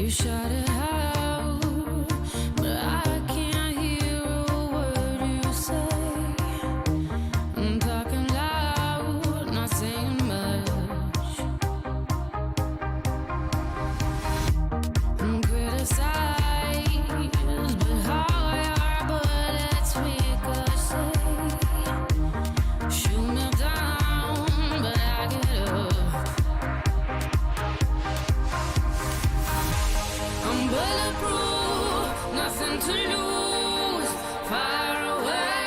You shout it out, but I can't hear a word you say. I'm talking loud, not saying much. I'm criticized, but how your bullets ricochet. Shoot me down, but I get up. I'm bulletproof, nothing to lose. Far away,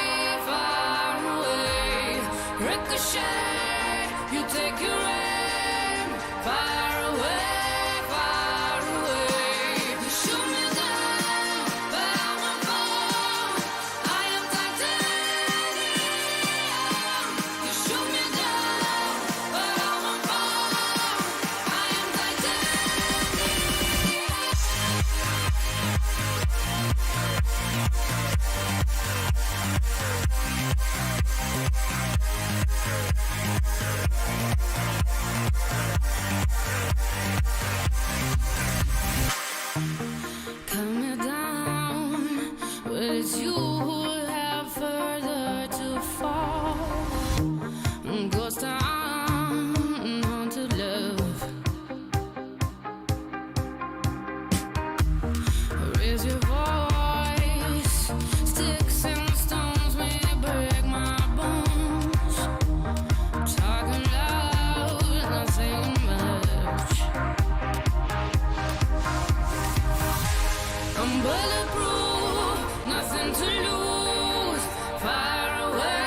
ricochet. You take your aim. Far away. You shoot me down, but I won't fall. I am titanium. You shoot me down, but I won't fall. I am titanium. Cut me down, but it's you who have further to fall. Ghost town, haunted love. Raise your voice, sticks and stones may break my bones. Talking loud, not saying much. I'm bulletproof, nothing to lose. Far away,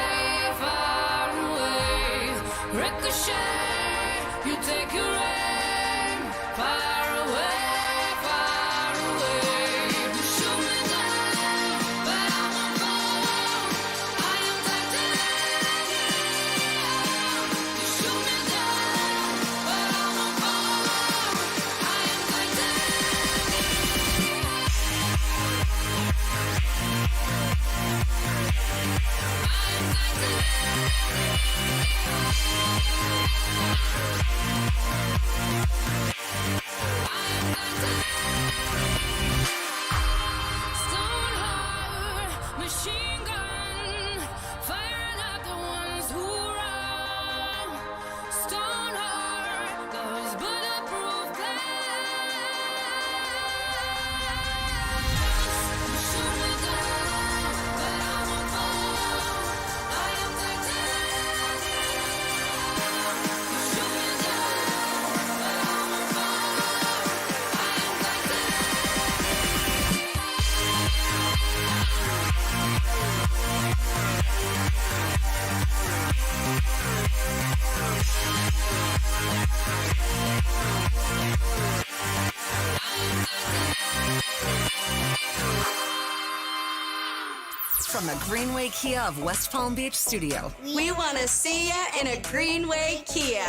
ricochet. You take your aim. Far away. You shoot me down, but I won't fall. I am titanium. You shoot me down, but I won't fall. I am titanium. Stone heart, machine gun, firing at the ones who run. Stone heart, those bulletproof glass. You shoot me down, but I won't fall. I am titanium. You shoot me down, but I won't fall. I am titanium. From the Greenway Kia of West Palm Beach studio, We want to see ya in a Greenway Kia.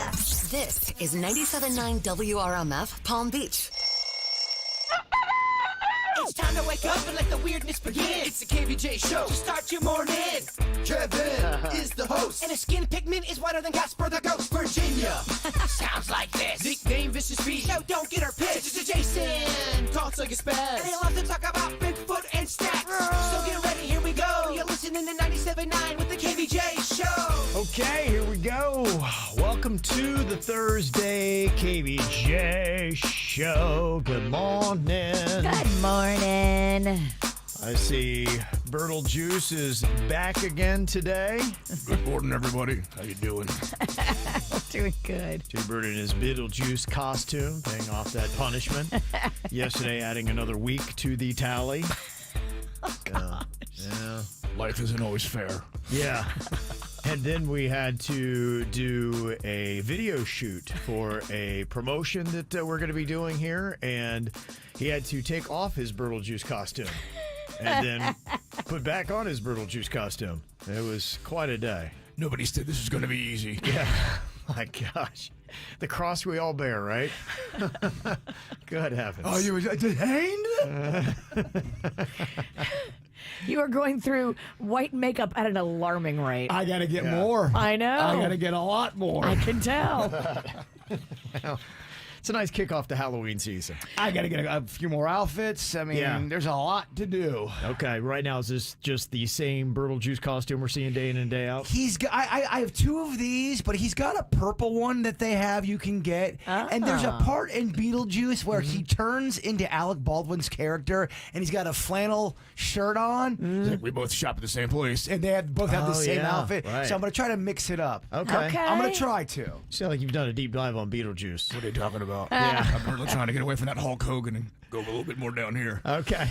this is 97.9 WRMF Palm Beach. It's time to wake up and let the weirdness begin. It's the KVJ Show to start your morning. Kevin is the host. And his skin pigment is whiter than Casper the Ghost. Virginia sounds like this. Nickname Vicious Beast. No, don't get her pissed. It's Jason. Talks like a spaz. And they love to talk about Bigfoot and stacks. So get ready, here we go. You're listening to 97.9 with the KVJ Show. Okay, here we go. Welcome to the Thursday KVJ Show. Good morning. Good morning. I see Birtle Juice is back again today. Good morning, everybody. How you doing? Doing good. Jbird in his Beetlejuice costume, paying off that punishment. Yesterday, adding another week to the tally. Yeah. Life isn't always fair. Yeah. And then we had to do a video shoot for a promotion that we're going to be doing here. And he had to take off his Beetlejuice costume and then put back on his Beetlejuice costume. It was quite a day. Nobody said this was going to be easy. Yeah. My gosh. The cross we all bear, right? Good heavens. Oh, you were detained? You are going through white makeup at an alarming rate. I got to get more. I know. I got to get a lot more. I can tell. Well, It's a nice kickoff to Halloween season. I got to get a few more outfits. I mean, there's a lot to do. Okay, right now, is this just the same Burtle Juice costume we're seeing day in and day out? He's got, I have two of these, but he's got a purple one that they have you can get. And there's a part in Beetlejuice where he turns into Alec Baldwin's character, and he's got a flannel shirt on. Like, we both shop at the same place, and they both have the same outfit. Right. So I'm going to try to mix it up. Okay. I'm going to try to. You sound like you've done a deep dive on Beetlejuice. What are you talking about? Yeah. I'm really trying to get away from that Hulk Hogan and go a little bit more down here. Okay.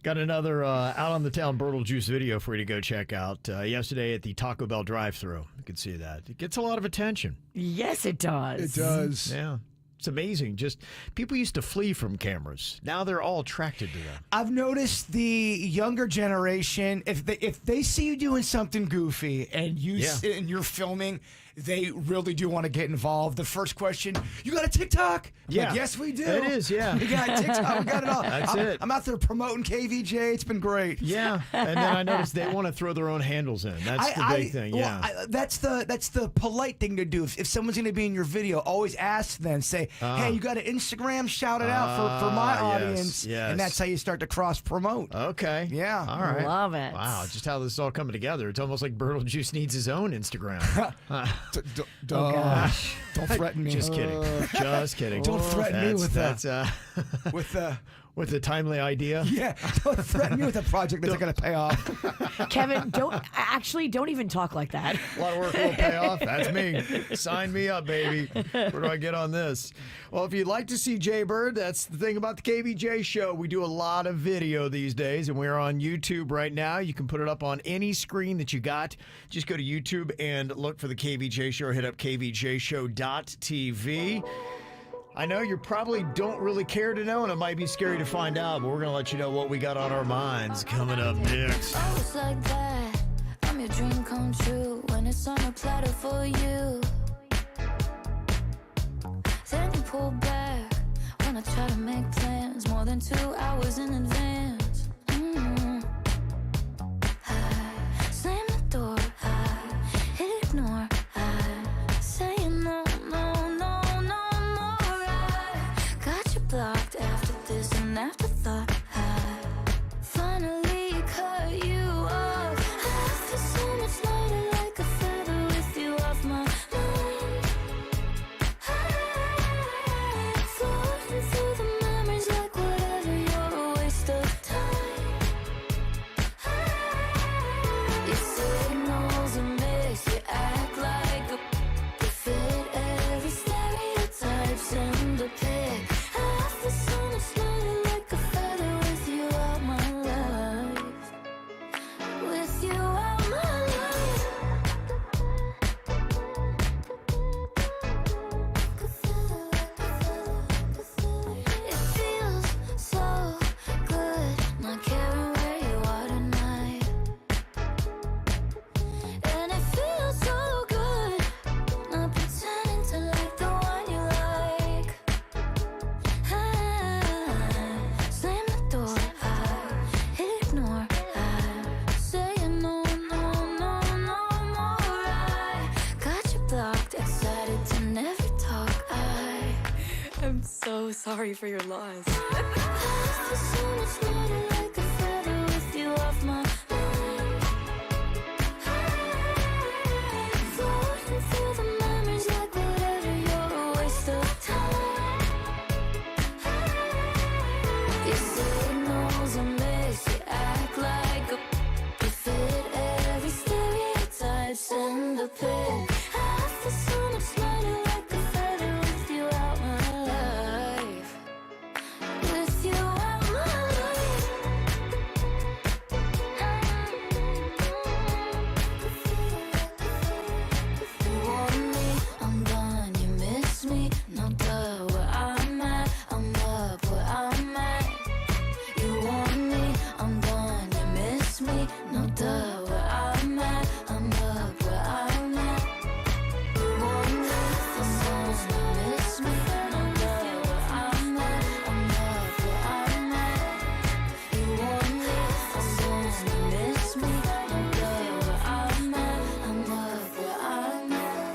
Got another out on the town Burtle Juice video for you to go check out. Yesterday at the Taco Bell drive-thru. You can see that. It gets a lot of attention. Yes, it does. It does. Yeah. It's amazing. Just people used to flee from cameras. Now they're all attracted to them. I've noticed the younger generation, if they see you doing something goofy and and you're filming, they really do want to get involved. The first question, you got a TikTok? Yeah. Like, yes, we do. It is, yeah. We got a TikTok. We got it all. That's it. I'm out there promoting KVJ. It's been great. Yeah. And then I noticed they want to throw their own handles in. That's the big thing, yeah. That's the polite thing to do. If someone's going to be in your video, always ask them. Say, hey, you got an Instagram? Shout it out for my audience. yes. And that's how you start to cross-promote. Okay. Yeah. All right. Love it. Wow, just how this is all coming together. It's almost like Burtle Juice needs his own Instagram. Gosh. Don't threaten me. Just kidding. Just kidding. Don't threaten me with that. With a timely idea. Yeah, don't threaten me with a project that's not going to pay off. Kevin, don't even talk like that. A lot of work will pay off. That's me. Sign me up, baby. Where do I get on this? Well, if you'd like to see Jbird, that's the thing about the KVJ Show. We do a lot of video these days, and we're on YouTube right now. You can put it up on any screen that you got. Just go to YouTube and look for the KVJ Show, or hit up kvjshow.tv. I know you probably don't really care to know, and it might be scary to find out, but we're going to let you know what we got on our minds coming up next. Oh, it's like that. I'm your dream come true when it's on a platter for you. Then you pull back when I try to make plans more than 2 hours in advance. I slam the door, I ignore, I say no, no, no, no more. I got you blocked after this and afterthought. I finally cut you off. I feel so much lighter, like a feather with you off my mind. Floating through the memories like whatever, you're a waste of time. Your signals are mixed, you act like a you fit every stereotype, send a pic. I feel so much lighter, like a feather with you out my life. With you out my life. It feels so good not caring where you are tonight. And it feels so good not pretending to like the one you like. I slam the door, I ignore, I say no, no, no, no more. I got you blocked, excited to never talk. I'm so sorry for your loss. I feel so much lighter, like a feather with you off my mind. Floating through the memories like whatever, you're a waste of time. Your signals are mixed, you act like a you fit every stereotype, send a pic. I feel so much lighter, like a feather with you out my life. With you out my life. You want me, I'm done, you miss me, no duh, where I'm at, I'm up where I'm at. You want me, I'm done, you miss me, no duh, where I'm at, I'm up where I'm at. You want me, I'm done, you miss me, no duh, where I'm at, I'm up where I'm at. You want me, I'm done, you miss me, no duh, where I'm at, I'm up where I'm at.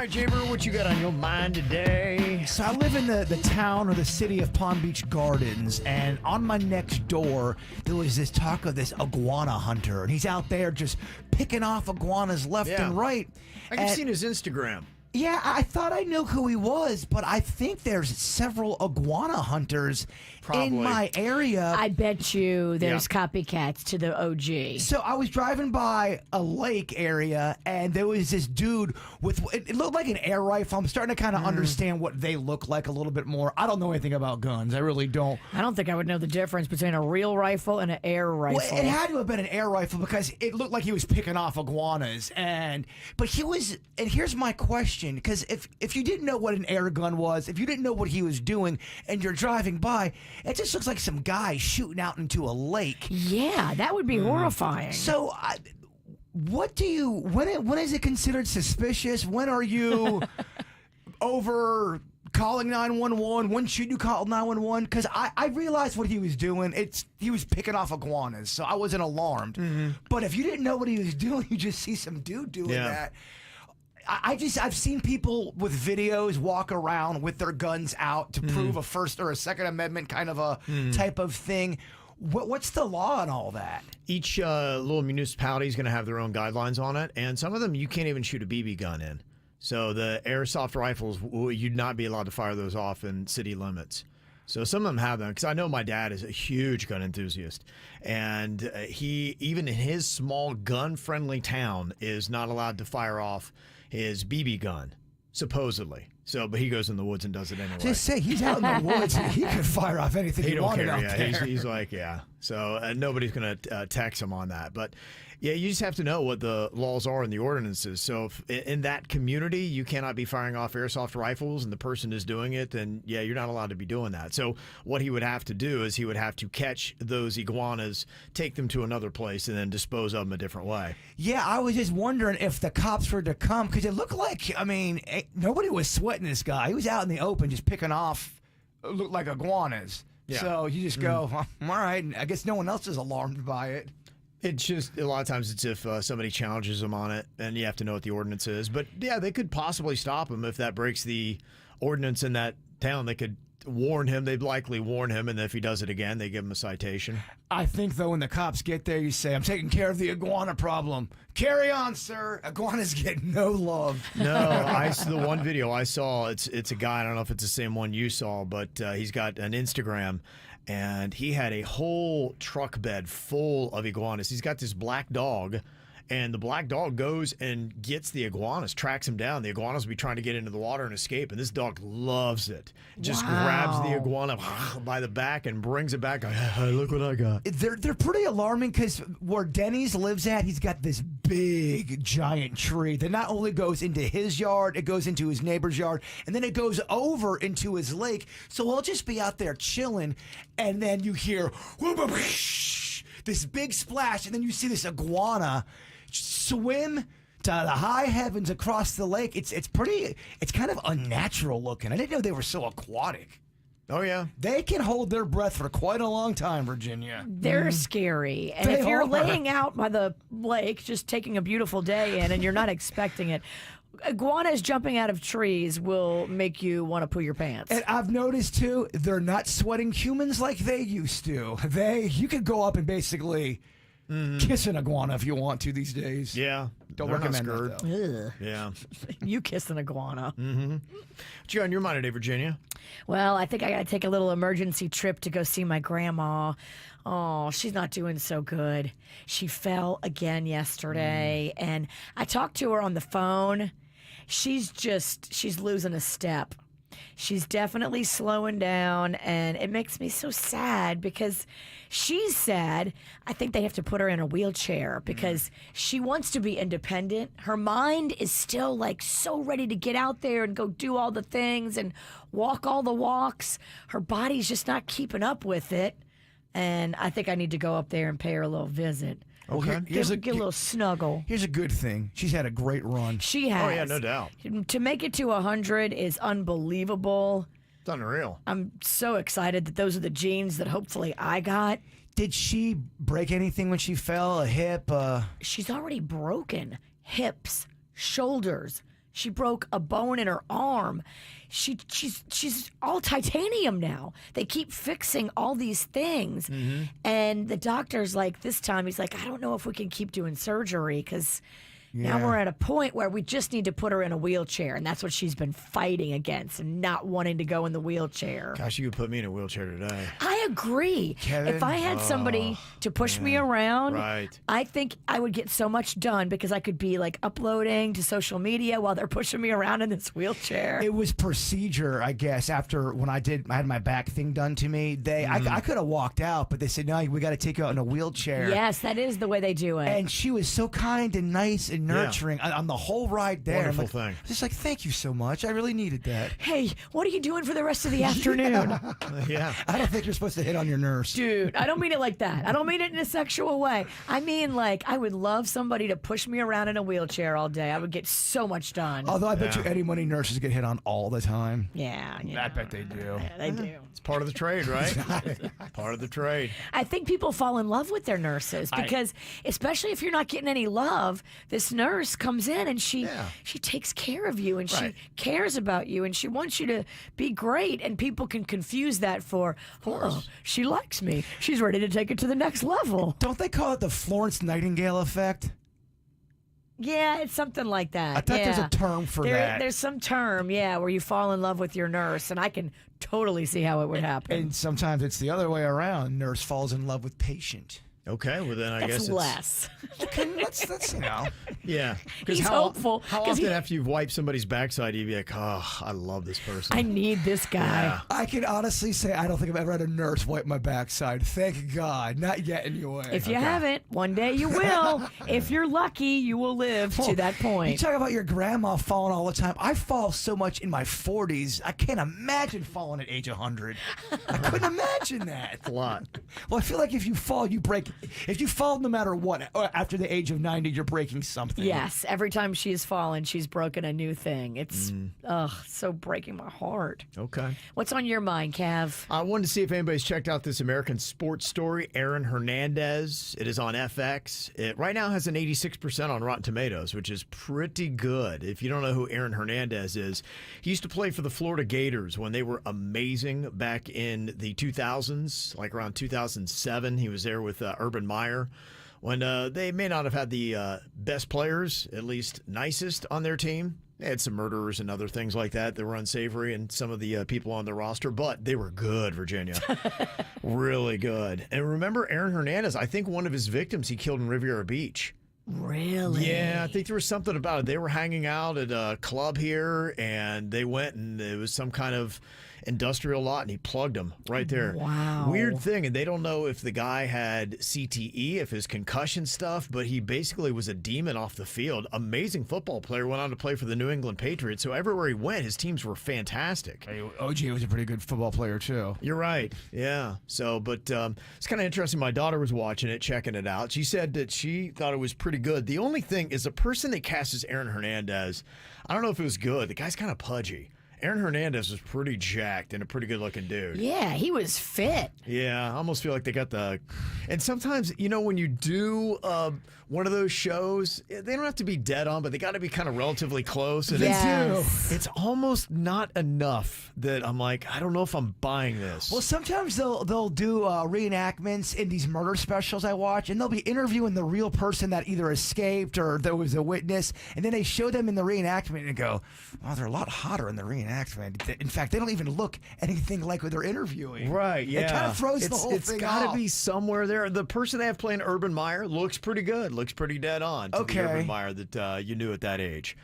right, Jbird, what you got on your mind today? So I live in the town or the city of Palm Beach Gardens, and on my next door, there was this talk of this Iguana Hunter, and he's out there just picking off iguanas left and right. I've seen his Instagram. Yeah, I thought I knew who he was, but I think there's several iguana hunters in my area. I bet you there's copycats to the OG. So I was driving by a lake area, and there was this dude with, it looked like an air rifle. I'm starting to kind of understand what they look like a little bit more. I don't know anything about guns. I really don't. I don't think I would know the difference between a real rifle and an air rifle. Well, it had to have been an air rifle because it looked like he was picking off iguanas. But he was, and here's my question, because if you didn't know what an air gun was, if you didn't know what he was doing, and you're driving by, it just looks like some guy shooting out into a lake. Yeah, that would be horrifying. So, when is it considered suspicious? When are you over calling 911? When should you call 911? Because I realized what he was doing. He was picking off iguanas, so I wasn't alarmed. But if you didn't know what he was doing, you just see some dude doing that. I've seen people with videos walk around with their guns out to prove a First or a Second Amendment kind of a type of thing. What's the law on all that? Each little municipality is going to have their own guidelines on it, and some of them you can't even shoot a BB gun in. So the airsoft rifles, you'd not be allowed to fire those off in city limits. So some of them have them, because I know my dad is a huge gun enthusiast, and he, even in his small gun-friendly town, is not allowed to fire off his BB gun, supposedly. So, but he goes in the woods and does it anyway. Just say he's out in the woods. He could fire off anything he don't wanted care. out Yeah, there. he's like, yeah. So nobody's going to text him on that. But yeah, you just have to know what the laws are and the ordinances. So if in that community you cannot be firing off airsoft rifles and the person is doing it, then yeah, you're not allowed to be doing that. So what he would have to do is he would have to catch those iguanas, take them to another place, and then dispose of them a different way. Yeah, I was just wondering if the cops were to come, because it looked like, I mean, nobody was sweating this guy. He was out in the open just picking off, looked like iguanas. Yeah. So you just go, all right, I guess no one else is alarmed by it. It's just, a lot of times it's if somebody challenges them on it, and you have to know what the ordinance is. But yeah, they could possibly stop him if that breaks the ordinance in that town. They could warn him. They'd likely warn him, and if he does it again, they give him a citation. I think, though, when the cops get there, you say, I'm taking care of the iguana problem. Carry on, sir. Iguanas get no love. No, the one video I saw, it's a guy, I don't know if it's the same one you saw, but he's got an Instagram, and he had a whole truck bed full of iguanas. He's got this black dog, and the black dog goes and gets the iguanas, tracks him down. The iguanas will be trying to get into the water and escape, and this dog loves it. Just grabs the iguana by the back and brings it back. Hey, look what I got. They're pretty alarming, because where Denny's lives at, he's got this big, giant tree that not only goes into his yard, it goes into his neighbor's yard, and then it goes over into his lake. So we'll just be out there chilling, and then you hear this big splash, and then you see this iguana swim to the high heavens across the lake. It's kind of unnatural looking. I didn't know they were so aquatic. Oh, yeah. They can hold their breath for quite a long time, Virginia. They're scary. And if you're laying out by the lake, just taking a beautiful day in, and you're not expecting it, iguanas jumping out of trees will make you want to poo your pants. And I've noticed, too, they're not sweating humans like they used to. You could go up and basically kiss an iguana if you want to these days. Yeah. Don't They're recommend not that, though. Ugh. Yeah. You kiss an iguana. What you got on your mind today, Virginia? Well, I think I got to take a little emergency trip to go see my grandma. Oh, she's not doing so good. She fell again yesterday, and I talked to her on the phone. She's losing a step. She's definitely slowing down, and it makes me so sad because she's sad. I think they have to put her in a wheelchair because she wants to be independent. Her mind is still like so ready to get out there and go do all the things and walk all the walks. Her body's just not keeping up with it, and I think I need to go up there and pay her a little visit. Okay. Get a little snuggle. Here's a good thing. She's had a great run. She has. Oh, yeah, no doubt. To make it to 100 is unbelievable. It's unreal. I'm so excited that those are the genes that hopefully I got. Did she break anything when she fell? A hip? She's already broken hips, shoulders, She broke a bone in her arm. She's all titanium now. They keep fixing all these things. And the doctor's like, this time, he's like, I don't know if we can keep doing surgery because now we're at a point where we just need to put her in a wheelchair. And that's what she's been fighting against and not wanting to go in the wheelchair. Gosh, you could put me in a wheelchair today. I agree. Kevin? If I had somebody to push me around, Right. I think I would get so much done because I could be like uploading to social media while they're pushing me around in this wheelchair. It was procedure, I guess. After when I had my back thing done to me, I could have walked out, but they said no, we got to take you out in a wheelchair. Yes, that is the way they do it. And she was so kind and nice and nurturing on the whole ride there. Wonderful I'm like, thing. Just like, thank you so much. I really needed that. Hey, what are you doing for the rest of the afternoon? Yeah. I don't think you're supposed to hit on your nurse. Dude, I don't mean it like that. I don't mean it in a sexual way. I mean, like, I would love somebody to push me around in a wheelchair all day. I would get so much done. Although I bet you Eddie Money nurses get hit on all the time. Yeah. I bet they do. Yeah, they do. It's part of the trade, right? Part of the trade. I think people fall in love with their nurses because, especially if you're not getting any love, this nurse comes in and she takes care of you and Right. she cares about you and she wants you to be great. And people can confuse that for, oh, she likes me. She's ready to take it to the next level. Don't they call it the Florence Nightingale effect? Yeah, it's something like that. I thought there's yeah. a term for that. There's some term, where you fall in love with your nurse, and I can totally see how it would happen. And sometimes it's the other way around. Nurse falls in love with patient. Okay, well then I That's guess it's less. Okay, that's yeah. He's how, hopeful, How 'cause often he- after you've wiped somebody's backside, you'd be like, oh, I love this person. I need this guy. Yeah. I can honestly say I don't think I've ever had a nurse wipe my backside. Thank God. Not yet, anyway. If you haven't, one day you will. If you're lucky, you will live to that You point. talk about your grandma falling all the time. I fall so much in my 40s. I can't imagine falling at age 100. I couldn't imagine that. a lot. Well, I feel like if you fall, you break. If you fall no matter what, after the age of 90, you're breaking something. Yes, every time she's fallen, she's broken a new thing. It's so breaking my heart. Okay. What's on your mind, Cav? I wanted to see if anybody's checked out this American sports story, Aaron Hernandez. It is on FX. It right now has an 86% on Rotten Tomatoes, which is pretty good. If you don't know who Aaron Hernandez is, he used to play for the Florida Gators when they were amazing back in the 2000s, like around 2007. He was there with Urban Meyer. When they may not have had the best players, at least nicest on their team. They had some murderers and other things like that that were unsavory and some of the people on the roster, but they were good, Virginia. Really good. And remember Aaron Hernandez, I think one of his victims he killed in Riviera Beach. Really? Yeah, I think there was something about it. They were hanging out at a club here, and they went, and it was some kind of industrial lot, and he plugged them right there. Wow. Weird thing, and they don't know if the guy had CTE, if his concussion stuff, but he basically was a demon off the field. Amazing football player, went on to play for the New England Patriots, so everywhere he went, his teams were fantastic. OJ was a pretty good football player, too. You're right. Yeah. So, but it's kind of interesting. My daughter was watching it, checking it out. She said that she thought it was pretty good. The only thing is the person they cast as Aaron Hernandez, I don't know if it was good. The guy's kind of pudgy. Aaron Hernandez was pretty jacked and a pretty good-looking dude. Yeah, he was fit. Yeah, I almost feel like they got the... And sometimes, when you do one of those shows, they don't have to be dead on, but they got to be kind of relatively close. And Yes. it's almost not enough that I'm like, I don't know if I'm buying this. Well, sometimes they'll do reenactments in these murder specials I watch, and they'll be interviewing the real person that either escaped or there was a witness, and then they show them in the reenactment and go, "Oh, they're a lot hotter in the reenactment." In fact, they don't even look anything like what they're interviewing. Right, yeah. It kind of throws the whole It's thing got to off. be somewhere there. The person they have playing Urban Meyer looks pretty good. Looks pretty dead on to Okay. the Urban Meyer that you knew at that age.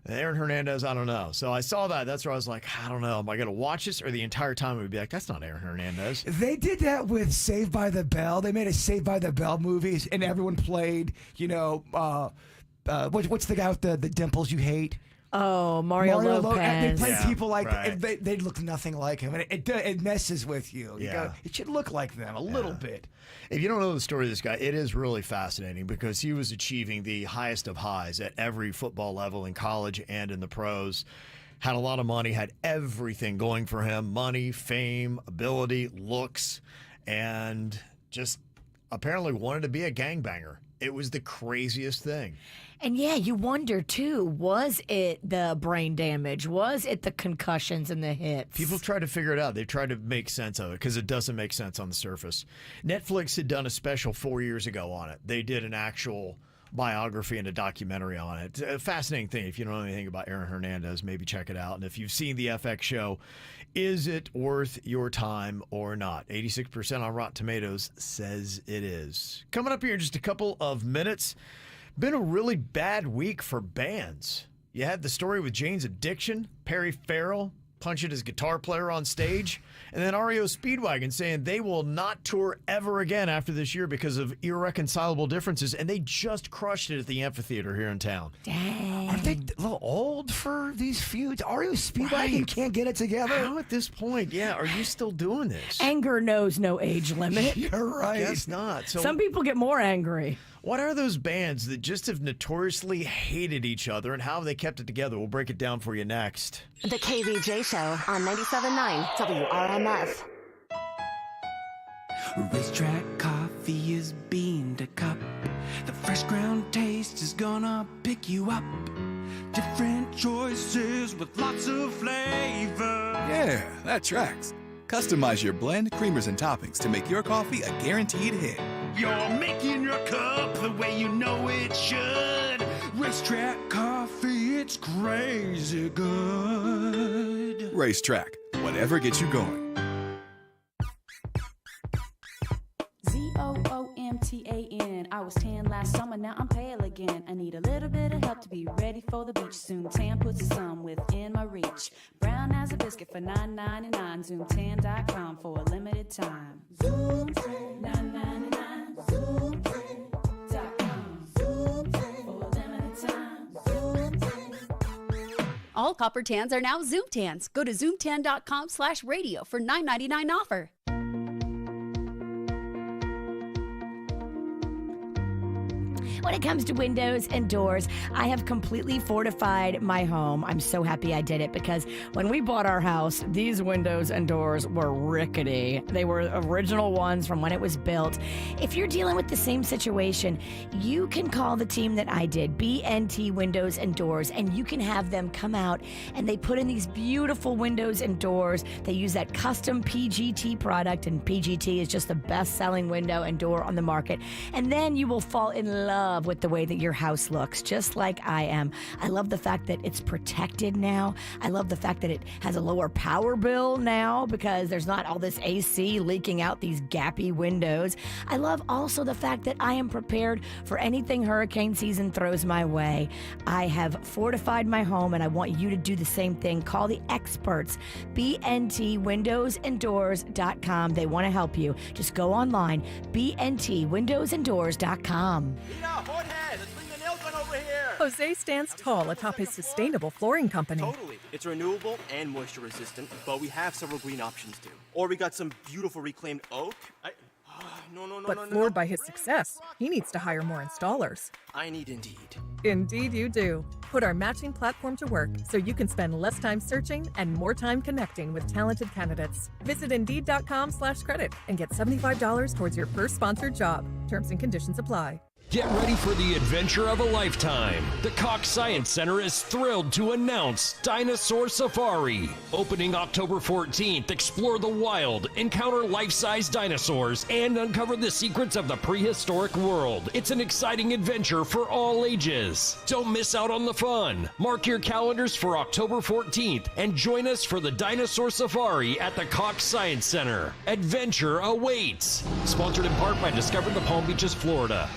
Aaron Hernandez, I don't know. So I saw that. That's where I was like, I don't know. Am I going to watch this? Or the entire time I would be like, that's not Aaron Hernandez. They did that with Saved by the Bell. They made a Saved by the Bell movies, and everyone played, what's the guy with the dimples you hate? Oh, Mario Lopez. And they play Yeah, people like right. and they look nothing like him, and it messes with you. You Yeah. go, it should look like them a little bit. If you don't know the story of this guy, it is really fascinating because he was achieving the highest of highs at every football level in college and in the pros. Had a lot of money, had everything going for him, money, fame, ability, looks, and just apparently wanted to be a gangbanger. It was the craziest thing. And yeah, you wonder too, was it the brain damage? Was it the concussions and the hits? People try to figure it out. They try to make sense of it because it doesn't make sense on the surface. Netflix had done a special 4 years ago on it. They did an actual biography and a documentary on it. A fascinating thing. If you don't know anything about Aaron Hernandez, maybe check it out. And if you've seen the FX show, is it worth your time or not? 86% on Rotten Tomatoes says it is. Coming up here in just a couple of minutes, been a really bad week for bands. You had the story with Jane's Addiction, Perry Farrell punching his guitar player on stage, and then REO Speedwagon saying they will not tour ever again after this year because of irreconcilable differences, and they just crushed it at the amphitheater here in town. Dang. Aren't they a little old for these feuds? REO Speedwagon can't get it together. How at this point, are you still doing this? Anger knows no age limit. You're right. Guess not. So Some people get more angry. what are those bands that just have notoriously hated each other, and how have they kept it together? We'll break it down for you next. The KVJ Show on 97.9 WRMF. Racetrack coffee is bean to cup. The fresh ground taste is gonna pick you up. Different choices with lots of flavor. Yeah, that tracks. Customize your blend, creamers, and toppings to make your coffee a guaranteed hit. You're making your cup the way you know it should. Racetrack coffee, it's crazy good. Racetrack, whatever gets you going. ZOOMTAN. I was tan last summer, now I'm pale again. I need a little bit of help to be ready for the beach. Zoom Tan puts the sun within my reach. Brown as a biscuit for $9.99. ZoomTan.com for a limited time. Zoom Tan, $9.99. ZoomTan.com. Zoom Tan for a limited time. Zoom Tan. All copper tans are now Zoom Tans. Go to zoomtan.com/radio for $9.99 offer. When it comes to windows and doors, I have completely fortified my home. I'm so happy I did it because when we bought our house, these windows and doors were rickety. They were original ones from when it was built. If you're dealing with the same situation, you can call the team that I did, BNT Windows and Doors, and you can have them come out and they put in these beautiful windows and doors. They use that custom PGT product, and PGT is just the best-selling window and door on the market. And then you will fall in love with the way that your house looks, just like I am. I love the fact that it's protected now. I love the fact that it has a lower power bill now because there's not all this AC leaking out these gappy windows. I love also the fact that I am prepared for anything hurricane season throws my way. I have fortified my home and I want you to do the same thing. Call the experts, bntwindowsanddoors.com. They want to help you. Just go online, bntwindowsanddoors.com. Let's bring the nail gun over here. Jose stands tall atop his sustainable flooring company. Totally. It's renewable and moisture resistant, but we have several green options too. Or we got some beautiful reclaimed oak. But floored by his success, he needs to hire more installers. I need Indeed. Indeed you do. Put our matching platform to work so you can spend less time searching and more time connecting with talented candidates. Visit Indeed.com/credit and get $75 towards your first sponsored job. Terms and conditions apply. Get ready for the adventure of a lifetime. The Cox Science Center is thrilled to announce Dinosaur Safari. Opening October 14th, explore the wild, encounter life-size dinosaurs, and uncover the secrets of the prehistoric world. It's an exciting adventure for all ages. Don't miss out on the fun. Mark your calendars for October 14th and join us for the Dinosaur Safari at the Cox Science Center. Adventure awaits. Sponsored in part by Discover the Palm Beaches, Florida.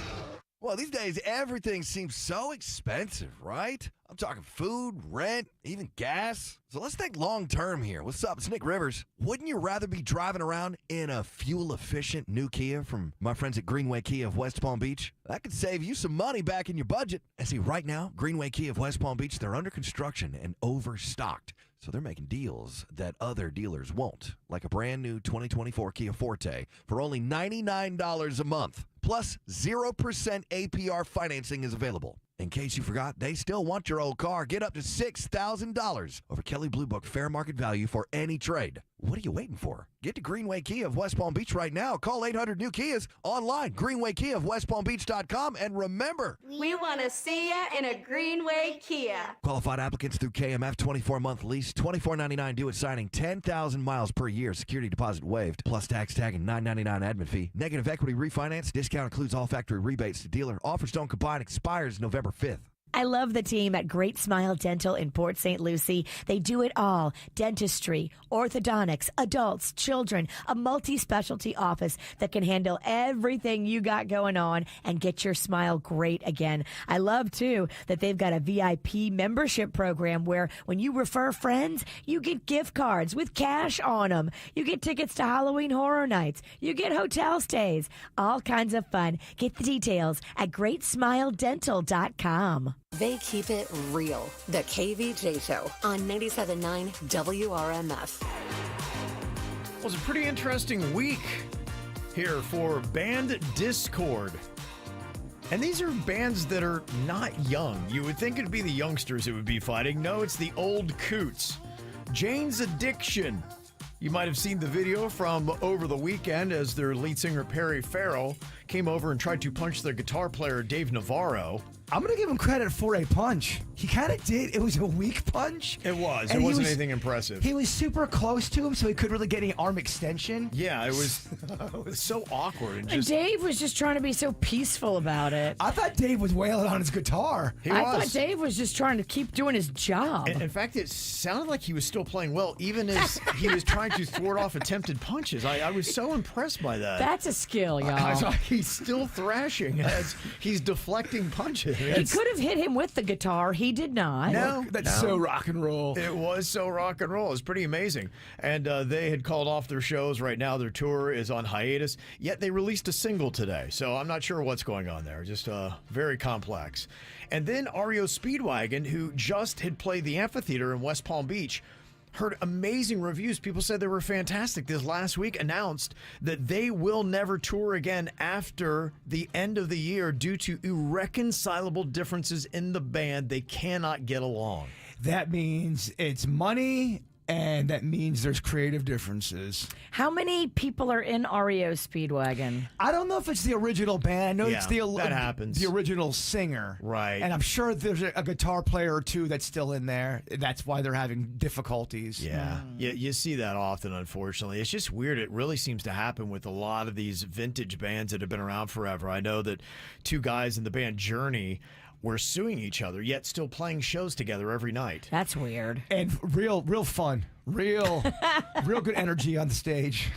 Well, these days, everything seems so expensive, right? I'm talking food, rent, even gas. So let's think long-term here. What's up? It's Nick Rivers. Wouldn't you rather be driving around in a fuel-efficient new Kia from my friends at Greenway Kia of West Palm Beach? That could save you some money back in your budget. And see, right now, Greenway Kia of West Palm Beach, they're under construction and overstocked. So they're making deals that other dealers won't, like a brand new 2024 Kia Forte for only $99 a month. Plus, 0% APR financing is available. In case you forgot, they still want your old car. Get up to $6,000 over Kelley Blue Book fair market value for any trade. What are you waiting for? Get to Greenway Kia of West Palm Beach right now. Call 800-NEW-KIAs online, Greenway Kia of WestPalmBeach.com. And remember, We want to see ya in a Greenway Kia. qualified applicants through KMF 24-month lease, $24.99 due at signing, 10,000 miles per year, security deposit waived, plus tax tag and $9.99 admin fee. Negative equity refinance, discount includes all factory rebates to dealer. Offers don't combine, expires November 5th. I love the team at Great Smile Dental in Port St. Lucie. They do it all. Dentistry, orthodontics, adults, children, a multi-specialty office that can handle everything you got going on and get your smile great again. I love, too, that they've got a VIP membership program where when you refer friends, you get gift cards with cash on them. You get tickets to Halloween Horror Nights. You get hotel stays. All kinds of fun. Get the details at GreatSmileDental.com. They keep it real. The KVJ Show on 97.9 WRMF. It was a pretty interesting week here for Band Discord. And these are bands that are not young. You would think it'd be the youngsters that would be fighting. No, it's the old coots. Jane's Addiction. You might have seen the video from over the weekend as their lead singer Perry Farrell came over and tried to punch their guitar player Dave Navarro. I'm going to give him credit for a punch. He kind of did. It was a weak punch. It was. And It wasn't anything impressive. He was super close to him, so he couldn't really get any arm extension. Yeah, it was so awkward. And Dave was just trying to be so peaceful about it. I thought Dave was wailing on his guitar. I thought Dave was just trying to keep doing his job. In fact, it sounded like he was still playing well, even as he was trying to thwart off attempted punches. I was so impressed by that. That's a skill, y'all. I was like, he's still thrashing as he's deflecting punches. He could have hit him with the guitar. He did not. No, That's so rock and roll. It was so rock and roll. It was pretty amazing. And they had called off their shows. Right now, their tour is on hiatus. Yet they released a single today. So I'm not sure what's going on there. Just very complex. And then REO Speedwagon, who just had played the amphitheater in West Palm Beach, heard amazing reviews. People said they were fantastic. This last week announced that they will never tour again after the end of the year due to irreconcilable differences in the band. They cannot get along. That means it's money, and that means there's creative differences. How many people are in REO Speedwagon? I don't know if it's the original band. I know it's that happens. the original singer. Right. And I'm sure there's a guitar player or two that's still in there. That's why they're having difficulties. Yeah. You see that often, unfortunately. It's just weird. It really seems to happen with a lot of these vintage bands that have been around forever. I know that two guys in the band Journey were suing each other, yet still playing shows together every night. That's weird. And real fun. Real good energy on the stage.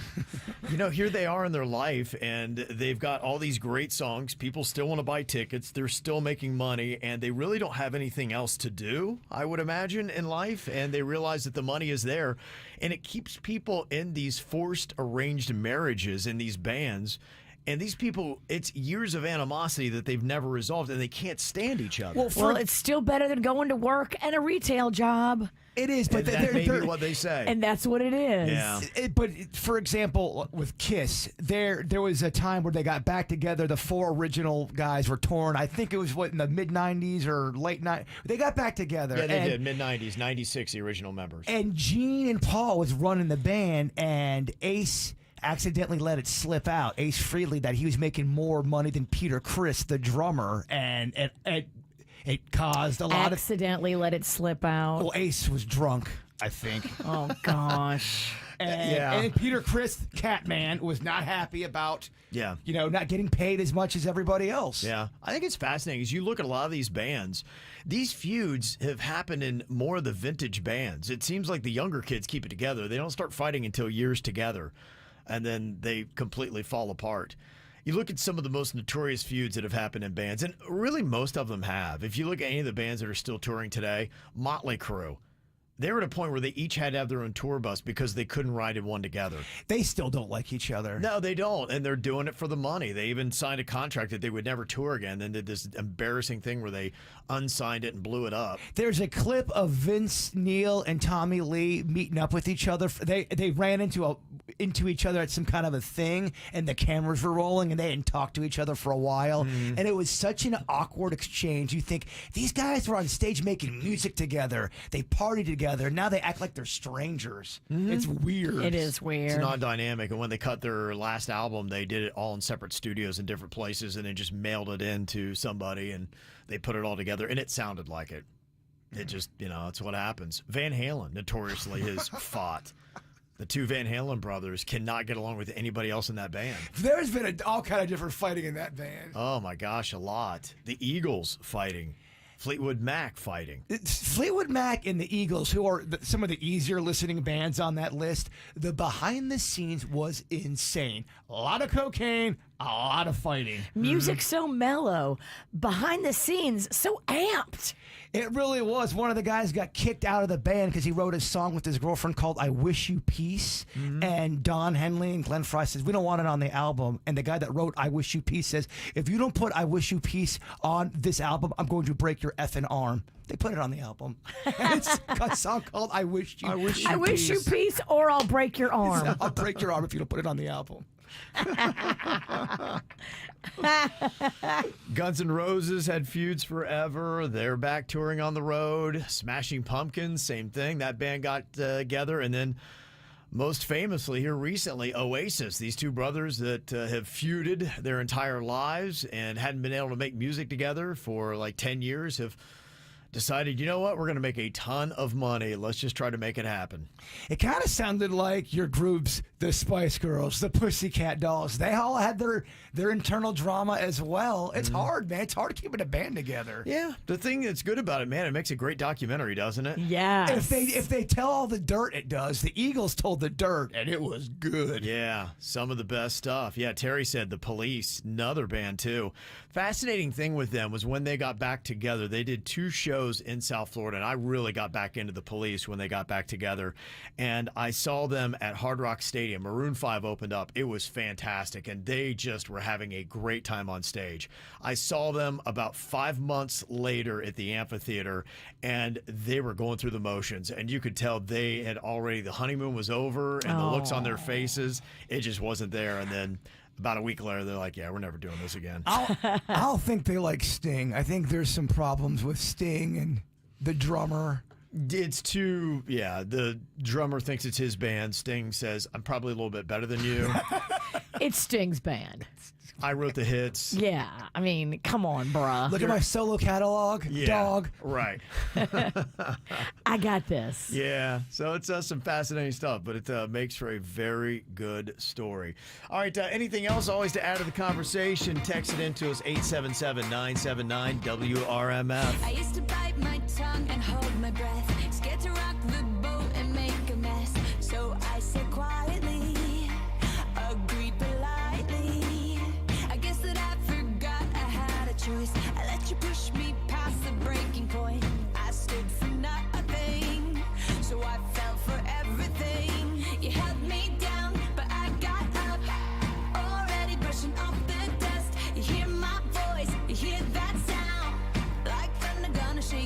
You know, here they are in their life, and they've got all these great songs. People still want to buy tickets. They're still making money, and they really don't have anything else to do, I would imagine, in life. And they realize that the money is there, and it keeps people in these forced arranged marriages in these bands. And these people, it's years of animosity that they've never resolved, and they can't stand each other. Well, it's still better than going to work and a retail job. It is, but that may be what they say. And that's what it is. Yeah. But for example, with Kiss, there was a time where they got back together. The four original guys were torn. I think it was in the mid '90s or late '90s. They got back together. Yeah, they did. Mid '90s, '96, the original members. And Gene and Paul was running the band, and Ace accidentally let it slip out, Ace Frehley, that he was making more money than Peter Criss, the drummer, and it caused a lot accidentally let it slip out. Well, Ace was drunk, I think. Oh gosh. And Peter Criss, Catman, was not happy about not getting paid as much as everybody else. Yeah. I think it's fascinating as you look at a lot of these bands, these feuds have happened in more of the vintage bands. It seems like the younger kids keep it together. They don't start fighting until years together, and then they completely fall apart. You look at some of the most notorious feuds that have happened in bands, and really most of them have. If you look at any of the bands that are still touring today, Motley Crue, they were at a point where they each had to have their own tour bus because they couldn't ride in one together. They still don't like each other. No, they don't, and they're doing it for the money. They even signed a contract that they would never tour again, then did this embarrassing thing where they unsigned it and blew it up. There's a clip of Vince Neil and Tommy Lee meeting up with each other. They ran into into each other at some kind of a thing, and the cameras were rolling, and they hadn't talked to each other for a while, and it was such an awkward exchange. You think, these guys were on stage making music together, they partied together, now they act like they're strangers. It's weird. It is weird. It's an odd dynamic. And when they cut their last album, they did it all in separate studios in different places, and they just mailed it in to somebody, and they put it all together, and it sounded like it. It just, it's what happens. Van Halen notoriously has fought. The two Van Halen brothers cannot get along with anybody else in that band. There's been all kind of different fighting in that band. Oh, my gosh, a lot. The Eagles fighting. Fleetwood Mac fighting. It's Fleetwood Mac and the Eagles, who are some of the easier listening bands on that list, the behind the scenes was insane. A lot of cocaine, a lot of fighting. Music so mellow. Behind the scenes, so amped. It really was. One of the guys got kicked out of the band because he wrote a song with his girlfriend called I Wish You Peace. And Don Henley and Glenn Fry says, we don't want it on the album. And the guy that wrote I Wish You Peace says, if you don't put I Wish You Peace on this album, I'm going to break your effing arm. They put it on the album. And it's got a song called I Wish You Peace. I wish you peace, or I'll break your arm. I'll break your arm if you don't put it on the album. Guns N' Roses had feuds forever. They're back touring on the road. Smashing Pumpkins, same thing. That band got together. And then most famously here recently, Oasis, these two brothers that have feuded their entire lives and hadn't been able to make music together for like 10 years, have decided, you know what, we're going to make a ton of money. Let's just try to make it happen. It kind of sounded like your groups, the Spice Girls, the Pussycat Dolls. They all had their internal drama as well. It's hard, man. It's hard keeping a band together. Yeah. The thing that's good about it, man, it makes a great documentary, doesn't it? Yeah. If they tell all the dirt, it does. The Eagles told the dirt, and it was good. Yeah. Some of the best stuff. Yeah. Terry said The Police, another band too. Fascinating thing with them was when they got back together, they did 2 shows in South Florida, and I really got back into The Police when they got back together. And I saw them at Hard Rock Stadium. Maroon 5 opened up. It was fantastic, and they just were having a great time on stage. I saw them about 5 months later at the amphitheater, and they were going through the motions, and you could tell they had already, the honeymoon was over, and the looks on their faces, it just wasn't there. And then about a week later, they're like, yeah, we're never doing this again. I don't think they like Sting. I think there's some problems with Sting and the drummer. It's too, the drummer thinks it's his band. Sting says, I'm probably a little bit better than you. It's Sting's band. I wrote the hits. Yeah. I mean, come on, bruh. Look at my solo catalog, dog. Right. I got this. Yeah. So it's some fascinating stuff, but it makes for a very good story. All right. Anything else always to add to the conversation? Text it into us, 877-979-WRMF. I used to bite my tongue and hold my breath, scared to rock the boat and make a mess. So I said quietly, agreed politely. I guess that I forgot I had a choice. I let you push me past the breaking point. I stood for nothing, so I fell for everything. You held me down, but I got up, already brushing off the dust. You hear my voice, you hear that sound, like thunder gonna shake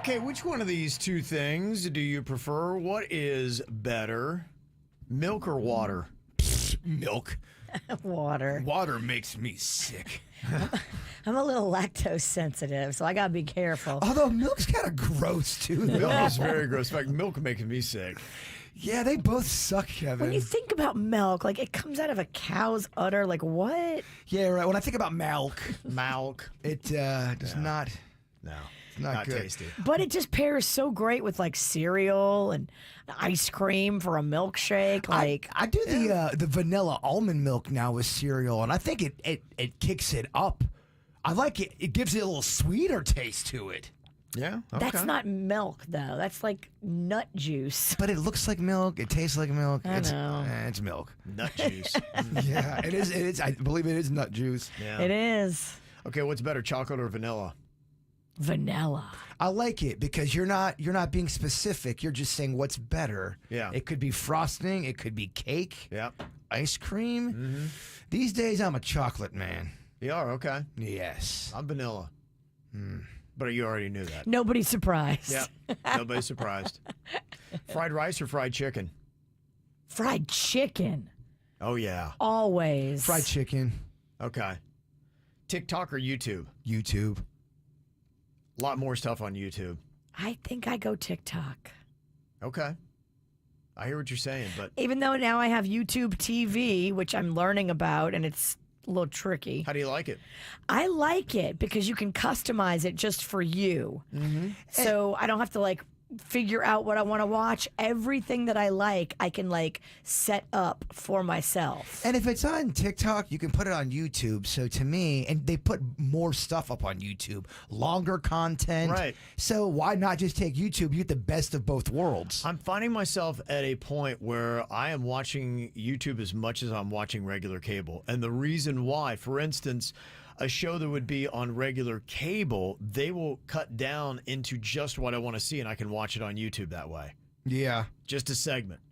Okay, which one of these two things do you prefer? What is better, milk or water? Milk. Water. Water makes me sick. I'm a little lactose sensitive, so I gotta be careful. Although milk's kind of gross too. Milk is very gross. In fact, milk makes me sick. Yeah, they both suck, Kevin. When you think about milk, like it comes out of a cow's udder, like what? Yeah, right. When I think about milk, it does not. No, it's not good. Tasty. But it just pairs so great with like cereal and ice cream for a milkshake. Like I do the vanilla almond milk now with cereal, and I think it kicks it up. I like it. It gives it a little sweeter taste to it. Yeah, That's not milk, though. That's like nut juice. But it looks like milk. It tastes like milk. I know. It's milk. Nut juice. Yeah, it is. It is. I believe it is nut juice. Yeah. It is. Okay, what's better, chocolate or vanilla? Vanilla. I like it because you're not being specific. You're just saying what's better. Yeah. It could be frosting. It could be cake. Yeah. Ice cream. Mm-hmm. These days, I'm a chocolate man. You are? Okay. Yes. I'm vanilla. But you already knew that. Nobody's surprised. Yeah. Nobody's surprised. Fried rice or fried chicken? Fried chicken. Oh, yeah. Always. Fried chicken. Okay. TikTok or YouTube? YouTube. A lot more stuff on YouTube. I think I go TikTok. Okay. I hear what you're saying, but Even though now I have YouTube TV, which I'm learning about, and it's a little tricky. how do you like it? I like it because you can customize it just for you. Mm-hmm. So I don't have to like figure out what I want to watch. Everything that I like, I can like set up for myself. And if it's on TikTok, you can put it on YouTube. So to me, and they put more stuff up on YouTube, longer content. Right. So why not just take YouTube? You get the best of both worlds. I'm finding myself at a point where I am watching YouTube as much as I'm watching regular cable. And the reason why, for instance, a show that would be on regular cable, they will cut down into just what I want to see, and I can watch it on YouTube that way. Yeah. Just a segment.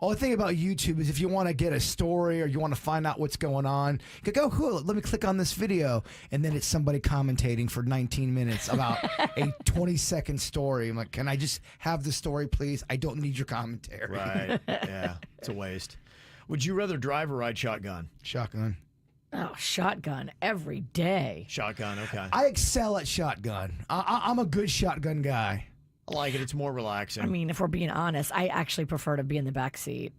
Only thing about YouTube is if you want to get a story or you want to find out what's going on, you could go, cool, let me click on this video. And then it's somebody commentating for 19 minutes about a 20-second story. I'm like, can I just have the story, please? I don't need your commentary. Right. Yeah. It's a waste. Would you rather drive or ride shotgun? Shotgun. Oh, shotgun every day. Shotgun, okay. I excel at shotgun. I'm a good shotgun guy. I like it. It's more relaxing. I mean, if we're being honest, I actually prefer to be in the back seat.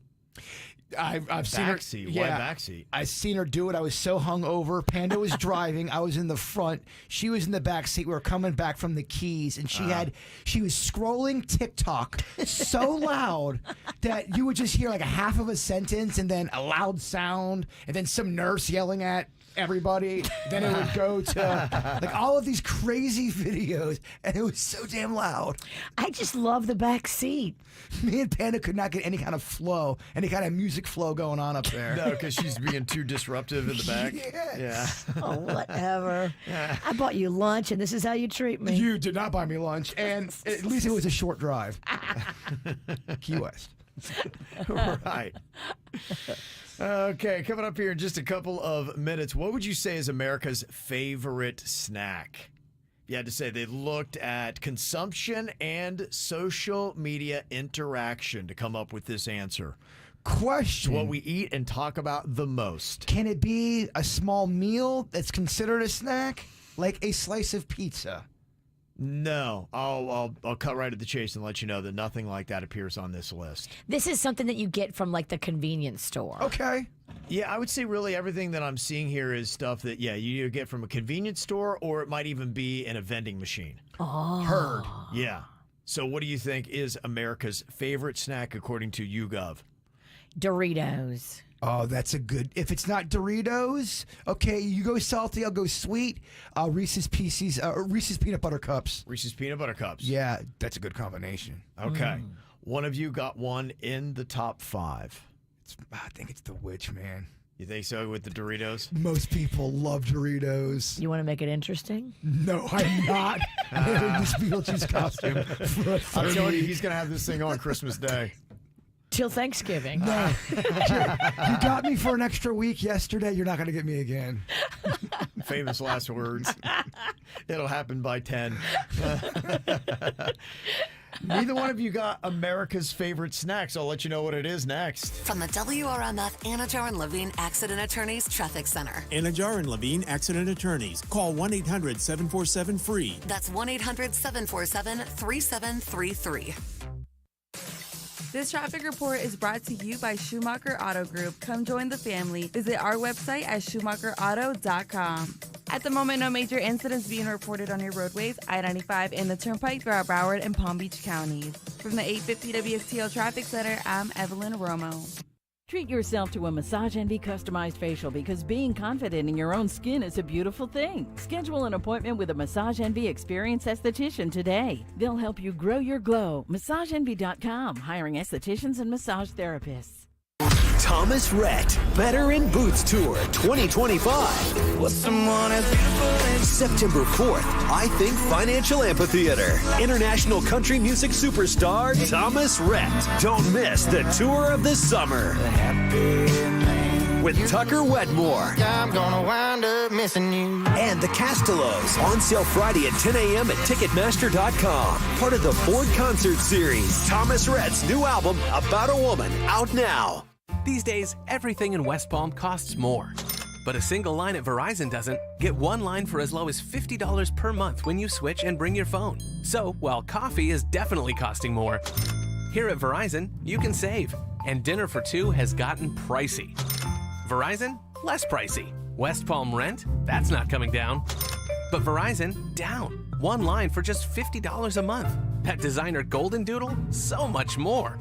I've seen her. Backseat? Why backseat? I've seen her do it. I was so hungover. Panda was driving. I was in the front. She was in the back seat. We were coming back from the Keys, and she was scrolling TikTok so loud that you would just hear like a half of a sentence, and then a loud sound, and then some nurse yelling at everybody. Then it would go to like all of these crazy videos, and it was so damn loud. I just love the back seat. Me and Panda could not get any kind of flow, any kind of music flow going on up there. No, because she's being too disruptive in the back. Yes. Yeah. Oh, whatever. I bought you lunch, and this is how you treat me. You did not buy me lunch, and at least it was a short drive. Key West. Right. Okay, coming up here in just a couple of minutes, what would you say is America's favorite snack? You had to say they looked at consumption and social media interaction to come up with this answer. Question. It's what we eat and talk about the most. Can it be a small meal that's considered a snack? Like a slice of pizza? No, I'll cut right at the chase and let you know that nothing like that appears on this list. This is something that you get from like the convenience store. Okay. Yeah, I would say really everything that I'm seeing here is stuff that, you either get from a convenience store or it might even be in a vending machine. Oh. Heard. Yeah. So what do you think is America's favorite snack according to YouGov? Doritos. Oh, that's a good. If it's not Doritos, okay, you go salty, I'll go sweet. Reese's Pieces, Reese's Peanut Butter Cups. Reese's Peanut Butter Cups. Yeah, that's a good combination. Okay. One of you got one in the top 5. I think it's the Witch, man. You think so with the Doritos? Most people love Doritos. You want to make it interesting? No, I'm not wearing this Beetlejuice costume for a 30. I'm telling you, he's going to have this thing on Christmas Day. Till Thanksgiving. No. You got me for an extra week yesterday. You're not going to get me again. famous last words. It'll happen by 10. Neither one of you got America's favorite snacks. I'll let you know what it is next. From the WRMF Anajar and Levine Accident Attorneys Traffic Center. Anajar and Levine Accident Attorneys. Call 1-800-747-FREE. That's 1-800-747-3733. This traffic report is brought to you by Schumacher Auto Group. Come join the family. Visit our website at schumacherauto.com. At the moment, no major incidents being reported on your roadways. I-95 in the Turnpike throughout Broward and Palm Beach counties. From the 850 WXTL Traffic Center, I'm Evelyn Romo. Treat yourself to a Massage Envy customized facial because being confident in your own skin is a beautiful thing. Schedule an appointment with a Massage Envy experienced esthetician today. They'll help you grow your glow. MassageEnvy.com, hiring estheticians and massage therapists. Thomas Rhett, Better in Boots Tour 2025. What's someone as beautiful as September 4th, I Think Financial Amphitheater. International country music superstar Thomas Rhett. Don't miss the tour of the summer. With Tucker Wedmore. I'm gonna wind up missing you. And the Castellos. On sale Friday at 10 a.m. at Ticketmaster.com. Part of the Ford Concert Series. Thomas Rhett's new album, About a Woman, out now. These days, everything in West Palm costs more. But a single line at Verizon doesn't. Get one line for as low as $50 per month when you switch and bring your phone. So, while coffee is definitely costing more, here at Verizon, you can save. And dinner for two has gotten pricey. Verizon, less pricey. West Palm rent, that's not coming down. But Verizon, down. One line for just $50 a month. That designer Golden Doodle, so much more.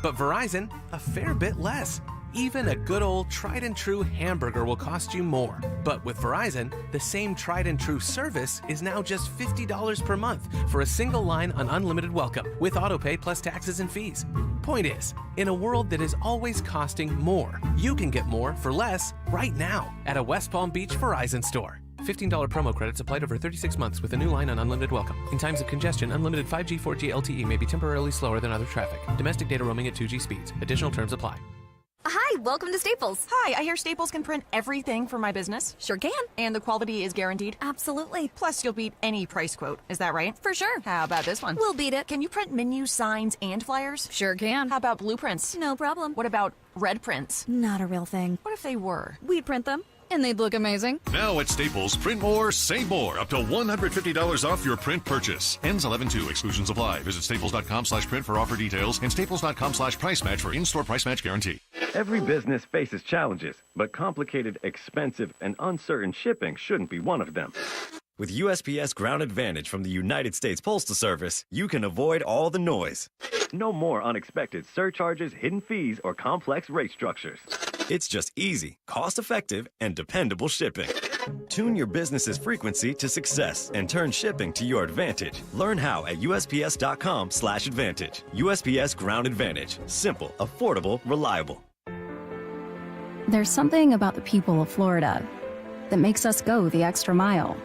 But Verizon, a fair bit less. Even a good old tried and true hamburger will cost you more. But with Verizon, the same tried and true service is now just $50 per month for a single line on unlimited welcome with autopay plus taxes and fees. Point is, in a world that is always costing more, you can get more for less right now at a West Palm Beach Verizon store. $15 promo credits applied over 36 months with a new line on unlimited welcome. In times of congestion, unlimited 5G, 4G LTE may be temporarily slower than other traffic. Domestic data roaming at 2G speeds. Additional terms apply. Hi, welcome to Staples. Hi, I hear Staples can print everything for my business. Sure can. And the quality is guaranteed? Absolutely. Plus, you'll beat any price quote. Is that right? For sure. How about this one? We'll beat it. Can you print menus, signs, and flyers? Sure can. How about blueprints? No problem. What about red prints? Not a real thing. What if they were? We'd print them. And they'd look amazing. Now at Staples, print more, save more. Up to $150 off your print purchase. Ends 11/2. Exclusions apply. Visit staples.com/print for offer details and staples.com/price match for in-store price match guarantee. Every business faces challenges, but complicated, expensive, and uncertain shipping shouldn't be one of them. With USPS Ground Advantage from the United States Postal Service, you can avoid all the noise. No more unexpected surcharges, hidden fees, or complex rate structures. It's just easy, cost-effective, and dependable shipping. Tune your business's frequency to success and turn shipping to your advantage. Learn how at USPS.com/advantage. USPS Ground Advantage. Simple, affordable, reliable. There's something about the people of Florida that makes us go the extra mile.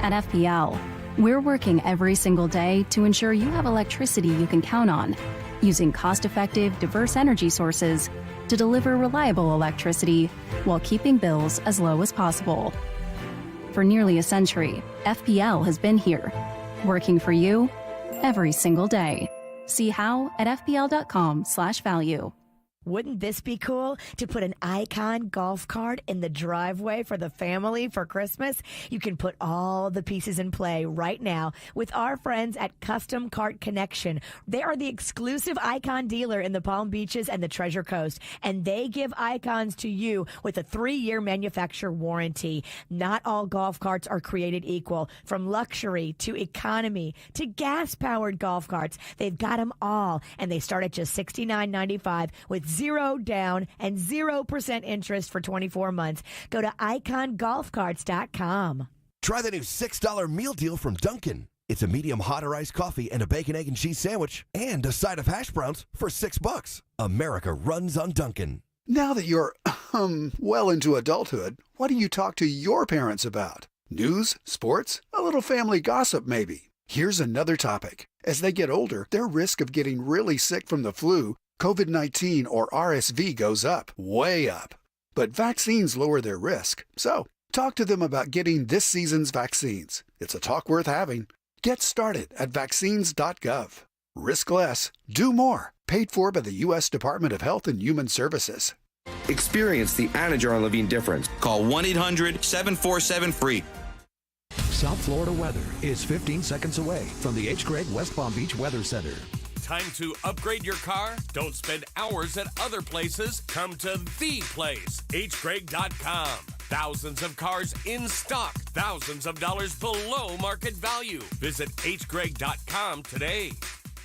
At FPL, we're working every single day to ensure you have electricity you can count on, using cost-effective, diverse energy sources to deliver reliable electricity while keeping bills as low as possible. For nearly a century, FPL has been here, working for you every single day. See how at fpl.com/value. Wouldn't this be cool to put an Icon golf cart in the driveway for the family for Christmas? You can put all the pieces in play right now with our friends at Custom Cart Connection. They are the exclusive Icon dealer in the Palm Beaches and the Treasure Coast, and they give Icons to you with a 3-year manufacturer warranty. Not all golf carts are created equal. From luxury to economy to gas-powered golf carts, they've got them all, and they start at just $69.95 with 0 down and 0% interest for 24 months. Go to icongolfcarts.com. Try the new $6 meal deal from Dunkin'. It's a medium hot or iced coffee and a bacon, egg, and cheese sandwich and a side of hash browns for $6. America runs on Dunkin'. Now that you're, well into adulthood, what do you talk to your parents about? News? Sports? A little family gossip, maybe. Here's another topic. As they get older, their risk of getting really sick from the flu, COVID-19, or RSV goes up, way up. But vaccines lower their risk. So, Talk to them about getting this season's vaccines. It's a talk worth having. Get started at vaccines.gov. Risk less, do more. Paid for by the U.S. Department of Health and Human Services. Experience the Anna Jar Levine difference. Call 1-800-747-FREE. South Florida weather is 15 seconds away from the H. Gregg West Palm Beach Weather Center. Time to upgrade your car? Don't spend hours at other places. Come to the place, hgregg.com. Thousands of cars in stock, thousands of dollars below market value. Visit hgregg.com today.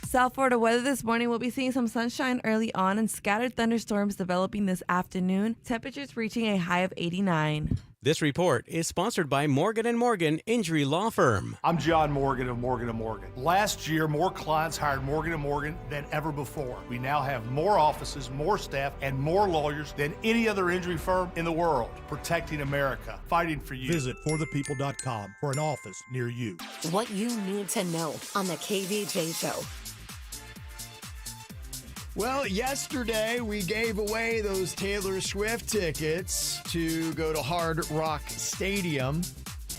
South Florida weather this morning. We'll be seeing some sunshine early on and scattered thunderstorms developing this afternoon. Temperatures reaching a high of 89. This report is sponsored by Morgan & Morgan Injury Law Firm. I'm John Morgan of Morgan & Morgan. Last year, more clients hired Morgan & Morgan than ever before. We now have more offices, more staff, and more lawyers than any other injury firm in the world, protecting America, fighting for you. Visit forthepeople.com for an office near you. What you need to know on the KVJ Show. Well, yesterday we gave away those Taylor Swift tickets to go to Hard Rock Stadium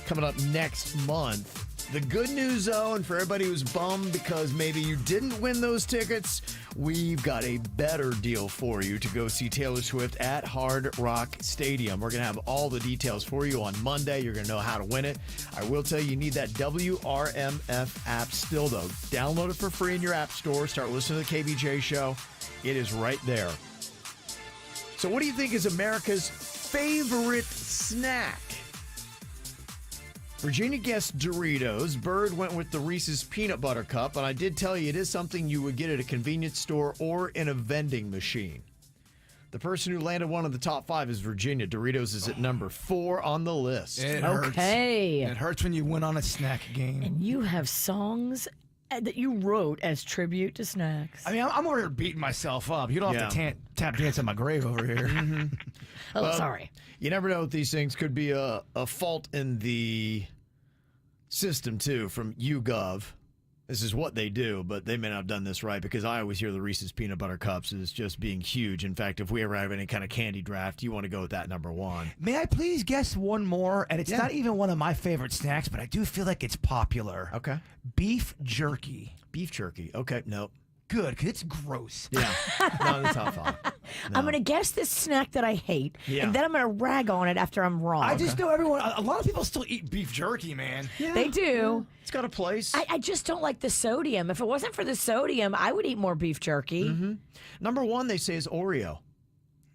coming up next month. The good news, though, and for everybody who's bummed because maybe you didn't win those tickets, we've got a better deal for you to go see Taylor Swift at Hard Rock Stadium. We're going to have all the details for you on Monday. You're going to know how to win it. I will tell you need that WRMF app still, though. Download it for free in your app store. Start listening to the KVJ Show. It is right there. So what do you think is America's favorite snack? Virginia guessed Doritos. Bird went with the Reese's Peanut Butter Cup, and I did tell you it is something you would get at a convenience store or in a vending machine. The person who landed one of the top 5 is Virginia. Doritos is at number 4 on the list. It hurts. It hurts when you win on a snack game. And you have songs that you wrote as tribute to snacks. I mean, I'm over here beating myself up. You don't have to tap dance at my grave over here. Oh, Well, sorry. You never know with these things. Could be a fault in the system, too, from YouGov. This is what they do, but they may not have done this right because I always hear the Reese's Peanut Butter Cups as just being huge. In fact, if we ever have any kind of candy draft, you want to go with that number 1. May I please guess one more? And it's not even one of my favorite snacks, but I do feel like it's popular. Okay. Beef jerky. Beef jerky. Okay, nope. Good, because it's gross. Yeah, not in the top 5. I'm going to guess this snack that I hate, Yeah. and then I'm going to rag on it after I'm wrong. I just know everyone, a lot of people still eat beef jerky, man. They do. It's got a place. I just don't like the sodium. If it wasn't for the sodium, I would eat more beef jerky. Mm-hmm. Number 1, they say, is Oreo.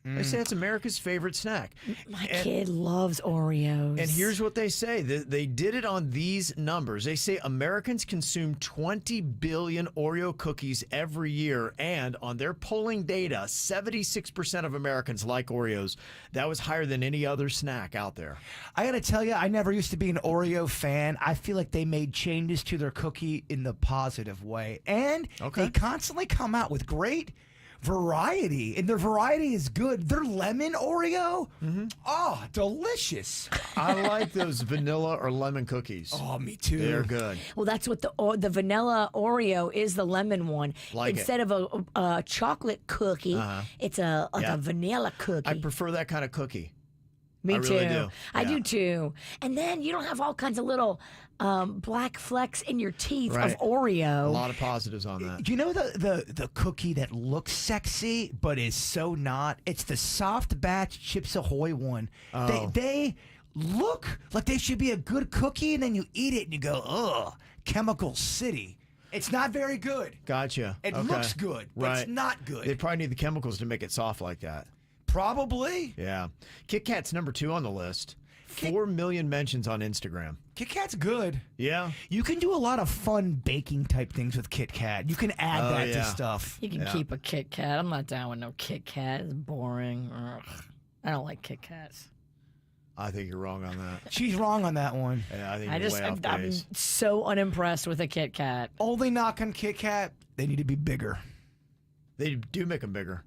They say it's America's favorite snack. My kid loves Oreos. And here's what they say. They did it on these numbers. They say Americans consume 20 billion Oreo cookies every year. And on their polling data, 76% of Americans like Oreos. That was higher than any other snack out there. I got to tell you, I never used to be an Oreo fan. I feel like they made changes to their cookie in the positive way. And they constantly come out with great variety, and their variety is good. Their lemon Oreo, oh, delicious. I like those vanilla or lemon cookies. Oh, me too. They're good. Well, that's what the vanilla Oreo is, the lemon one. Like Instead of a chocolate cookie, it's a vanilla cookie. I prefer that kind of cookie. Me I too. really do. I Yeah. do too. And then you don't have all kinds of little black flecks in your teeth Right. of Oreo. A lot of positives on that. Do you know the cookie that looks sexy but is so not? It's the soft batch Chips Ahoy one. Oh. They look like they should be a good cookie, and then you eat it and you go, ugh, Chemical City. It's not very good. Gotcha. It Okay. looks good, but it's not good. They probably need the chemicals to make it soft like that. Probably. Yeah. Kit Kat's number 2 on the list. 4 million mentions on Instagram. Kit Kat's good. Yeah. You can do a lot of fun baking type things with Kit Kat. You can add Oh, that yeah. to stuff. You can keep a Kit Kat. I'm not down with no Kit Kat. It's boring. Ugh. I don't like Kit Kats. I think you're wrong on that. She's wrong on that one. Yeah, I think I you're just, way off I'm base. so unimpressed with a Kit Kat. Only knock on Kit Kat, they need to be bigger. They do make them bigger.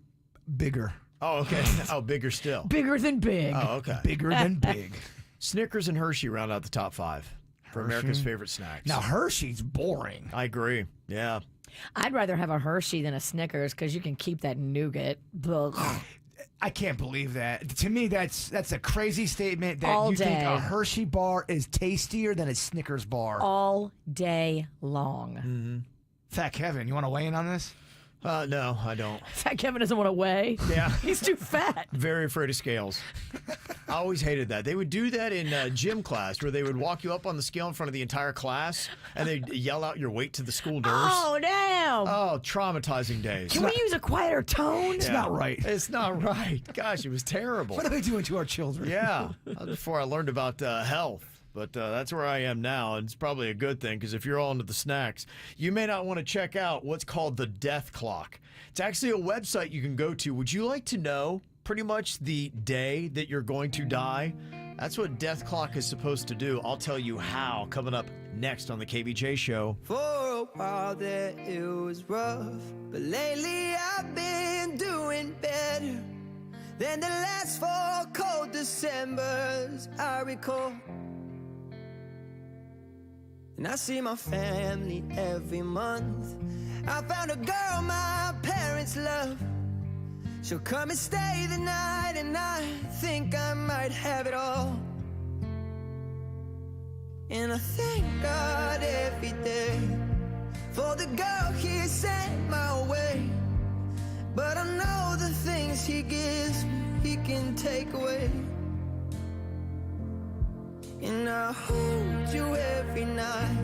Bigger. Oh, okay. Oh, bigger still. Bigger than big. Oh, okay. Bigger than big. Snickers and Hershey round out the top 5 for America's Hershey? favorite snacks. Now, Hershey's boring. I agree. Yeah. I'd rather have a Hershey than a Snickers because you can keep that nougat. Ugh. I can't believe that. To me, that's a crazy statement that All you think day. a Hershey bar is tastier than a Snickers bar. All day long. Mm-hmm. Fat Kevin, you want to weigh in on this? No, I don't. Fat Kevin doesn't want to weigh. Yeah. He's too fat. Very afraid of scales. I always hated that. They would do that in gym class where they would walk you up on the scale in front of the entire class and they'd yell out your weight to the school nurse. Oh, damn. Oh, traumatizing days. Can we use a quieter tone? It's not right. It's not right. Gosh, it was terrible. What are they doing to our children? Yeah. Before I learned about health. But that's where I am now, and it's probably a good thing because if you're all into the snacks, you may not want to check out what's called the death clock. It's actually a website you can go to. Would you like to know pretty much the day that you're going to die? That's what death clock is supposed to do. I'll tell you how coming up next on the KVJ Show. For a while there it was rough, but lately I've been doing better than the last 4 cold Decembers I recall. And I see my family every month. I found a girl my parents love. She'll come and stay the night, and I think I might have it all. And I thank God every day for the girl He sent my way. But I know the things He gives me, He can take away. And I hold you every night,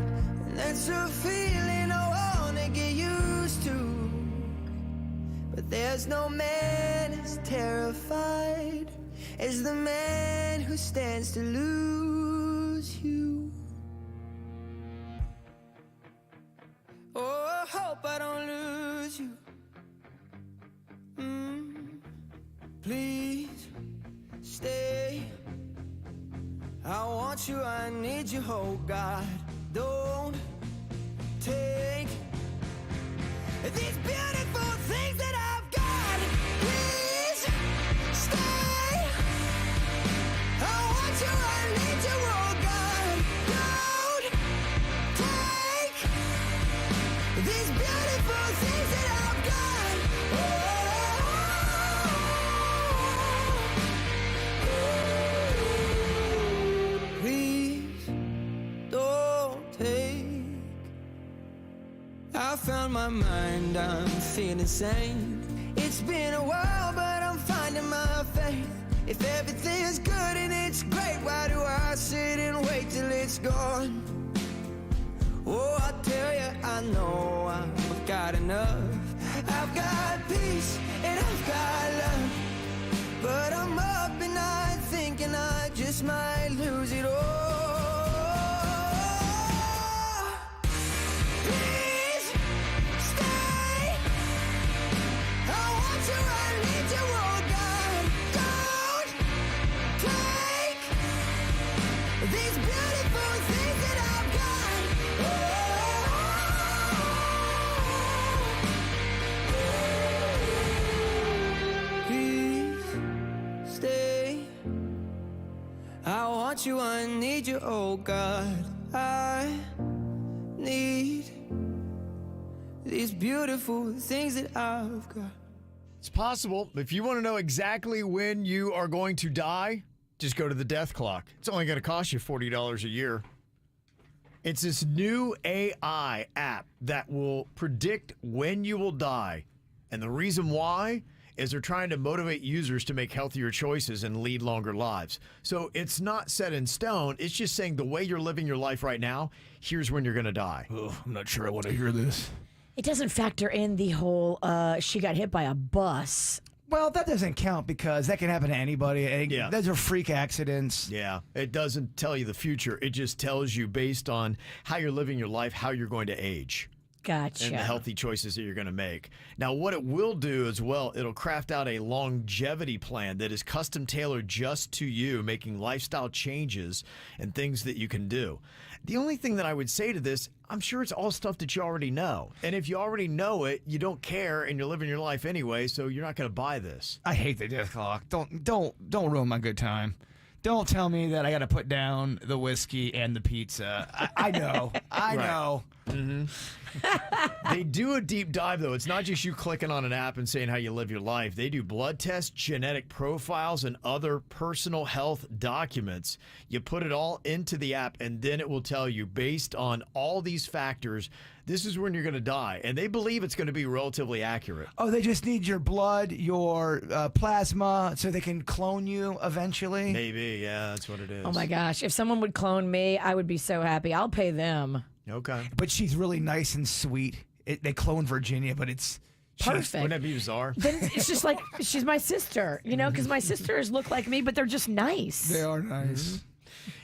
and that's a feeling I wanna get used to. But there's no man as terrified as the man who stands to lose you. Oh, I hope I don't lose you. Please stay. I want you, I need you, oh God. Don't take these beautiful things that I've got. Please stay. I want you, I need you, oh God. Don't take these beautiful things that I've got. Please don't take. I found my mind, I'm feeling sane. It's been a while, but I'm finding my faith. If everything's good and it's great, why do I sit and wait till it's gone? Oh, I tell you, I know I've got enough. I've got peace and I've got love. But I'm up at night thinking I just might lose it all. Please stay. I want you, I need you, oh God. Don't take these beautiful things that I've got. Please stay. I want you, I need you, oh God. I need these beautiful things that I've got. It's possible. If you want to know exactly when you are going to die, just go to the death clock. It's only going to cost you $40 a year. It's this new AI app that will predict when you will die. And the reason why is they're trying to motivate users to make healthier choices and lead longer lives. So it's not set in stone. It's just saying the way you're living your life right now, here's when you're going to die. Oh, I'm not sure I want to hear this. It doesn't factor in the whole she got hit by a bus. Well, that doesn't count because that can happen to anybody. Yeah. Those are freak accidents. Yeah, it doesn't tell you the future. It just tells you based on how you're living your life, how you're going to age. Gotcha. And the healthy choices that you're going to make. Now, what it will do as well, it'll craft out a longevity plan that is custom tailored just to you, making lifestyle changes and things that you can do. The only thing that I would say to this, I'm sure it's all stuff that you already know. And if you already know it, you don't care and you're living your life anyway, so you're not going to buy this. I hate the death clock. Don't ruin my good time. Don't tell me that I got to put down the whiskey and the pizza. I know. I Right. know. They do a deep dive, though. It's not just you clicking on an app and saying how you live your life. They do blood tests, genetic profiles, and other personal health documents. You put it all into the app, and then it will tell you, based on all these factors, this is when you're going to die. And they believe it's going to be relatively accurate. Oh, they just need your blood, your plasma, so they can clone you eventually? Maybe, yeah, that's what it is. Oh, my gosh. If someone would clone me, I would be so happy. I'll pay them. Okay. But she's really nice and sweet. They clone Virginia, but it's perfect. Wouldn't that be bizarre? Then it's just like she's my sister, you know, because my sisters look like me, but they're just nice. They are nice.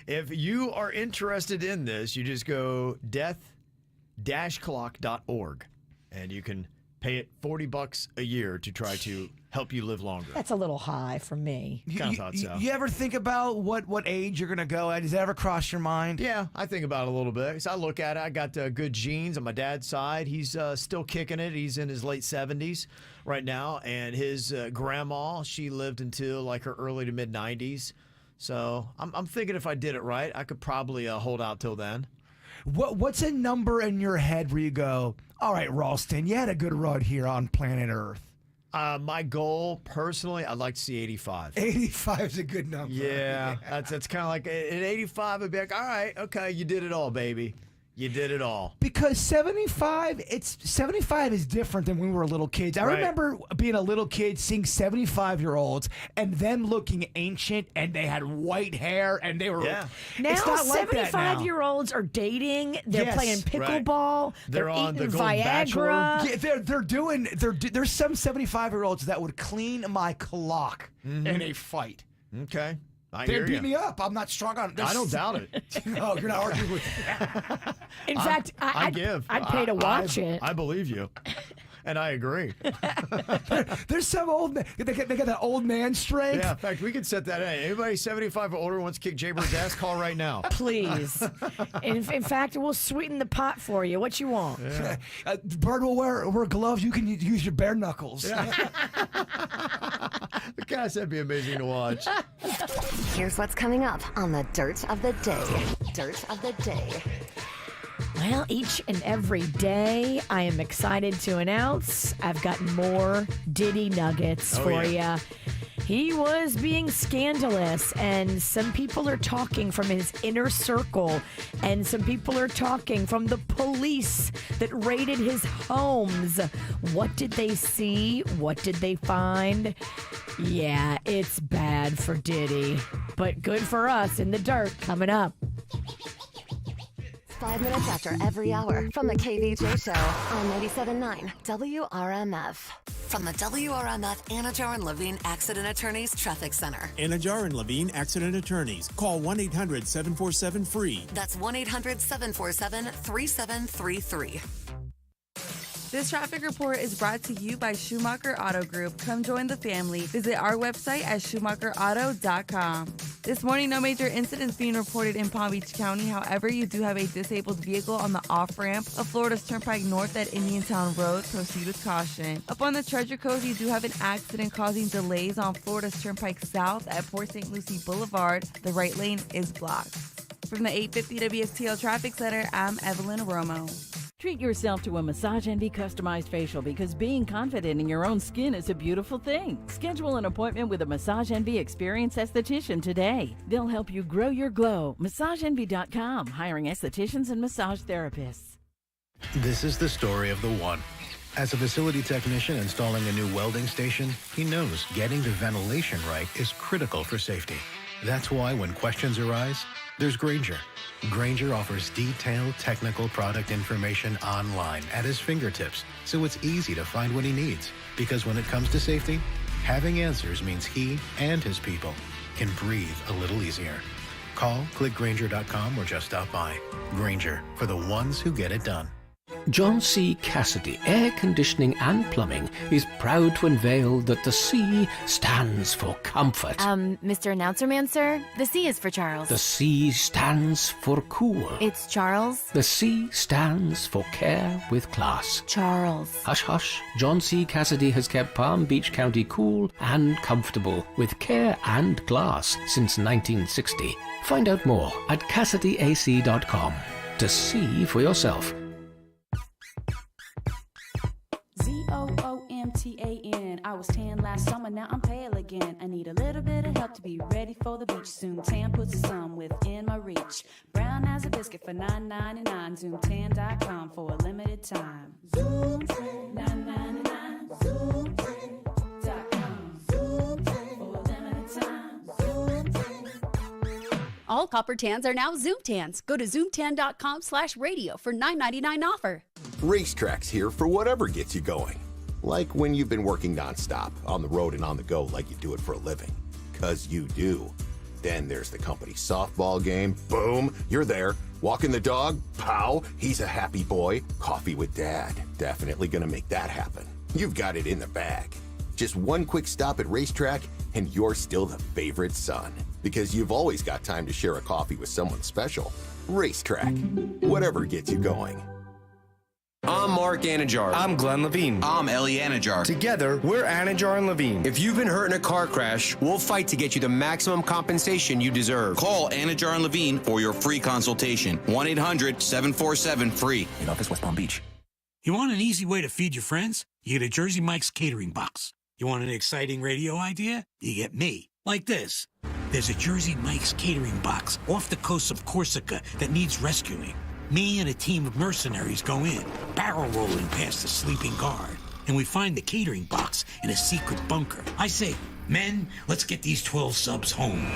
If you are interested in this, you just go death-clock.org, and you can pay it $40 a year to try to help you live longer. That's a little high for me. Kind of thought so. You ever think about what age you're going to go at? Does that ever cross your mind? Yeah, I think about it a little bit. So I look at it. I got good genes on my dad's side. He's still kicking it. He's in his late 70s right now. And his grandma, she lived until like her early to mid 90s. So I'm thinking if I did it right, I could probably hold out till then. What's a number in your head where you go, all right, Ralston, you had a good run here on planet Earth? My goal, personally, I'd like to see 85. 85 is a good number. Yeah, that's kind of like, at 85, I'd be like, all right, okay, you did it all, baby. You did it all. Because 75 is different than when we were little kids. I remember being a little kid seeing 75-year-olds and them looking ancient, and they had white hair, and they were. Yeah. Now, it's not like that now. 75-year-olds are dating. They're playing pickleball. They're on eating the Golden Viagra. Bachelor. Yeah, there's some 75-year-olds that would clean my clock in a fight. Okay. They beat me up. I'm not strong on. I don't doubt it. No, you're not arguing with me. In fact, I'd pay to watch it. I believe you. And I agree. There's some old man. They got that old man strength. Yeah, in fact, we could set that in. Anybody 75 or older wants to kick Jbird's ass, call right now. Please. In fact, we'll sweeten the pot for you. What you want? Yeah. Bird will wear gloves. You can use your bare knuckles. Yeah. Gosh, that'd be amazing to watch. Here's what's coming up on the Dirt of the Day. Dirt of the Day. Well, each and every day, I am excited to announce I've got more Diddy nuggets for you. He was being scandalous, and some people are talking from his inner circle, and some people are talking from the police that raided his homes. What did they see? What did they find? Yeah, it's bad for Diddy, but good for us in the dirt coming up. 5 minutes after every hour from the KVJ Show on 97.9 WRMF. From the WRMF Anajar and Levine Accident Attorneys Traffic Center. Anajar and Levine Accident Attorneys. Call 1-800-747-FREE. That's 1-800-747-3733. This traffic report is brought to you by Schumacher Auto Group. Come join the family. Visit our website at schumacherauto.com. This morning, no major incidents being reported in Palm Beach County. However, you do have a disabled vehicle on the off-ramp of Florida's Turnpike North at Indiantown Road. Proceed with caution. Up on the Treasure Coast, you do have an accident causing delays on Florida's Turnpike South at Port St. Lucie Boulevard. The right lane is blocked. From the 850 WSTL Traffic Center, I'm Evelyn Romo. Treat yourself to a Massage Envy customized facial because being confident in your own skin is a beautiful thing. Schedule an appointment with a Massage Envy experienced esthetician today. They'll help you grow your glow. MassageEnvy.com, hiring estheticians and massage therapists. This is the story of the one. As a facility technician installing a new welding station, he knows getting the ventilation right is critical for safety. That's why when questions arise, there's Grainger. Grainger offers detailed technical product information online at his fingertips, so it's easy to find what he needs. Because when it comes to safety, having answers means he and his people can breathe a little easier. Call, click Grainger.com, or just stop by. Grainger, for the ones who get it done. John C. Cassidy Air Conditioning and Plumbing is proud to unveil that the C stands for comfort. Mr. Announcer Man, sir, the C is for Charles. The C stands for cool. It's Charles. The C stands for care with class. Charles. Hush, hush. John C. Cassidy has kept Palm Beach County cool and comfortable with care and class since 1960. Find out more at CassidyAC.com to see for yourself. TOOMTAN. I was tan last summer, now I'm pale again. I need a little bit of help to be ready for the beach soon. Tan puts the sun within my reach. Brown as a biscuit for $9.99. ZoomTan.com for a limited time. Zoom Tan, $9.99. ZoomTan.com. Zoom Tan for a limited time. Zoom Tan. All copper tans are now Zoom Tans. Go to ZoomTan.com/radio for $9.99 offer. Racetrack's here for whatever gets you going. Like when you've been working nonstop, on the road and on the go like you do it for a living. 'Cause you do. Then there's the company softball game. Boom, you're there. Walking the dog. Pow, he's a happy boy. Coffee with dad. Definitely gonna make that happen. You've got it in the bag. Just one quick stop at Racetrack and you're still the favorite son. Because you've always got time to share a coffee with someone special. Racetrack. Whatever gets you going. I'm Mark Anajar. I'm Glenn Levine. I'm Ellie Anajar. Together, we're Anajar and Levine. If you've been hurt in a car crash, we'll fight to get you the maximum compensation you deserve. Call Anajar and Levine for your free consultation. 1-800-747-FREE. In office, West Palm Beach. You want an easy way to feed your friends? You get a Jersey Mike's catering box. You want an exciting radio idea? You get me. Like this. There's a Jersey Mike's catering box off the coast of Corsica that needs rescuing. Me and a team of mercenaries go in, barrel rolling past the sleeping guard, and we find the catering box in a secret bunker. I say, men, let's get these 12 subs home.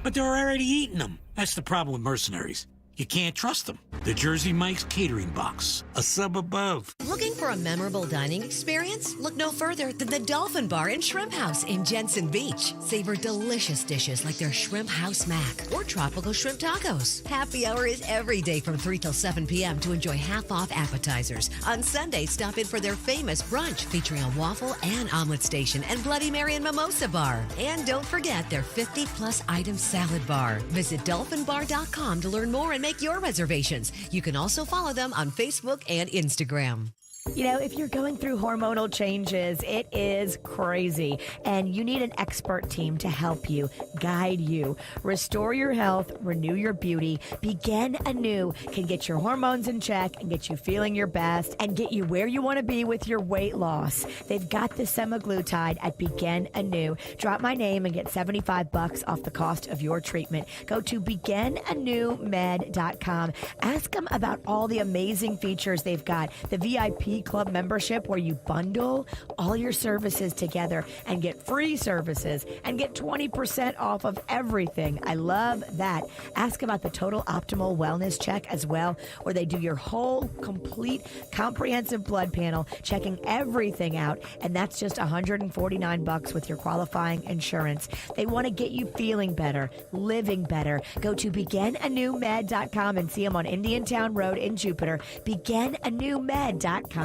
But they're already eating them. That's the problem with mercenaries. You can't trust them. The Jersey Mike's catering box, a sub above. Looking for a memorable dining experience? Look no further than the Dolphin Bar and Shrimp House in Jensen Beach. Savor delicious dishes like their Shrimp House Mac or tropical shrimp tacos. Happy hour is every day from 3 till 7 p.m. to enjoy half-off appetizers. On Sunday, stop in for their famous brunch featuring a waffle and omelet station and Bloody Mary and Mimosa Bar. And don't forget their 50-plus item salad bar. Visit dolphinbar.com to learn more and make your reservations. You can also follow them on Facebook and Instagram. You know, if you're going through hormonal changes, it is crazy. And you need an expert team to help you, guide you, restore your health, renew your beauty. Begin Anew can get your hormones in check and get you feeling your best and get you where you want to be with your weight loss. They've got the semaglutide at Begin Anew. Drop my name and get $75 off the cost of your treatment. Go to beginanewmed.com. Ask them about all the amazing features they've got. The VIP Club membership where you bundle all your services together and get free services and get 20% off of everything. I love that. Ask about the Total Optimal Wellness Check as well, where they do your whole complete comprehensive blood panel, checking everything out, and that's just $149 with your qualifying insurance. They want to get you feeling better, living better. Go to beginanewmed.com and see them on Indiantown Road in Jupiter. Beginanewmed.com.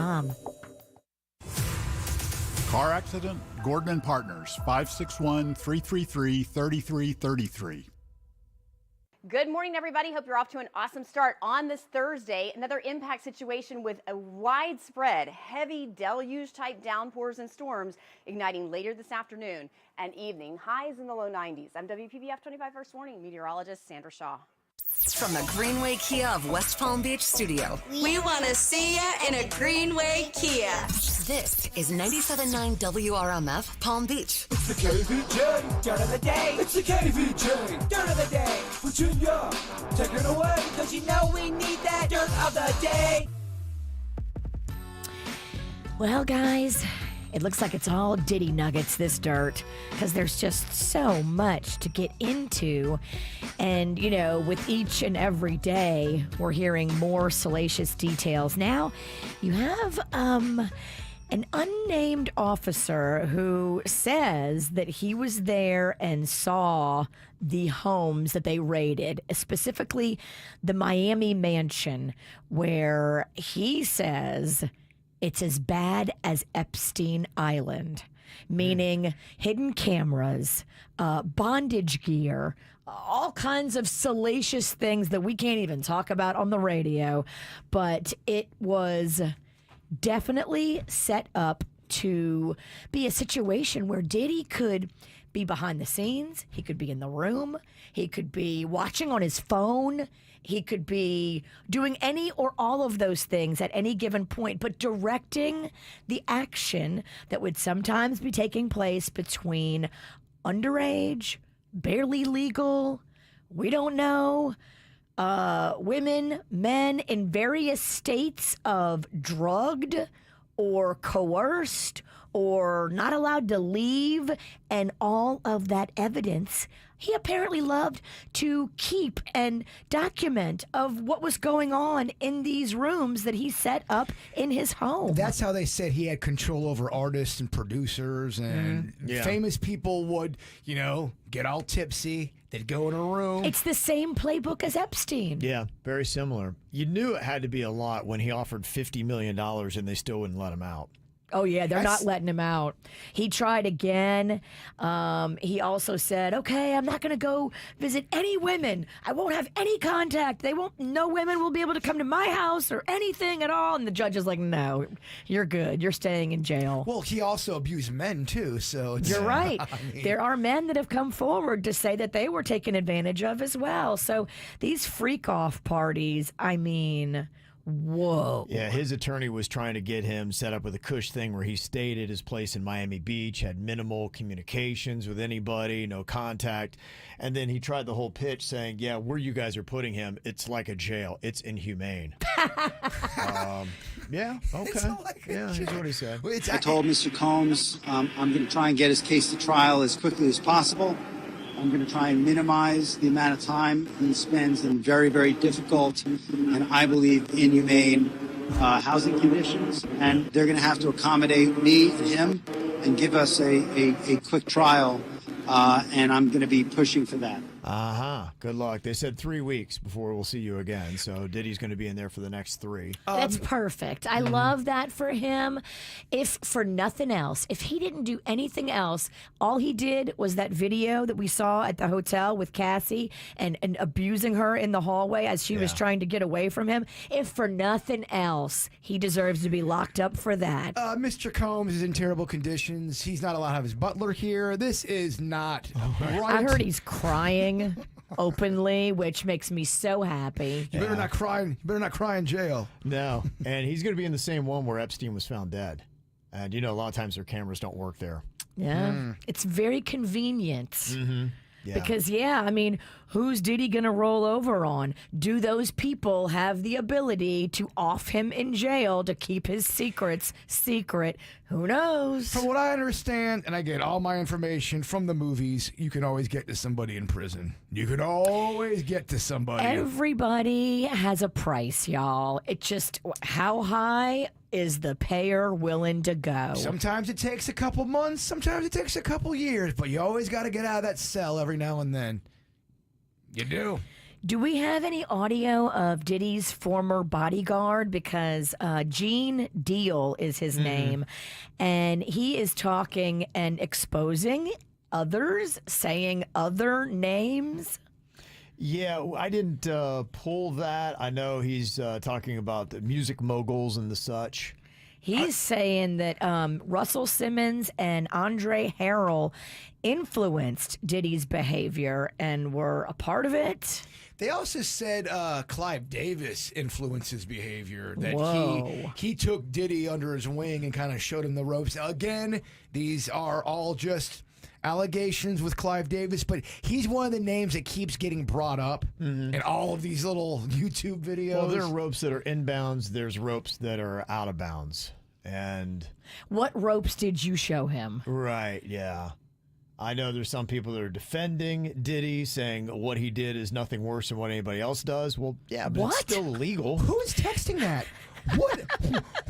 Car accident? Gordon and Partners, 561-333-3333. Good morning, everybody. Hope you're off to an awesome start on this Thursday. Another impact situation with a widespread heavy deluge-type downpours and storms igniting later this afternoon and evening. Highs in the low 90s. I'm WPBF 25 First Warning meteorologist Sandra Shaw. From the Greenway Kia of West Palm Beach studio. We want to see ya in a Greenway Kia. This is 97.9 WRMF Palm Beach. It's the KVJ Dirt of the Day. It's the KVJ Dirt of the Day. Virginia, take it away, because you know we need that Dirt of the Day. Well, guys, it looks like it's all Diddy nuggets, this dirt, because there's just so much to get into. And, you know, with each and every day, we're hearing more salacious details. Now, you have an unnamed officer who says that he was there and saw the homes that they raided, specifically the Miami mansion, where he says it's as bad as Epstein Island, meaning hidden cameras, bondage gear, all kinds of salacious things that we can't even talk about on the radio. But it was definitely set up to be a situation where Diddy could be behind the scenes. He could be in the room. He could be watching on his phone. He could be doing any or all of those things at any given point, but directing the action that would sometimes be taking place between underage, barely legal, we don't know, women, men in various states of drugged or coerced or not allowed to leave, and all of that evidence he apparently loved to keep and document of what was going on in these rooms that he set up in his home. That's how they said he had control over artists and producers, and famous people would, get all tipsy. They'd go in a room. It's the same playbook as Epstein. Yeah, very similar. You knew it had to be a lot when he offered $50 million and they still wouldn't let him out. Oh, yeah, they're not letting him out. He tried again. He also said, okay, I'm not going to go visit any women. I won't have any contact. No women will be able to come to my house or anything at all. And the judge is like, no, you're good. You're staying in jail. Well, he also abused men, too. So you're right. There are men that have come forward to say that they were taken advantage of as well. So these freak-off parties, whoa. Yeah, his attorney was trying to get him set up with a cush thing where he stayed at his place in Miami Beach, had minimal communications with anybody, no contact. And then he tried the whole pitch saying, yeah, where you guys are putting him, it's like a jail. It's inhumane. Yeah, okay. Here's what he said. I told Mr. Combs I'm going to try and get his case to trial as quickly as possible. I'm going to try and minimize the amount of time he spends in very, very difficult and I believe inhumane housing conditions. And they're going to have to accommodate me and him and give us a quick trial. And I'm going to be pushing for that. Good luck. They said 3 weeks before we'll see you again. So Diddy's going to be in there for the next 3. That's perfect. I love that for him. If for nothing else, if he didn't do anything else, all he did was that video that we saw at the hotel with Cassie and abusing her in the hallway as she was trying to get away from him. If for nothing else, he deserves to be locked up for that. Mr. Combs is in terrible conditions. He's not allowed to have his butler here. This is not right. I heard he's crying openly, which makes me so happy. You better not cry. You better not cry in jail. No, and he's going to be in the same one where Epstein was found dead. And a lot of times their cameras don't work there. Yeah, it's very convenient. Mm-hmm. Yeah. Because, who's Diddy going to roll over on? Do those people have the ability to off him in jail to keep his secrets secret? Who knows? From what I understand, and I get all my information from the movies, you can always get to somebody in prison. You can always get to somebody. Everybody has a price, y'all. It's just how high is the payer willing to go? Sometimes it takes a couple months, sometimes it takes a couple years, but you always got to get out of that cell every now and then. You do. Do we have any audio of Diddy's former bodyguard? Because Gene Deal is his name, and he is talking and exposing others, saying other names. Yeah, I didn't pull that. I know he's talking about the music moguls and the such. He's saying that Russell Simmons and Andre Harrell influenced Diddy's behavior and were a part of it. They also said Clive Davis influenced his behavior, that Whoa. he took Diddy under his wing and kind of showed him the ropes. Again, these are all just allegations with Clive Davis, but he's one of the names that keeps getting brought up in all of these little YouTube videos. Well, there are ropes that are inbounds. There's ropes that are out of bounds. And what ropes did you show him? Right, yeah. I know there's some people that are defending Diddy, saying what he did is nothing worse than what anybody else does. Well, yeah, but it's still illegal. Who is texting that? What?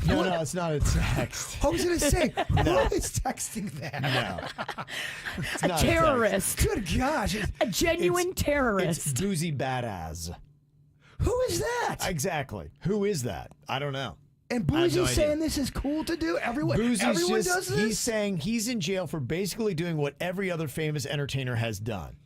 No, it's not a text. I was going to say, who is texting that? No. It's A not terrorist. Good gosh. A genuine terrorist. It's boozy badass. Who is that? Exactly. Who is that? I don't know. And Boozy's saying this is cool to do? Everyone does this? He's saying he's in jail for basically doing what every other famous entertainer has done.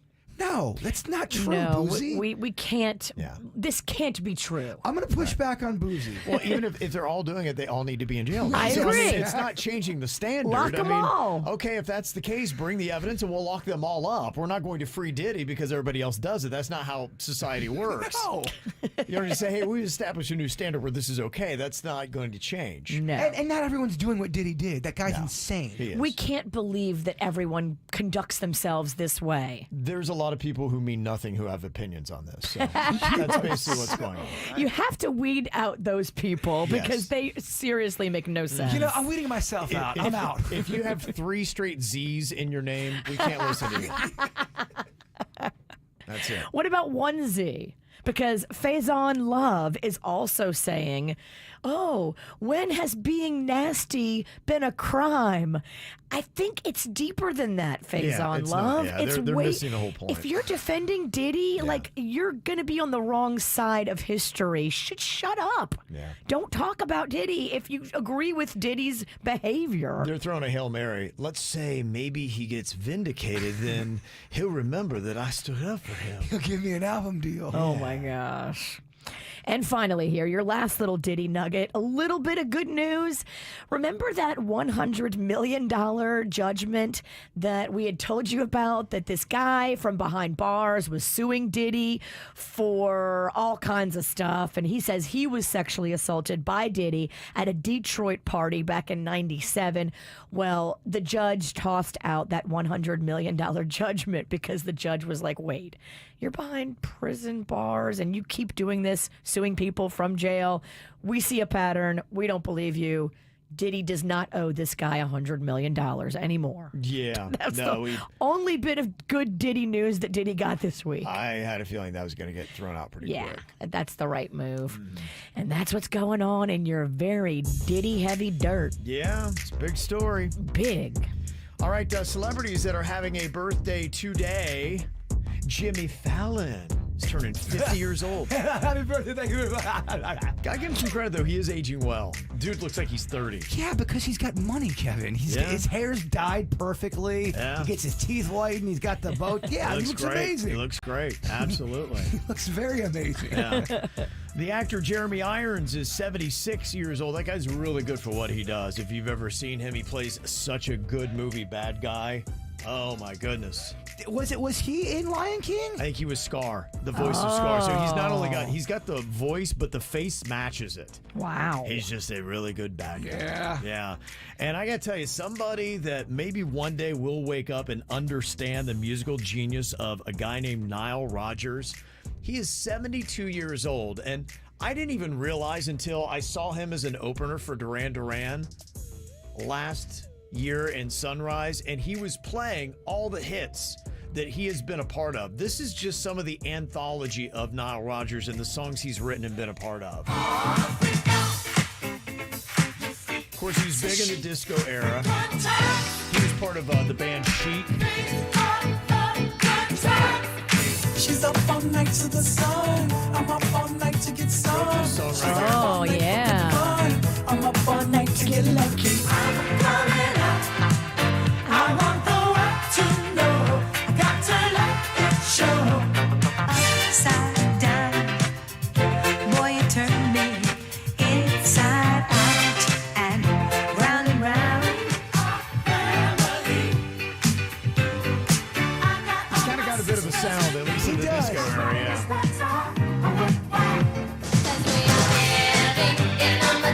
No, that's not true, No, Boozy. we can't. This can't be true. I'm going to push back on Boozy. Well, even if they're all doing it, they all need to be in jail. I So, agree. it's not changing the standard. Lock them all. Okay, if that's the case, bring the evidence and we'll lock them all up. We're not going to free Diddy because everybody else does it. That's not how society works. No. You don't just say, hey, we established a new standard where this is okay. That's not going to change. No. And not everyone's doing what Diddy did. That guy's insane. He is. We can't believe that everyone conducts themselves this way. There's a lot of people who mean nothing who have opinions on this. So that's basically what's going on. You have to weed out those people because they seriously make no sense. You know, I'm weeding myself out. I'm out. If you have 3 straight Z's in your name, we can't listen to you. That's it. What about 1 Z? Because Faison Love is also saying, oh, when has being nasty been a crime? I think it's deeper than that, Faison it's Love. not. Yeah, they're missing the whole point. If you're defending Diddy, like, you're going to be on the wrong side of history. Shut up. Yeah. Don't talk about Diddy if you agree with Diddy's behavior. They're throwing a Hail Mary. Let's say maybe he gets vindicated, then he'll remember that I stood up for him. He'll give me an album deal. Oh, my gosh. And finally here, your last little Diddy nugget, a little bit of good news. Remember that $100 million judgment that we had told you about, that this guy from behind bars was suing Diddy for all kinds of stuff, and he says he was sexually assaulted by Diddy at a Detroit party back in '97. Well, the judge tossed out that $100 million judgment because the judge was like, wait, you're behind prison bars and you keep doing this, suing people from jail. We see a pattern. We don't believe you. Diddy does not owe this guy $100 million anymore. Yeah. That's the only bit of good Diddy news that Diddy got this week. I had a feeling that was going to get thrown out pretty quick. That's the right move. And that's what's going on in your very Diddy-heavy dirt. Yeah, it's a big story. Big. All right, celebrities that are having a birthday today. Jimmy Fallon is turning 50 years old. Happy birthday, thank you. Gotta give him some credit, though. He is aging well. Dude looks like he's 30. Yeah, because he's got money, Kevin. His hair's dyed perfectly. Yeah. He gets his teeth whitened. He's got the boat. Yeah, he looks great. amazing. He looks great. Absolutely. He looks very amazing. Yeah. The actor Jeremy Irons is 76 years old. That guy's really good for what he does. If you've ever seen him, he plays such a good movie bad guy. Oh, my goodness. Was he in Lion King? I think he was Scar, the voice of Scar. So he's got the voice, but the face matches it. Wow. He's just a really good bad guy. Yeah. Yeah. And I got to tell you, somebody that maybe one day will wake up and understand the musical genius of a guy named Nile Rodgers. He is 72 years old, and I didn't even realize until I saw him as an opener for Duran Duran last year in Sunrise, and he was playing all the hits that he has been a part of. This is just some of the anthology of Nile Rodgers and the songs he's written and been a part of. Of course, he was big in the disco era. He was part of the band Chic. She's up all night to the sun. I'm up all night to get sun. Oh, yeah. I'm up all night to get lucky. I'm coming up. I want the world to know. I got to let it show. Upside down, boy, you turn me inside out and round and round. He's kind of got a bit of a sound, at least in the disco era, yeah.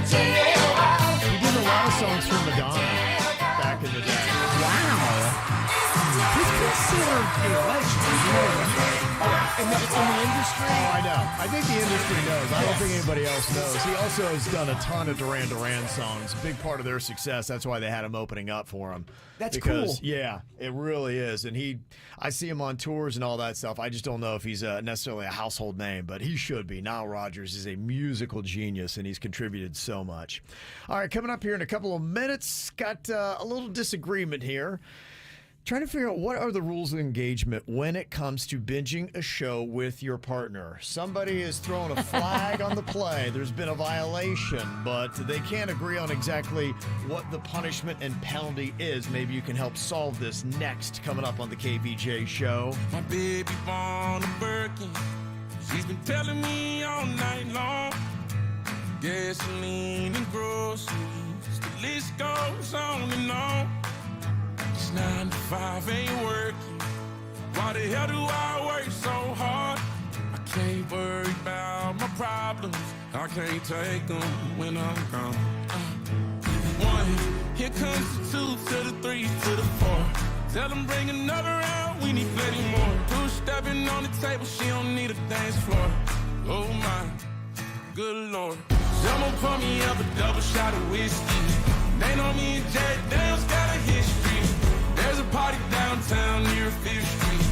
He did a lot of songs for Madonna back in the day. He's considered a legend. In the industry? Oh, I know. I think the industry knows. I don't think anybody else knows. He also has done a ton of Duran Duran songs. A big part of their success. That's why they had him opening up for him. That's because, cool. Yeah, it really is. And I see him on tours and all that stuff. I just don't know if he's necessarily a household name, but he should be. Nile Rodgers is a musical genius, and he's contributed so much. All right, coming up here in a couple of minutes, got a little disagreement here. Trying to figure out what are the rules of engagement when it comes to binging a show with your partner. Somebody has thrown a flag on the play. There's been a violation, but they can't agree on exactly what the punishment and penalty is. Maybe you can help solve this next, coming up on the KVJ Show. My baby born a Birkin. She's been telling me all night long. Gasoline and groceries. The list goes on and on. 9 to 5 ain't working. Why the hell do I work so hard? I can't worry about my problems. I can't take them when I'm gone. 1, here comes the 2 to the 3 to the 4. Tell them bring another round, we need plenty more. 2 stepping on the table, she don't need a dance floor. Oh my, good Lord. Someone pour me up a double shot of whiskey. They know me and Jack Daniels got a history. There's a party downtown near 5th Street.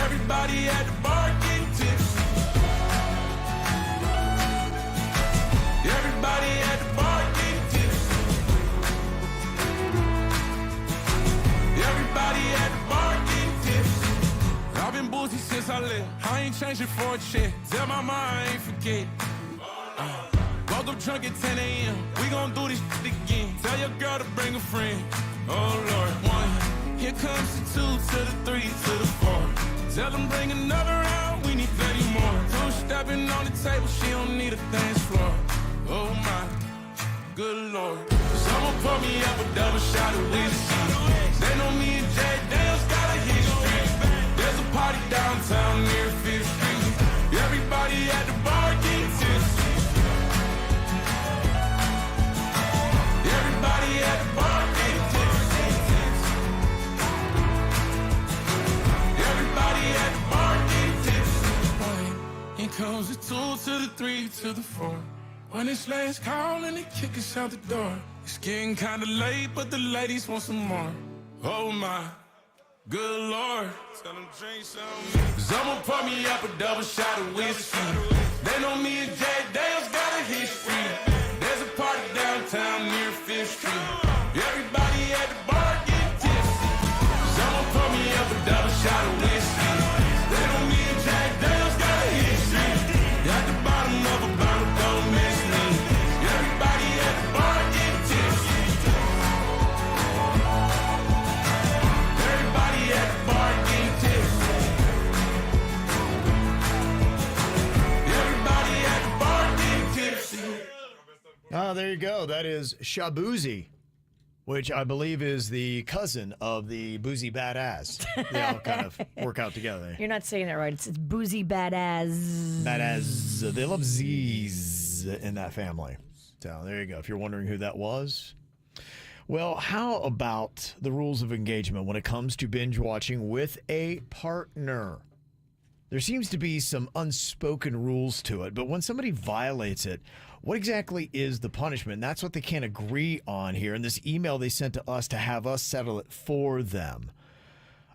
Everybody at the bar getting tipsy. Everybody at the bar getting tipsy. Everybody at the bar getting tipsy. I've been boozy since I left. I ain't changing for a check. Tell my mom I ain't forget. Woke up drunk at 10 a.m. We gon' do this shit again. Tell your girl to bring a friend. Oh Lord. 1, here comes the 2 to the 3 to the 4. Tell them bring another round, we need plenty more. 2 stepping on the table, she don't need a dance floor. Oh my, good Lord. Someone pour me up a double shot of whiskey. They know me and Jack Daniels got a history. There's a party downtown near 5th Street. Everybody at the bar getting tipsy. Everybody at the bar getting tipsy. Everybody at the bar getting tipsy. Here comes the 2 to the 3 to the 4. When it's last call and they kick us out the door. It's getting kinda late, but the ladies want some more. Oh my, good Lord. Tell them drink some. Someone pour me up a double shot of whiskey. They know me and Jack Daniels got a history. There's a party downtown near 5th Street. Everybody at the bar getting tipsy. Someone pour me up a double shot of whiskey. They know me and Jack Daniels got a history. At the bottom of a bottle, don't miss me. Everybody at the bar getting tipsy. Everybody at the bar getting tipsy. Everybody at the bar getting tipsy. Oh, there you go. That is Shabuzi, which I believe is the cousin of the Boozy Badass. They all kind of work out together. You're not saying that right. It's boozy badass. Badass. They love Z's in that family. So there you go. If you're wondering who that was. Well, how about the rules of engagement when it comes to binge watching with a partner? There seems to be some unspoken rules to it, but when somebody violates it, what exactly is the punishment? That's what they can't agree on here in this email they sent to us to have us settle it for them.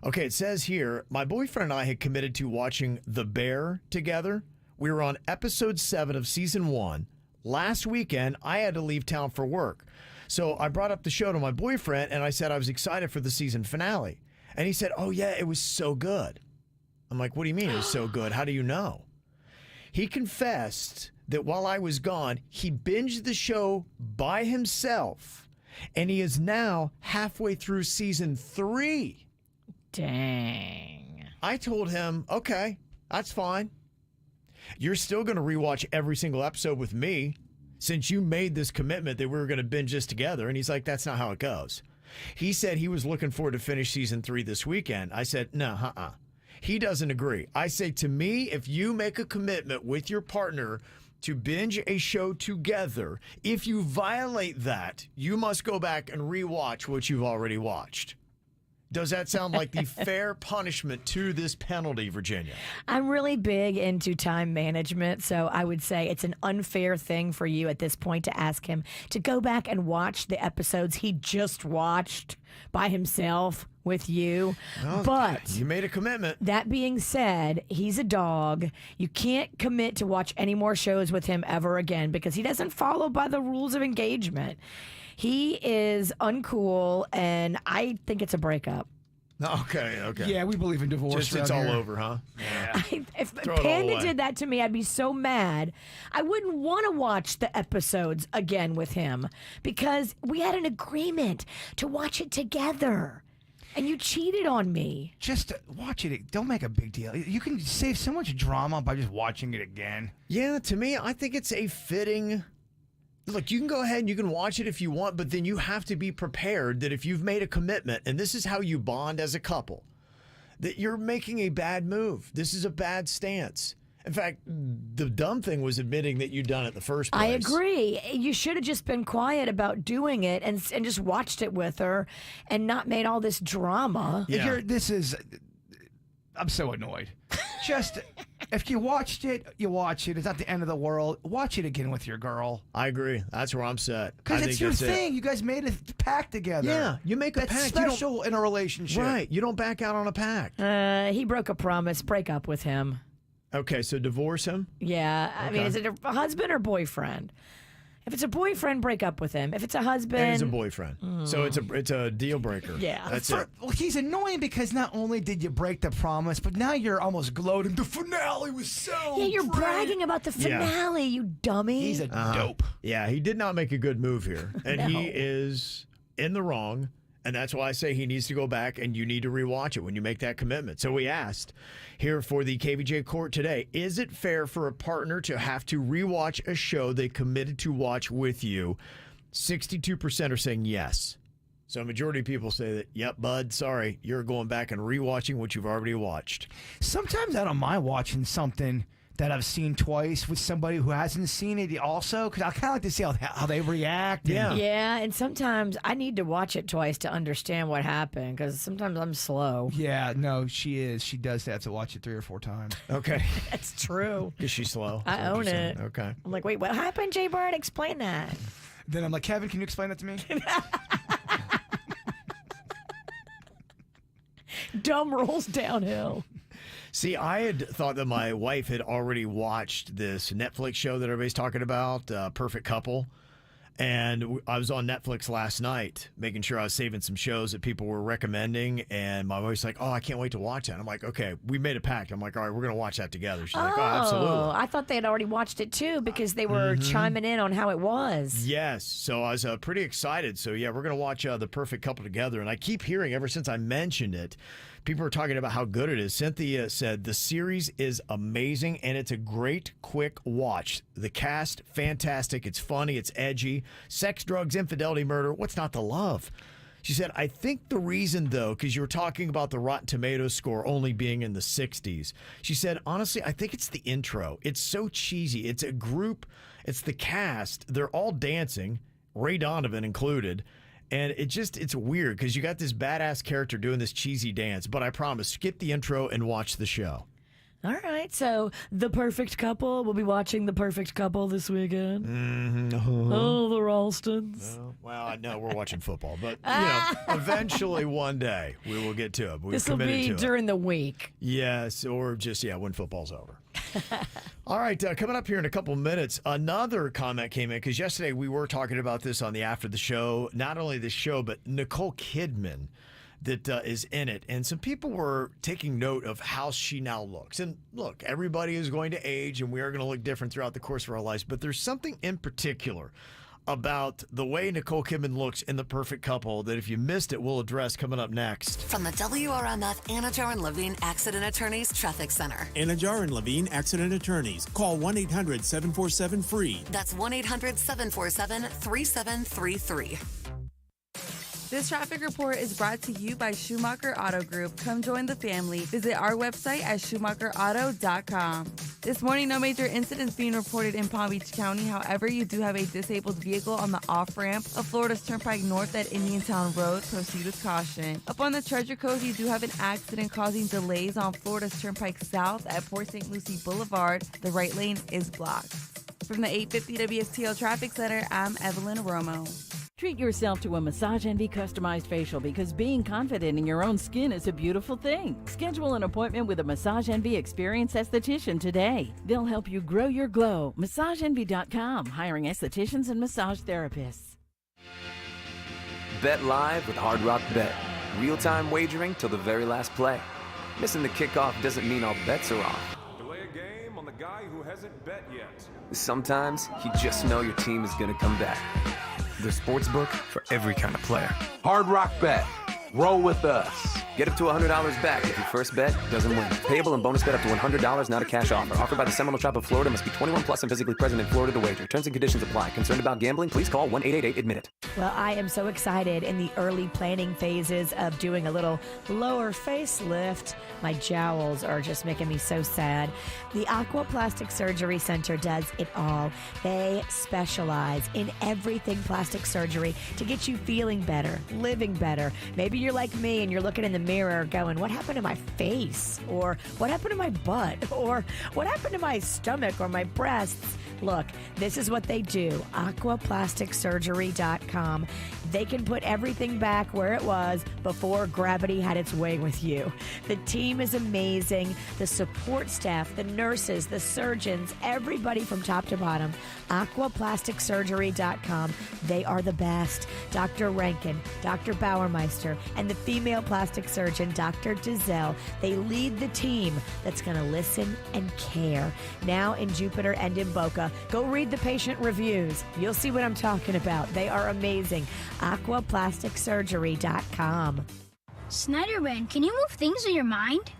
Okay, it says here, my boyfriend and I had committed to watching The Bear together. We were on episode 7 of season 1. Last weekend, I had to leave town for work. So I brought up the show to my boyfriend, and I said I was excited for the season finale. And he said, oh, yeah, it was so good. I'm like, what do you mean it was so good? How do you know? He confessed that while I was gone, he binged the show by himself, and he is now halfway through season 3. Dang. I told him, okay, that's fine. You're still going to rewatch every single episode with me since you made this commitment that we were going to binge this together. And he's like, that's not how it goes. He said he was looking forward to finish season 3 this weekend. I said, no, He doesn't agree. I say, to me, if you make a commitment with your partner to binge a show together, if you violate that, you must go back and rewatch what you've already watched. Does that sound like the fair punishment to this penalty, Virginia? I'm really big into time management, so I would say it's an unfair thing for you at this point to ask him to go back and watch the episodes he just watched by himself with you. Oh, but you made a commitment. That being said, he's a dog. You can't commit to watch any more shows with him ever again because he doesn't follow by the rules of engagement. He is uncool, and I think it's a breakup. Okay. Yeah, we believe in divorce. Just it's around all here. over, huh? If Throw it all Panda away. did that to me, I'd be so mad. I wouldn't want to watch the episodes again with him because we had an agreement to watch it together. And you cheated on me. Just watch it. Don't make a big deal. You can save so much drama by just watching it again. Yeah, to me, I think it's a fitting. Look, you can go ahead and you can watch it if you want, but then you have to be prepared that if you've made a commitment, and this is how you bond as a couple, that you're making a bad move. This is a bad stance. In fact, the dumb thing was admitting that you'd done it in the first place. I agree. You should have just been quiet about doing it and just watched it with her and not made all this drama. Yeah. I'm so annoyed. Just, if you watched it, you watch it. It's not the end of the world. Watch it again with your girl. I agree. That's where I'm set. Because I it's think your that's thing. it. You guys made a pact together. Yeah, you make a That's pact. You don't- special in a relationship. Right. You don't back out on a pact. He broke a promise. Break up with him. Okay, so divorce him? Yeah. I mean, Okay. is it a husband or boyfriend? If it's a boyfriend, break up with him. If it's a husband, And it's a boyfriend. So it's a deal breaker. Yeah. That's it. Well, he's annoying because not only did you break the promise, but now you're almost gloating. The finale was so yeah, you're great. bragging about the Yeah. finale, you dummy. He's a dope. Yeah, he did not make a good move here. And No. he is in the wrong. And that's why I say he needs to go back and you need to rewatch it when you make that commitment. So we asked here for the KVJ court today, is it fair for a partner to have to rewatch a show they committed to watch with you? 62% are saying yes. So a majority of people say that, yep, bud, sorry, you're going back and rewatching what you've already watched. Sometimes I don't mind watching something that I've seen twice with somebody who hasn't seen it also, because I kind of like to see how they react. and- Yeah, and sometimes I need to watch it twice to understand what happened because sometimes I'm slow. Yeah, no, she is. She does have to watch it 3 or 4 times. Okay. That's true. Is she slow? I Is that what own you're it. saying? Okay. I'm like, wait, what happened, Jbird? Explain that. Then I'm like, Kevin, can you explain that to me? Dumb rolls downhill. See, I had thought that my wife had already watched this Netflix show that everybody's talking about, Perfect Couple. And I was on Netflix last night making sure I was saving some shows that people were recommending. And my wife's like, oh, I can't wait to watch that. I'm like, okay, we made a pact. I'm like, all right, we're going to watch that together. She's like, oh, absolutely. I thought they had already watched it too because they were chiming in on how it was. Yes. So I was pretty excited. So, yeah, we're going to watch The Perfect Couple together. And I keep hearing ever since I mentioned it, people are talking about how good it is. Cynthia said the series is amazing and it's a great, quick watch. The cast, fantastic. It's funny. It's edgy. Sex, drugs, infidelity, murder. What's not to love? She said, I think the reason, though, because you were talking about the Rotten Tomatoes score only being in the 60s. She said, honestly, I think it's the intro. It's so cheesy. It's a group. It's the cast. They're all dancing, Ray Donovan included. And it's weird because you got this badass character doing this cheesy dance. But I promise, skip the intro and watch the show. All right, so The Perfect Couple. We'll be watching The Perfect Couple this weekend. Mm-hmm. Oh, the Ralstons. Well, no, we're watching football. But, eventually one day we will get to it. We've This will committed be to it. during the week. Yes, or just, when football's over. All right, coming up here in a couple minutes, another comment came in because yesterday we were talking about this on the After the Show. Not only the show, but Nicole Kidman that is in it. And some people were taking note of how she now looks. And look, everybody is going to age and we are going to look different throughout the course of our lives. But there's something in particular about the way Nicole Kidman looks in The Perfect Couple that if you missed it, we'll address coming up next. From the WRMF Anajar and Levine Accident Attorneys Traffic Center. Anajar and Levine Accident Attorneys. Call 1-800-747-FREE. That's 1-800-747-3733. This traffic report is brought to you by Schumacher Auto Group. Come join the family. Visit our website at schumacherauto.com. This morning, no major incidents being reported in Palm Beach County. However, you do have a disabled vehicle on the off-ramp of Florida's Turnpike North at Indiantown Road. Proceed with caution. Up on the Treasure Coast, you do have an accident causing delays on Florida's Turnpike South at Port St. Lucie Boulevard. The right lane is blocked. From the 850 WSTL Traffic Center, I'm Evelyn Romo. Treat yourself to a Massage Envy customized facial because being confident in your own skin is a beautiful thing. Schedule an appointment with a Massage Envy experienced esthetician today. They'll help you grow your glow. MassageEnvy.com, hiring estheticians and massage therapists. Bet live with Hard Rock Bet. Real-time wagering till the very last play. Missing the kickoff doesn't mean all bets are off. Delay a game on the guy who hasn't bet yet. Sometimes you just know your team is going to come back. The Sportsbook for every kind of player. Hard Rock Bet. Roll with us. Get up to $100 back if your first bet doesn't win. Payable and bonus bet up to $100, not a cash offer. Offered by the Seminole Tribe of Florida. Must be 21 plus and physically present in Florida to wager. Terms and conditions apply. Concerned about gambling? Please call 1-888-ADMIT-IT. Well, I am so excited in the early planning phases of doing a little lower facelift. My jowls are just making me so sad. The Aqua Plastic Surgery Center does it all. They specialize in everything plastic surgery to get you feeling better, living better. Maybe you're like me and you're looking in the mirror going, what happened to my face? Or what happened to my butt? Or what happened to my stomach or my breasts? Look, this is what they do. Aquaplasticsurgery.com. They can put everything back where it was before gravity had its way with you. The team is amazing. The support staff, the nurses, the surgeons, everybody from top to bottom. Aquaplasticsurgery.com. They are the best. Dr. Rankin, Dr. Bauermeister, and the female plastic surgeon, Dr. Giselle. They lead the team that's going to listen and care. Now in Jupiter and in Boca. Go read the patient reviews. You'll see what I'm talking about. They are amazing. Aquaplasticsurgery.com. Snyderman, can you move things in your mind?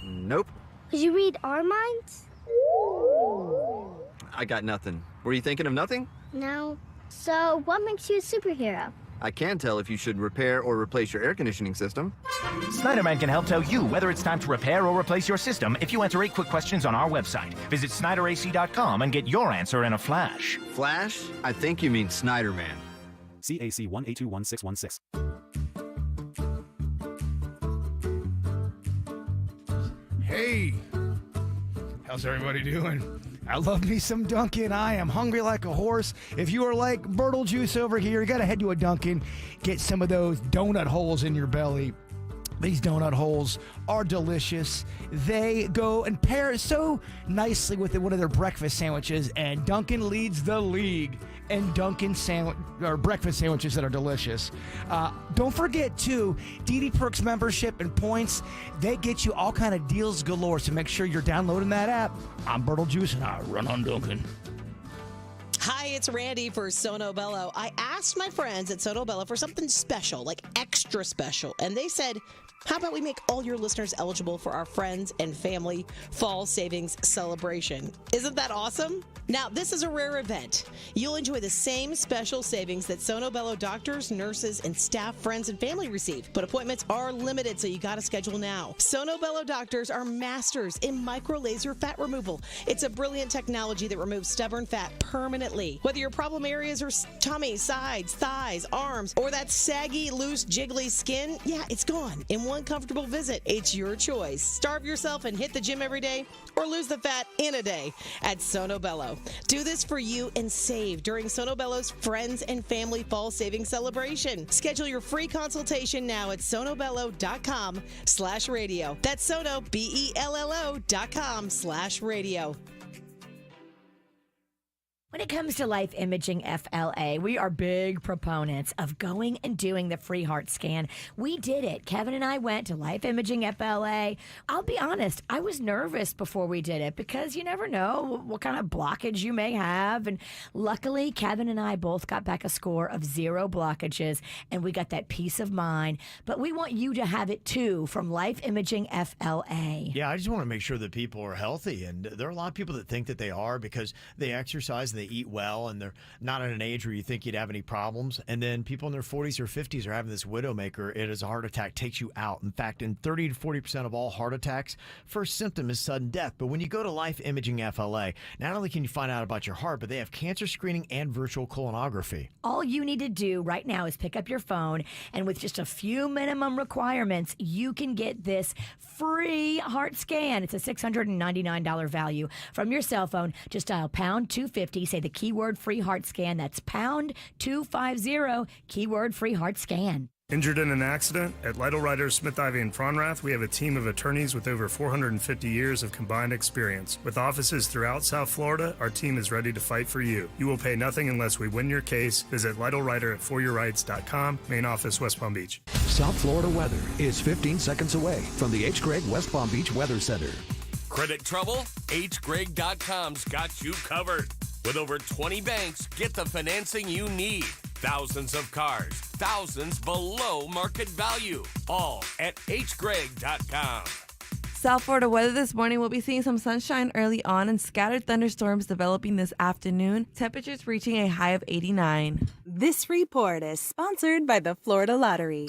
Nope. Could you read our minds? I got nothing. Were you thinking of nothing? No. So, what makes you a superhero? I can tell if you should repair or replace your air conditioning system. Snyderman can help tell you whether it's time to repair or replace your system if you answer 8 quick questions on our website. Visit SnyderAC.com and get your answer in a flash. Flash? I think you mean Snyderman. CAC 1821616. Hey, how's everybody doing? I love me some Dunkin'. I am hungry like a horse. If you are like Birtle Juice over here, you got to head to a Dunkin', get some of those donut holes in your belly. These donut holes are delicious. They go and pair so nicely with one of their breakfast sandwiches, and Dunkin' leads the league in Dunkin' breakfast sandwiches that are delicious. Don't forget, too, DD Perks membership and points, they get you all kind of deals galore, so make sure you're downloading that app. I'm Birtle Juice, and I run on Dunkin'. Hi, it's Randy for Sono Bello. I asked my friends at Sono Bello for something special, like extra special, and they said, how about we make all your listeners eligible for our Friends and Family Fall Savings Celebration? Isn't that awesome? Now, this is a rare event. You'll enjoy the same special savings that Sono Bello doctors, nurses, and staff, friends, and family receive. But appointments are limited, so you got to schedule now. Sono Bello doctors are masters in micro-laser fat removal. It's a brilliant technology that removes stubborn fat permanently. Whether your problem areas are tummy, sides, thighs, arms, or that saggy, loose, jiggly skin, yeah, it's gone in one comfortable visit. It's your choice. Starve yourself and hit the gym every day, or lose the fat in a day at Sono Bello. Do this for you and save during Sono Bello's Friends and Family Fall Savings Celebration. Schedule your free consultation now at sonobello.com/radio. That's Sono, BELLO.com/radio. When it comes to Life Imaging FLA, we are big proponents of going and doing the free heart scan. We did it. Kevin and I went to Life Imaging FLA. I'll be honest, I was nervous before we did it because you never know what kind of blockage you may have. And luckily, Kevin and I both got back a score of 0 blockages, and we got that peace of mind. But we want you to have it too from Life Imaging FLA. Yeah, I just want to make sure that people are healthy. And there are a lot of people that think that they are because they exercise and they eat well, and they're not at an age where you think you'd have any problems. And then people in their 40s or 50s are having this widowmaker. It is a heart attack, takes you out. In fact, in 30 to 40% of all heart attacks, first symptom is sudden death. But when you go to Life Imaging FLA, not only can you find out about your heart, but they have cancer screening and virtual colonography. All you need to do right now is pick up your phone, and with just a few minimum requirements, you can get this free heart scan. It's a $699 value from your cell phone. Just dial pound 250, say the keyword free heart scan. That's pound 250, keyword free heart scan. Injured in an accident? At Lytle Ryder, Smith, Ivy, and Fronrath, we have a team of attorneys with over 450 years of combined experience. With offices throughout South Florida, our team is ready to fight for you. You will pay nothing unless we win your case. Visit Lytle Ryder at foryourrights.com. Main office, West Palm Beach. South Florida weather is 15 seconds away from the H. Gregg West Palm Beach Weather Center. Credit trouble? hgregg.com's got you covered. With over 20 banks, get the financing you need. Thousands of cars, thousands below market value. All at hgregg.com. South Florida weather this morning. We'll be seeing some sunshine early on and scattered thunderstorms developing this afternoon. Temperatures reaching a high of 89. This report is sponsored by the Florida Lottery.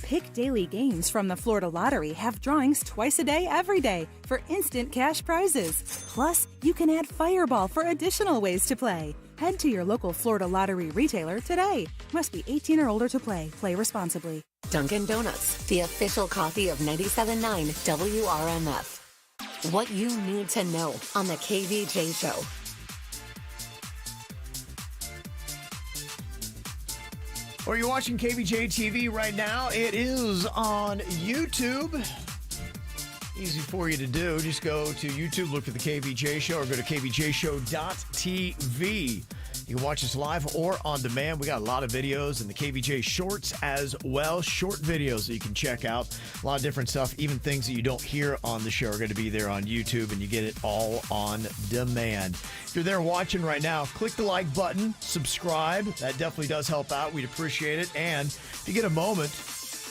Pick daily games from the Florida Lottery have drawings twice a day, every day for instant cash prizes. Plus, you can add Fireball for additional ways to play. Head to your local Florida Lottery retailer today. Must be 18 or older to play. Play responsibly. Dunkin' Donuts, the official coffee of 97.9 WRMF. What you need to know on the KVJ Show. Are you watching KVJ-TV right now? It is on YouTube. Easy for you to do. Just go to YouTube, look for the KVJ Show, or go to kvjshow.tv. You can watch us live or on demand. We got a lot of videos and the KVJ Shorts as well. Short videos that you can check out. A lot of different stuff. Even things that you don't hear on the show are going to be there on YouTube, and you get it all on demand. If you're there watching right now, click the like button, subscribe. That definitely does help out. We'd appreciate it. And if you get a moment,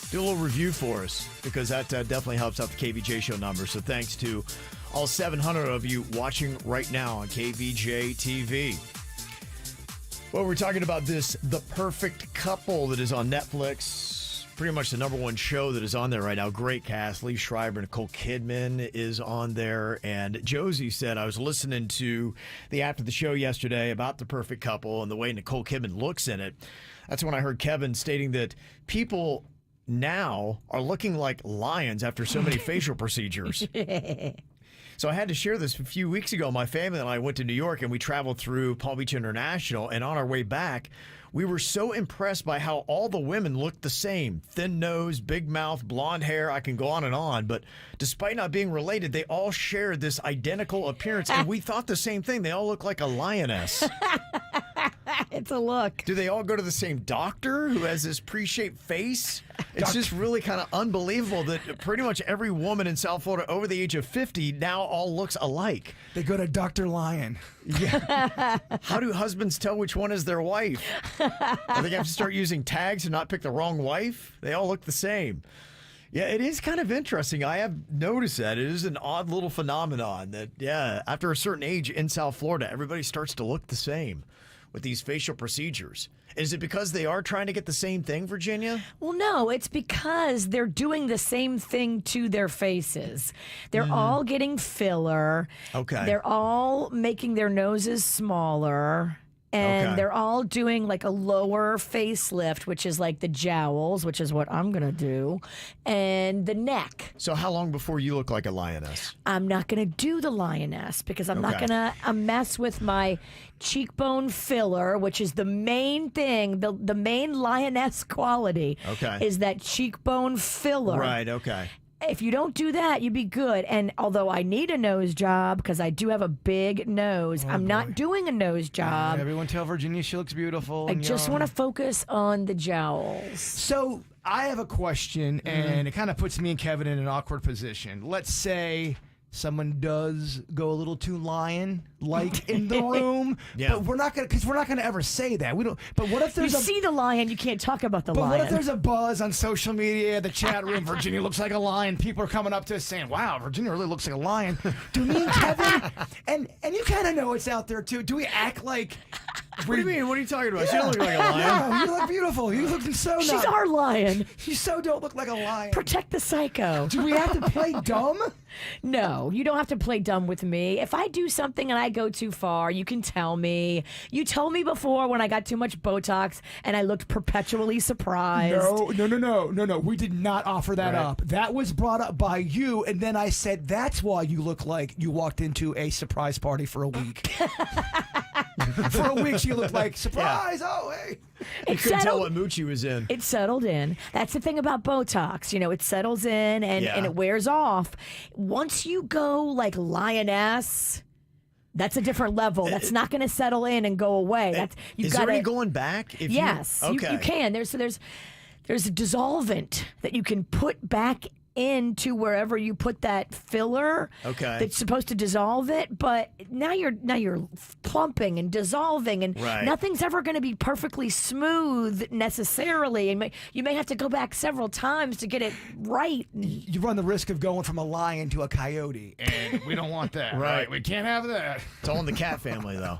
do a little review for us, because that definitely helps out the KVJ Show number. So thanks to all 700 of you watching right now on KVJ-TV. Well, we're talking about The Perfect Couple that is on Netflix. Pretty much the number one show that is on there right now. Great cast. Lee Schreiber, Nicole Kidman is on there. And Josie said, I was listening to the after the show yesterday about The Perfect Couple and the way Nicole Kidman looks in it. That's when I heard Kevin stating that people now are looking like lions after so many facial procedures. So I had to share this a few weeks ago. My family and I went to New York, and we traveled through Palm Beach International. And on our way back, we were so impressed by how all the women looked the same. Thin nose, big mouth, blonde hair. I can go on and on. But despite not being related, they all shared this identical appearance. And we thought the same thing. They all look like a lioness. It's a look. Do they all go to the same doctor who has this pre-shaped face? It's just really kind of unbelievable that pretty much every woman in South Florida over the age of 50 now all looks alike. They go to Dr. Lion. Yeah. How do husbands tell which one is their wife? I think I have to start using tags to not pick the wrong wife. They all look the same. Yeah, it is kind of interesting. I have noticed that. It is an odd little phenomenon that, yeah, after a certain age in South Florida, everybody starts to look the same with these facial procedures. Is it because they are trying to get the same thing, Virginia? Well, no, it's because they're doing the same thing to their faces. They're all getting filler. Okay. They're all making their noses smaller. And they're all doing like a lower facelift, which is like the jowls, which is what I'm going to do, and the neck. So how long before you look like a lioness? I'm not going to do the lioness because I'm not going to mess with my cheekbone filler, which is the main thing, the main lioness quality is that cheekbone filler. Right, okay. If you don't do that, you'd be good. And although I need a nose job because I do have a big nose, I'm not doing a nose job. Everyone tell Virginia she looks beautiful. I just want to focus on the jowls. So I have a question, and it kind of puts me and Kevin in an awkward position. Let's say someone does go a little too lion-like in the room, but we're not gonna ever say that. We don't. But what if there's you see the lion? You can't talk about the lion. But what if there's a buzz on social media, the chat room? Virginia looks like a lion. People are coming up to us saying, "Wow, Virginia really looks like a lion." Do me and Kevin, and you kind of know it's out there too. Do we act like? What do you mean? What are you talking about? She don't look like a lion. No, you look beautiful. You look so nice. She's our lion. You so don't look like a lion. Protect the psycho. Do we have to play dumb? No, you don't have to play dumb with me. If I do something and I go too far, you can tell me. You told me before when I got too much Botox and I looked perpetually surprised. No. We did not offer that up. That was brought up by you, and then I said that's why you look like you walked into a surprise party for a week. For a week, she looked like, surprise, oh, hey. You couldn't tell what mood she was in. It settled in. That's the thing about Botox. You know, it settles in and it wears off. Once you go like lioness, that's a different level. That's not going to settle in and go away. Is there any going back? Yes, you can. There's a dissolvent that you can put back into wherever you put that filler. Okay. That's supposed to dissolve it, but now you're plumping and dissolving, and nothing's ever going to be perfectly smooth necessarily, and you may have to go back several times to get it right. You run the risk of going from a lion to a coyote, and we don't want that. Right. We can't have that. It's all in the cat family, though.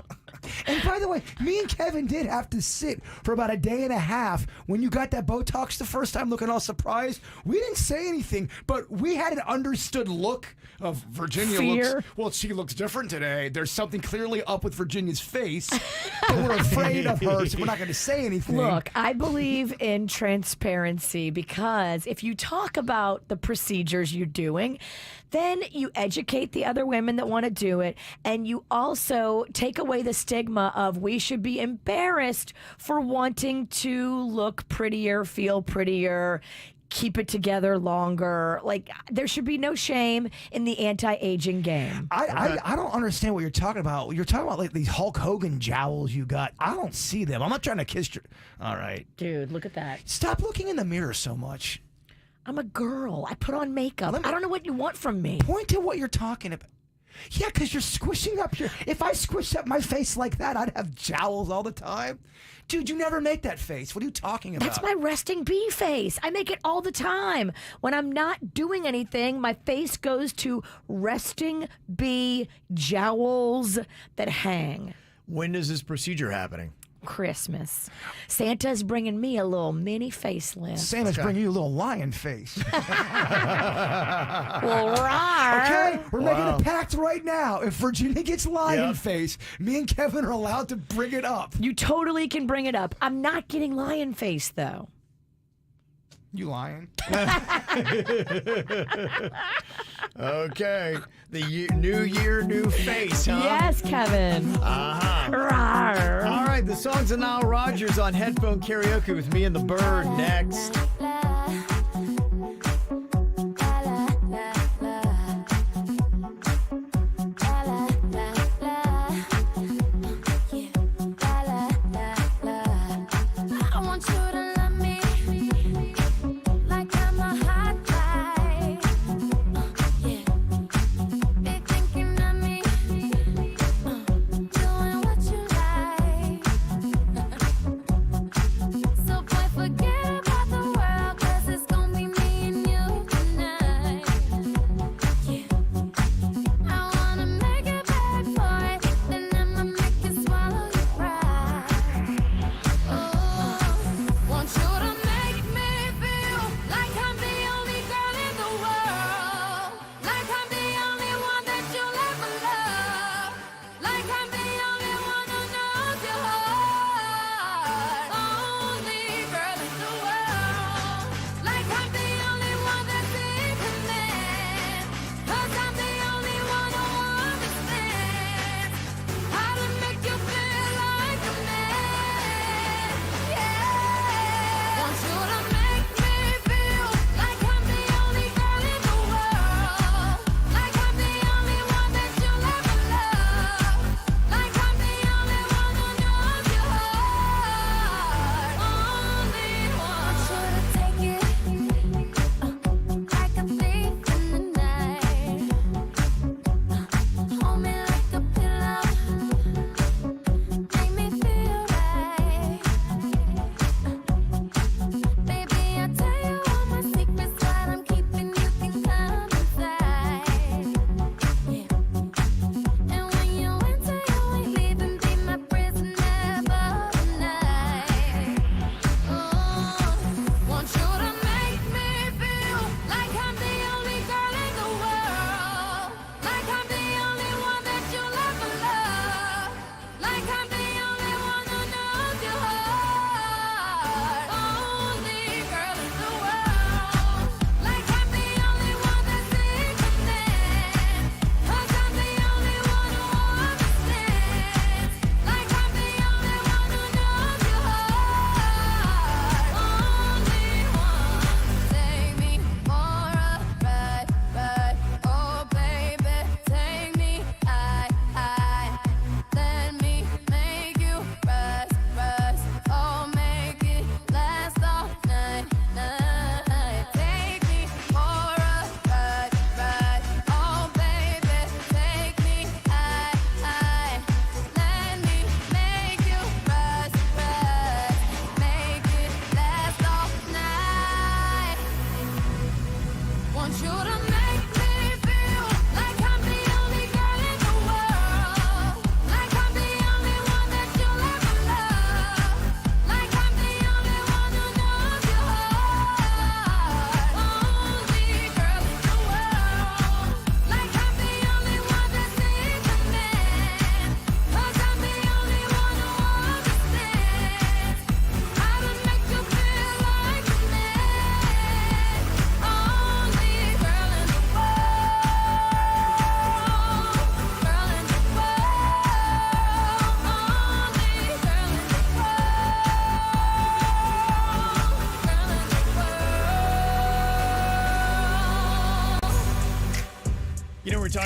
And by the way, me and Kevin did have to sit for about a day and a half when you got that Botox the first time, looking all surprised. We didn't say anything, but we had an understood look of Virginia. Fear. She looks different today. There's something clearly up with Virginia's face, but we're afraid of her, so we're not going to say anything. Look, I believe in transparency because if you talk about the procedures you're doing, then you educate the other women that want to do it, and you also take away the stigma of we should be embarrassed for wanting to look prettier, feel prettier, keep it together longer. Like, there should be no shame in the anti-aging game. I don't understand what you're talking about. You're talking about like these Hulk Hogan jowls you got. I don't see them. I'm not trying to kiss your... All right. Dude, look at that. Stop looking in the mirror so much. I'm a girl. I put on makeup. I don't know what you want from me. Point to what you're talking about. Yeah, because you're squishing up your... If I squished up my face like that, I'd have jowls all the time. Dude, you never make that face. What are you talking about? That's my resting bee face. I make it all the time. When I'm not doing anything, my face goes to resting bee jowls that hang. When is this procedure happening? Christmas. Santa's bringing me a little mini facelift. Santa's bringing you a little lion face. Well, rawr. Okay, we're making a pact right now. If Virginia gets lion face, me and Kevin are allowed to bring it up. You totally can bring it up. I'm not getting lion face, though. You lying? Okay. The new year, new face, huh? Yes, Kevin. Rawr. All right, the songs of Nile Rodgers on Headphone Karaoke with me and the Bird next. So boy, forget about the world.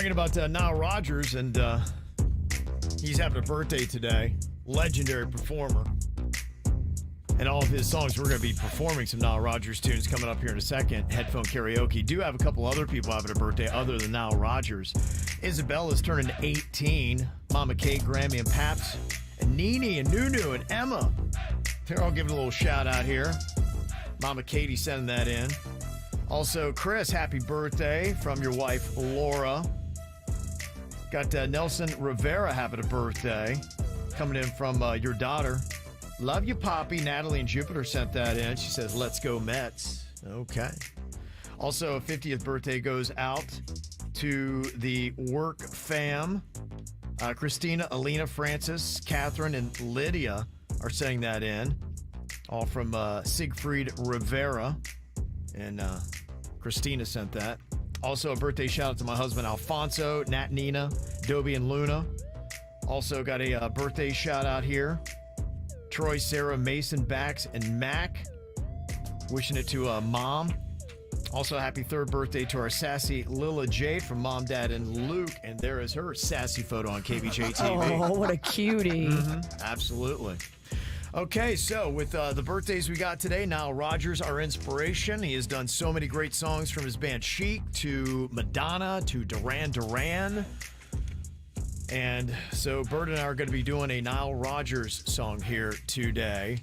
talking about Nile Rodgers, and he's having a birthday today. Legendary performer. And all of his songs, we're going to be performing some Nile Rodgers tunes coming up here in a second. Headphone Karaoke. Do have a couple other people having a birthday other than Nile Rodgers. Isabella's turning 18. Mama Kate, Grammy, and Paps. And Nene, and Nunu, and Emma. They're all giving a little shout out here. Mama Katie sending that in. Also, Chris, happy birthday from your wife, Laura. Got Nelson Rivera having a birthday. Coming in from your daughter. Love you, Poppy. Natalie and Jupiter sent that in. She says, let's go Mets. Okay. Also, a 50th birthday goes out to the work fam. Christina, Alina, Francis, Catherine, and Lydia are sending that in. All from Siegfried Rivera. And Christina sent that. Also, a birthday shout out to my husband, Alfonso, Nat, Nina, Dobie, and Luna. Also got a birthday shout out here. Troy, Sarah, Mason, Bax, and Mac. Wishing it to Mom. Also, happy third birthday to our sassy Lila Jade from Mom, Dad, and Luke. And there is her sassy photo on KVJ-TV. Oh, what a cutie. Absolutely. Okay, so with the birthdays we got today, Nile Rodgers, our inspiration. He has done so many great songs from his band Chic to Madonna to Duran Duran. And so Bird and I are going to be doing a Nile Rodgers song here today.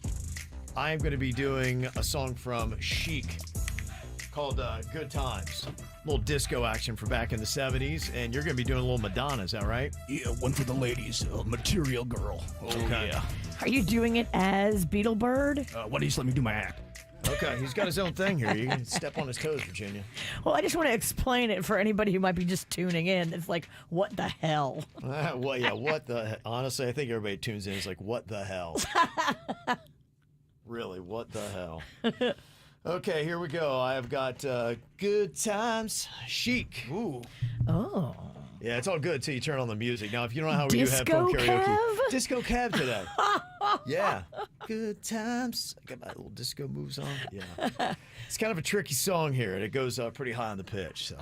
I am going to be doing a song from Chic called Good Times. A little disco action for back in the 70s. And you're going to be doing a little Madonna, is that right? Yeah, one for the ladies. Material Girl. Oh, Okay. yeah. Are you doing it as Beetlebird? Why don't you just let me do my act? Okay, he's got his own thing here. You can step on his toes, Virginia. Well, I just want to explain it for anybody who might be just tuning in. It's like, what the hell? Well, yeah, what the... Honestly, I think everybody tunes in. It's like, what the hell? Really, what the hell? Okay, here we go. I've got Good Times, Chic. Ooh. Oh. Yeah, it's all good until you turn on the music. Now, if you don't know how we Disco do Headphone Karaoke... Kev? Disco Kev today. Yeah. Good Times. I got my little disco moves on. Yeah. It's kind of a tricky song here, and it goes pretty high on the pitch. So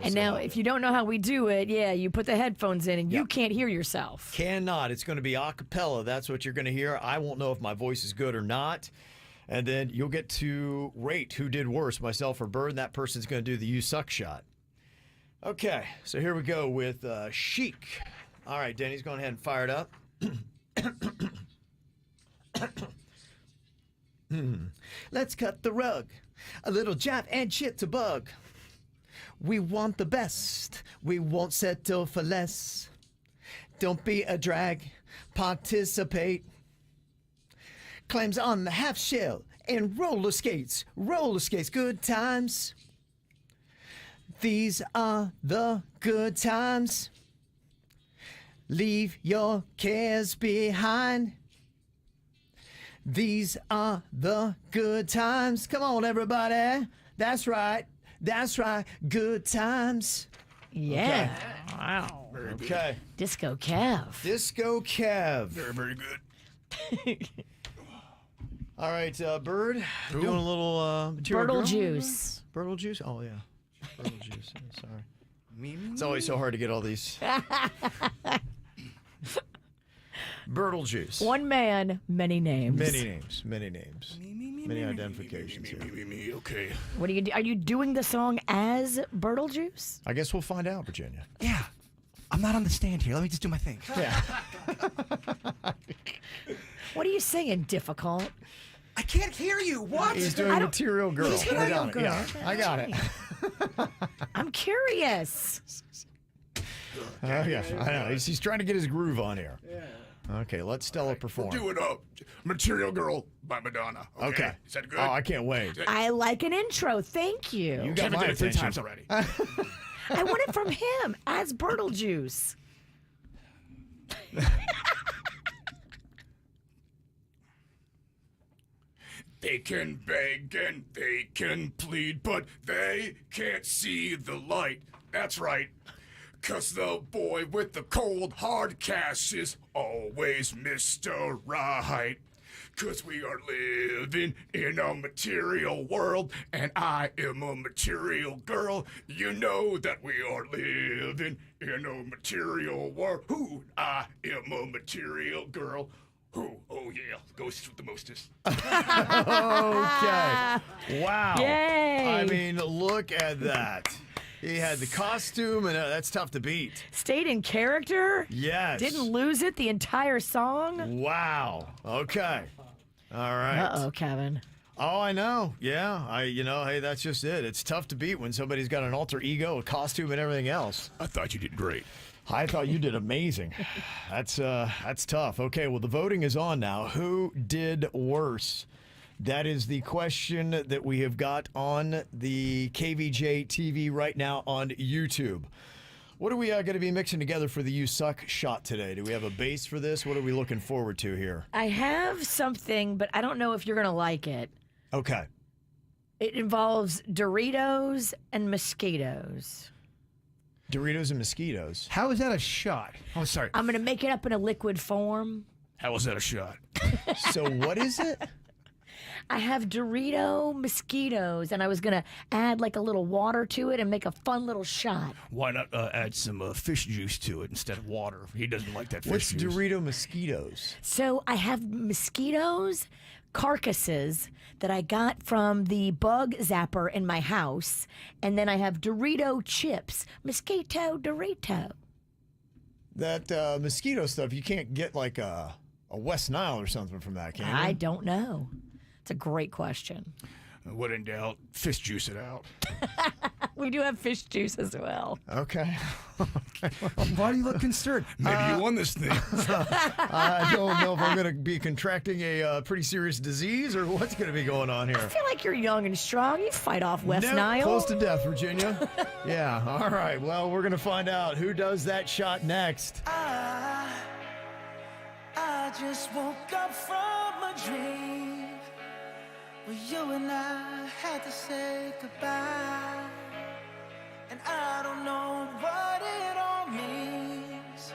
And now, if you don't know how we do it, yeah, you put the headphones in and you can't hear yourself. Cannot. It's going to be a cappella. That's what you're going to hear. I won't know if my voice is good or not. And then you'll get to rate who did worse, myself or Bird, and that person's going to do the you suck shot. Okay, so here we go with Chic. All right, Denny's going ahead and fire it up. Let's cut the rug. A little jive and chip to bug. We want the best. We won't settle for less. Don't be a drag. Participate. Claims on the half shell and roller skates. Roller skates. Good times. These are the good times. Leave your cares behind. These are the good times. Come on, everybody. That's right. That's right. Good times. Yeah. Okay. Wow. Okay. Disco Kev. Disco Kev. Very, very good. All right, Bird. Doing a little material. Birtle girl? juice. Birtle juice? Oh, yeah. Birtle juice. Yeah, sorry. It's always so hard to get all these. Birtle juice. One man, many names. Many names. Many names. Many identifications. Yeah. Okay. What are you? Are you doing the song as Birtle Juice? I guess we'll find out, Virginia. Yeah. I'm not on the stand here. Let me just do my thing. Yeah. What are you singing? Difficult. I can't hear you. What? He's doing Material Girl. He's I got Material it. Girl. Yeah, I got it. I'm curious. Oh, yeah, I know. He's trying to get his groove on here. Yeah. Okay, let Stella perform. Do it up. Material Girl by Madonna. Okay. Is that good? Oh, I can't wait. I like an intro. Thank you. You got my did it 3 attention. times already. I want it from him as Birtle Juice. They can beg and they can plead, but they can't see the light. That's right. 'Cause the boy with the cold, hard cash is always Mr. Right. 'Cause we are living in a material world, and I am a material girl. You know that we are living in a material world. Who? I am a material girl. Who? Oh, yeah. Ghosts with the mostest. Okay. Wow. Yay. I mean, look at that. He had the costume, and that's tough to beat. Stayed in character. Yes. Didn't lose it the entire song. Wow. Okay. All right. Uh-oh, Kevin. Oh, I know. Yeah. Hey, that's just it. It's tough to beat when somebody's got an alter ego, a costume, and everything else. I thought you did great. I thought you did amazing. That's tough. Okay, well, the voting is on now. Who did worse? That is the question that we have got on the KVJ-TV right now on YouTube. What are we going to be mixing together for the You Suck shot today? Do we have a base for this? What are we looking forward to here? I have something, but I don't know if you're going to like it. Okay. It involves Doritos and mosquitoes. Doritos and mosquitoes. How is that a shot? Oh, sorry. I'm going to make it up in a liquid form. How was that a shot? So what is it? I have Dorito mosquitoes, and I was going to add like a little water to it and make a fun little shot. Why not add some fish juice to it instead of water? He doesn't like that fish What's juice. Dorito mosquitoes? So I have mosquitoes carcasses that I got from the bug zapper in my house, and then I have Dorito chips. Mosquito Dorito. That mosquito stuff, you can't get like a West Nile or something from that, can you? I don't know. It's a great question. When in doubt, fish juice it out. We do have fish juice as well. Okay. Why do you look concerned? Maybe you won this thing. I don't know if I'm going to be contracting a pretty serious disease or what's going to be going on I here. feel like you're young and strong. You fight off West Nope, Nile. close to death, Virginia. Yeah, all right. Well, we're going to find out who does that shot next. I just woke up from a dream where you and I had to say goodbye. And I don't know what it all means,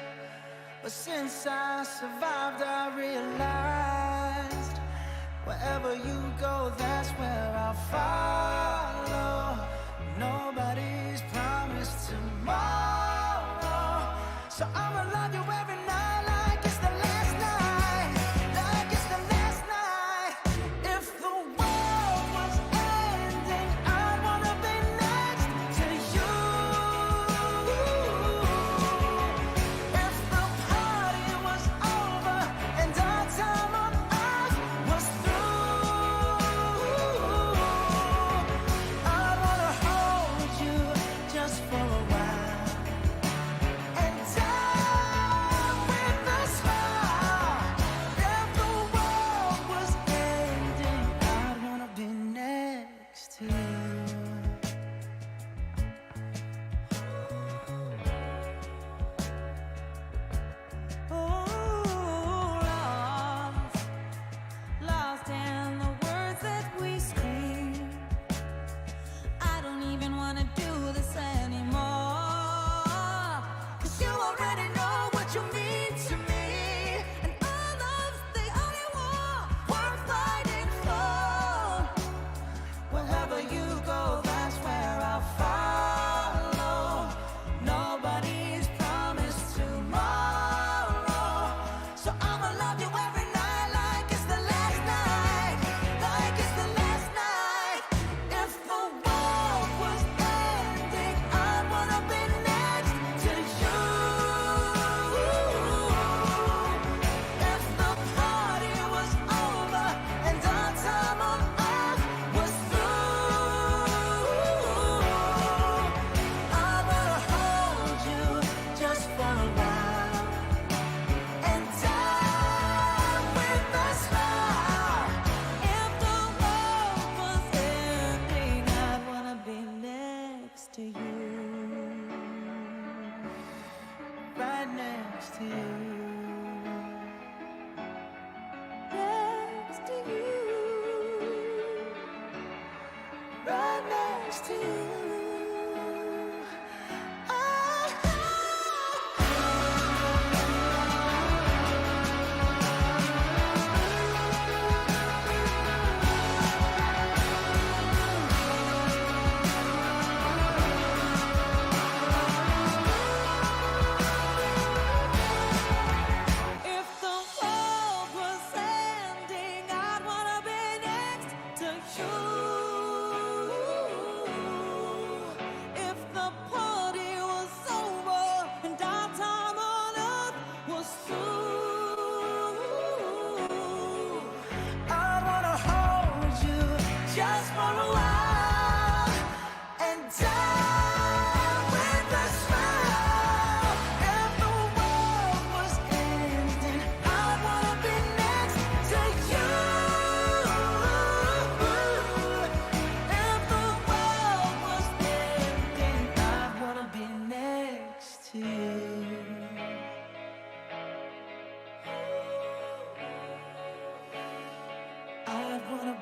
but since I survived, I realized wherever you go, that's where I'll follow. Nobody's promised tomorrow, so I'ma love you every night like it's the last night, like it's the last night. If the world was ending, I wanna be next to you. If the party was over and our time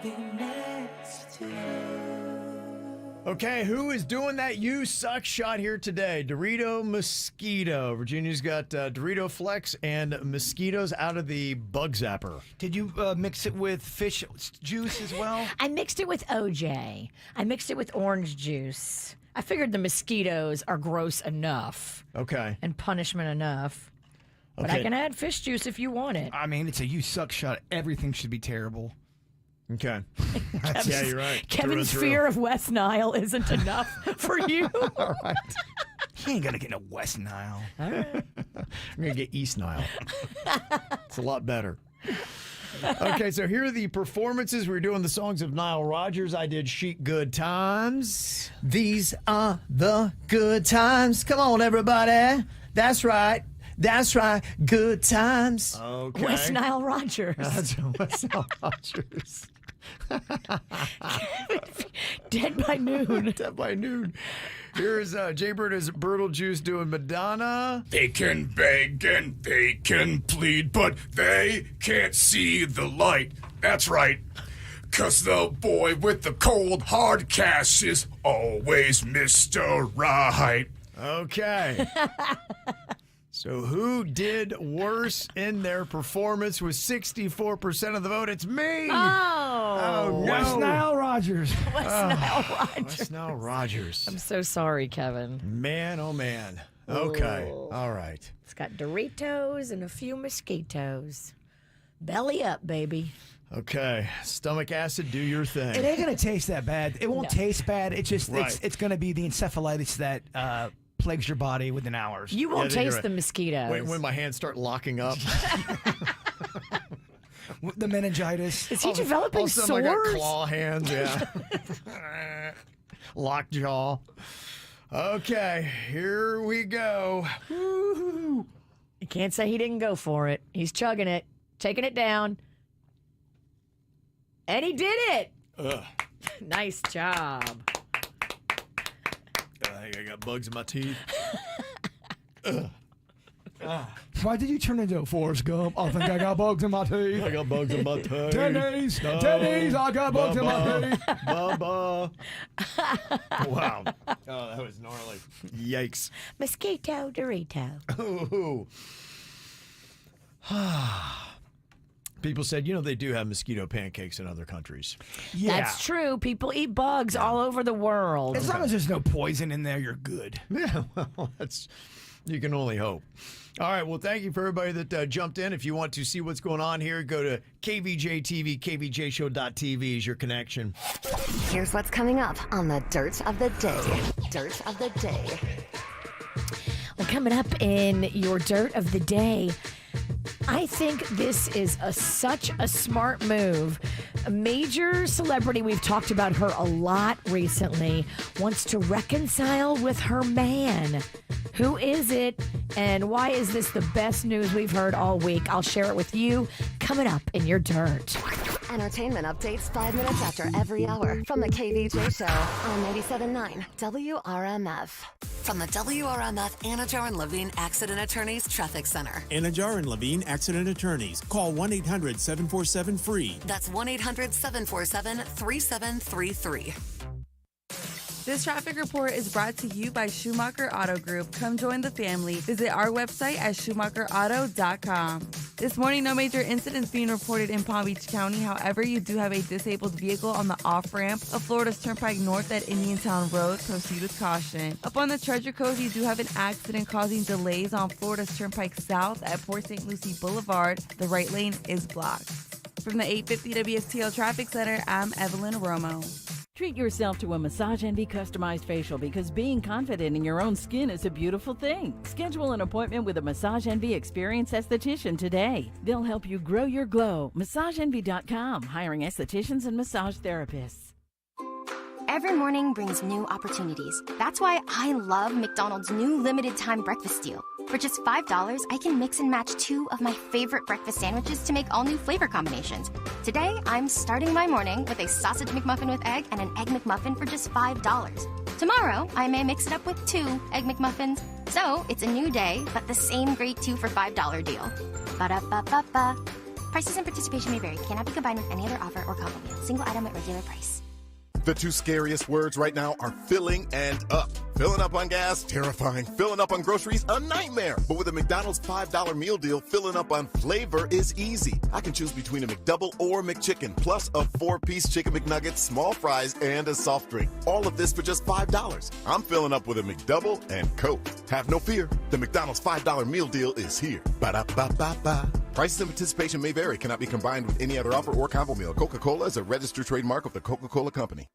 be next to you. Okay, who is doing that you suck shot here today? Dorito Mosquito. Virginia's got Dorito Flex and mosquitoes out of the bug zapper. Did you mix it with fish juice as well? I mixed it with OJ. I mixed it with orange juice. I figured the mosquitoes are gross enough. Okay. And punishment enough. But I can add fish juice if you want it. I mean, it's a you suck shot. Everything should be terrible. Okay. Yeah, you're right. Kevin's fear of West Nile isn't enough for you. All right. He ain't gonna get no West Nile. All right. I'm gonna get East Nile. It's a lot better. Okay, so here are the performances. We're doing the songs of Nile Rodgers. I did Chic Good Times. These are the good times. Come on, everybody. That's right. That's right. Good times. Okay. West Nile Rodgers. That's West Nile Rodgers. Dead by noon. Dead by noon. Here's Jbird is Birtle Juice doing Madonna. They can beg and they can plead, but they can't see the light. That's right. 'Cause the boy with the cold, hard cash is always Mr. Right. Okay. So who did worse in their performance with 64% of the vote? It's me. Oh, no. West Nile Rodgers. Nile Rodgers. West Nile Rodgers. I'm so sorry, Kevin. Man, oh man. Okay. Ooh. All right. It's got Doritos and a few mosquitoes. Belly up, baby. Okay. Stomach acid, do your thing. It ain't gonna taste that bad. It won't taste bad. It's just Right. it's gonna be the encephalitis that plagues your body within hours. You won't Yeah, you're taste right. the mosquitoes. When my hands start locking up. The meningitis. Is he developing all of a sudden I got sores? claw hands, yeah. Locked jaw. Okay, here we go. Woo-hoo. You can't say he didn't go for it. He's chugging it, taking it down. And he did it. Ugh. Nice job. I think I got bugs in my teeth. Ugh. Why did you turn into a Forrest Gump? I think I got bugs in my teeth. I got bugs in my teeth. Denny's, I got bugs in my teeth. Bubba. Wow. Oh, that was gnarly. Yikes. Mosquito Dorito. Ooh. People said, they do have mosquito pancakes in other countries. Yeah. That's true. People eat bugs all over the world. As long as there's no poison in there, you're good. Yeah, well, you can only hope. All right, well, thank you for everybody that jumped in. If you want to see what's going on here, go to KVJ-TV, KVJShow.tv is your connection. Here's what's coming up on the Dirt of the Day. Dirt of the Day. Well, coming up in your Dirt of the Day, I think this is such a smart move. A major celebrity, we've talked about her a lot recently, wants to reconcile with her man. Who is it, and why is this the best news we've heard all week? I'll share it with you coming up in your Dirt. Entertainment updates 5 minutes after every hour from the KVJ Show on 97.9 WRMF. From the WRMF Anajar and Levine Accident Attorneys Traffic Center. Anajar and Levine Accident Attorneys. Call 1-800-747-FREE. That's 1-800-747-3733. This traffic report is brought to you by Schumacher Auto Group. Come join the family. Visit our website at schumacherauto.com. This morning, no major incidents being reported in Palm Beach County. However, you do have a disabled vehicle on the off-ramp of Florida's Turnpike North at Indiantown Road. Proceed with caution. Up on the Treasure Coast, you do have an accident causing delays on Florida's Turnpike South at Port St. Lucie Boulevard. The right lane is blocked. From the 850 WSTL Traffic Center, I'm Evelyn Romo. Treat yourself to a Massage Envy customized facial because being confident in your own skin is a beautiful thing. Schedule an appointment with a Massage Envy experienced esthetician today. They'll help you grow your glow. MassageEnvy.com, hiring estheticians and massage therapists. Every morning brings new opportunities. That's why I love McDonald's new limited time breakfast deal. For just $5, I can mix and match 2 of my favorite breakfast sandwiches to make all new flavor combinations. Today, I'm starting my morning with a sausage McMuffin with egg and an Egg McMuffin for just $5. Tomorrow, I may mix it up with 2 Egg McMuffins. So, it's a new day, but the same great 2 for $5 deal. Ba-da-ba-ba-ba. Prices and participation may vary. Cannot be combined with any other offer or combo meal. Single item at regular price. The two scariest words right now are filling and up. Filling up on gas, terrifying. Filling up on groceries, a nightmare. But with a McDonald's $5 meal deal, filling up on flavor is easy. I can choose between a McDouble or McChicken, plus a 4-piece Chicken McNugget, small fries, and a soft drink. All of this for just $5. I'm filling up with a McDouble and Coke. Have no fear. The McDonald's $5 meal deal is here. Ba-da-ba-ba-ba. Prices and participation may vary. Cannot be combined with any other offer or combo meal. Coca-Cola is a registered trademark of the Coca-Cola Company.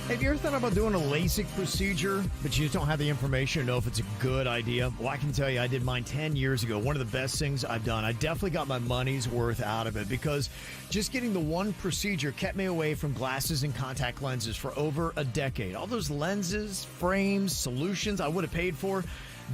Have you ever thought about doing a LASIK procedure, but you just don't have the information to know if it's a good idea? Well, I can tell you, I did mine 10 years ago. One of the best things I've done. I definitely got my money's worth out of it because just getting the one procedure kept me away from glasses and contact lenses for over a decade. All those lenses, frames, solutions I would have paid for,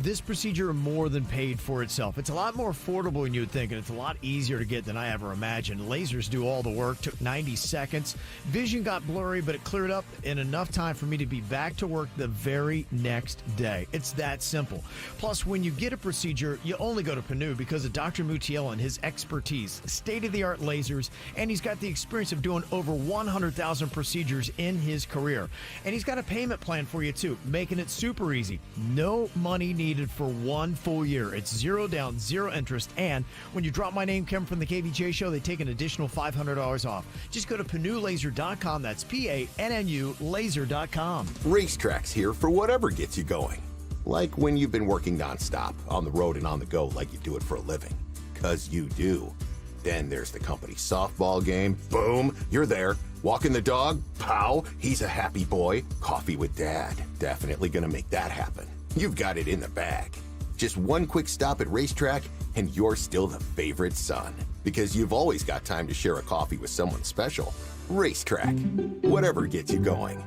this procedure more than paid for itself. It's a lot more affordable than you would think, and it's a lot easier to get than I ever imagined. Lasers do all the work, took 90 seconds. Vision got blurry, but it cleared up in enough time for me to be back to work the very next day. It's that simple. Plus, when you get a procedure, you only go to Panu because of Dr. Mutiel and his expertise, state-of-the-art lasers, and he's got the experience of doing over 100,000 procedures in his career. And he's got a payment plan for you, too, making it super easy. No money needed for 1 full year. It's 0 down, 0 interest, and when you drop my name, Kevin from the KVJ Show, they take an additional $500 off. Just go to PanuLaser.com. That's PANNU Laser.com. Racetracks here for whatever gets you going. Like when you've been working nonstop, on the road and on the go like you do it for a living. 'Cause you do. Then there's the company softball game. Boom, you're there. Walking the dog. Pow, he's a happy boy. Coffee with dad. Definitely gonna make that happen. You've got it in the bag. Just one quick stop at Racetrack, and you're still the favorite son. Because you've always got time to share a coffee with someone special. Racetrack. Whatever gets you going.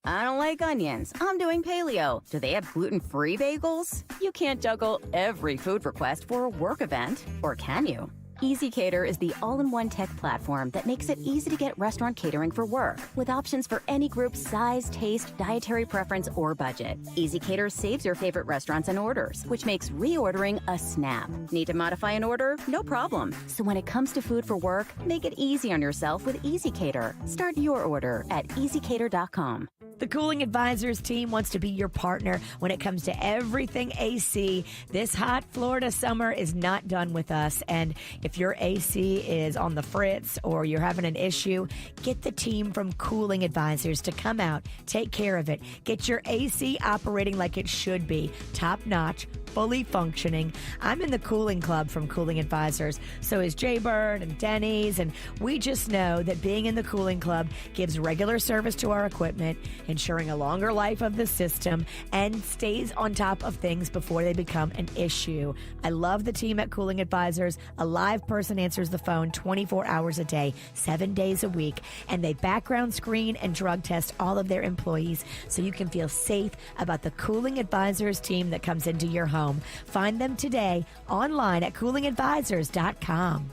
I don't like onions. I'm doing paleo. Do they have gluten-free bagels? You can't juggle every food request for a work event, or can you? EasyCater is the all-in-one tech platform that makes it easy to get restaurant catering for work, with options for any group size, taste, dietary preference, or budget. EasyCater saves your favorite restaurants and orders, which makes reordering a snap. Need to modify an order? No problem. So when it comes to food for work, make it easy on yourself with EasyCater. Start your order at easycater.com. The Cooling Advisors team wants to be your partner when it comes to everything AC. This hot Florida summer is not done with us, and if your AC is on the fritz or you're having an issue, get the team from Cooling Advisors to come out, take care of it. Get your AC operating like it should be, top-notch, fully functioning. I'm in the cooling club from Cooling Advisors. So is Jbird and Denny's, and we just know that being in the cooling club gives regular service to our equipment, ensuring a longer life of the system, and stays on top of things before they become an issue. I love the team at Cooling Advisors. A live person answers the phone 24 hours a day, 7 days a week, and they background screen and drug test all of their employees so you can feel safe about the Cooling Advisors team that comes into your home. Find them today online at coolingadvisors.com.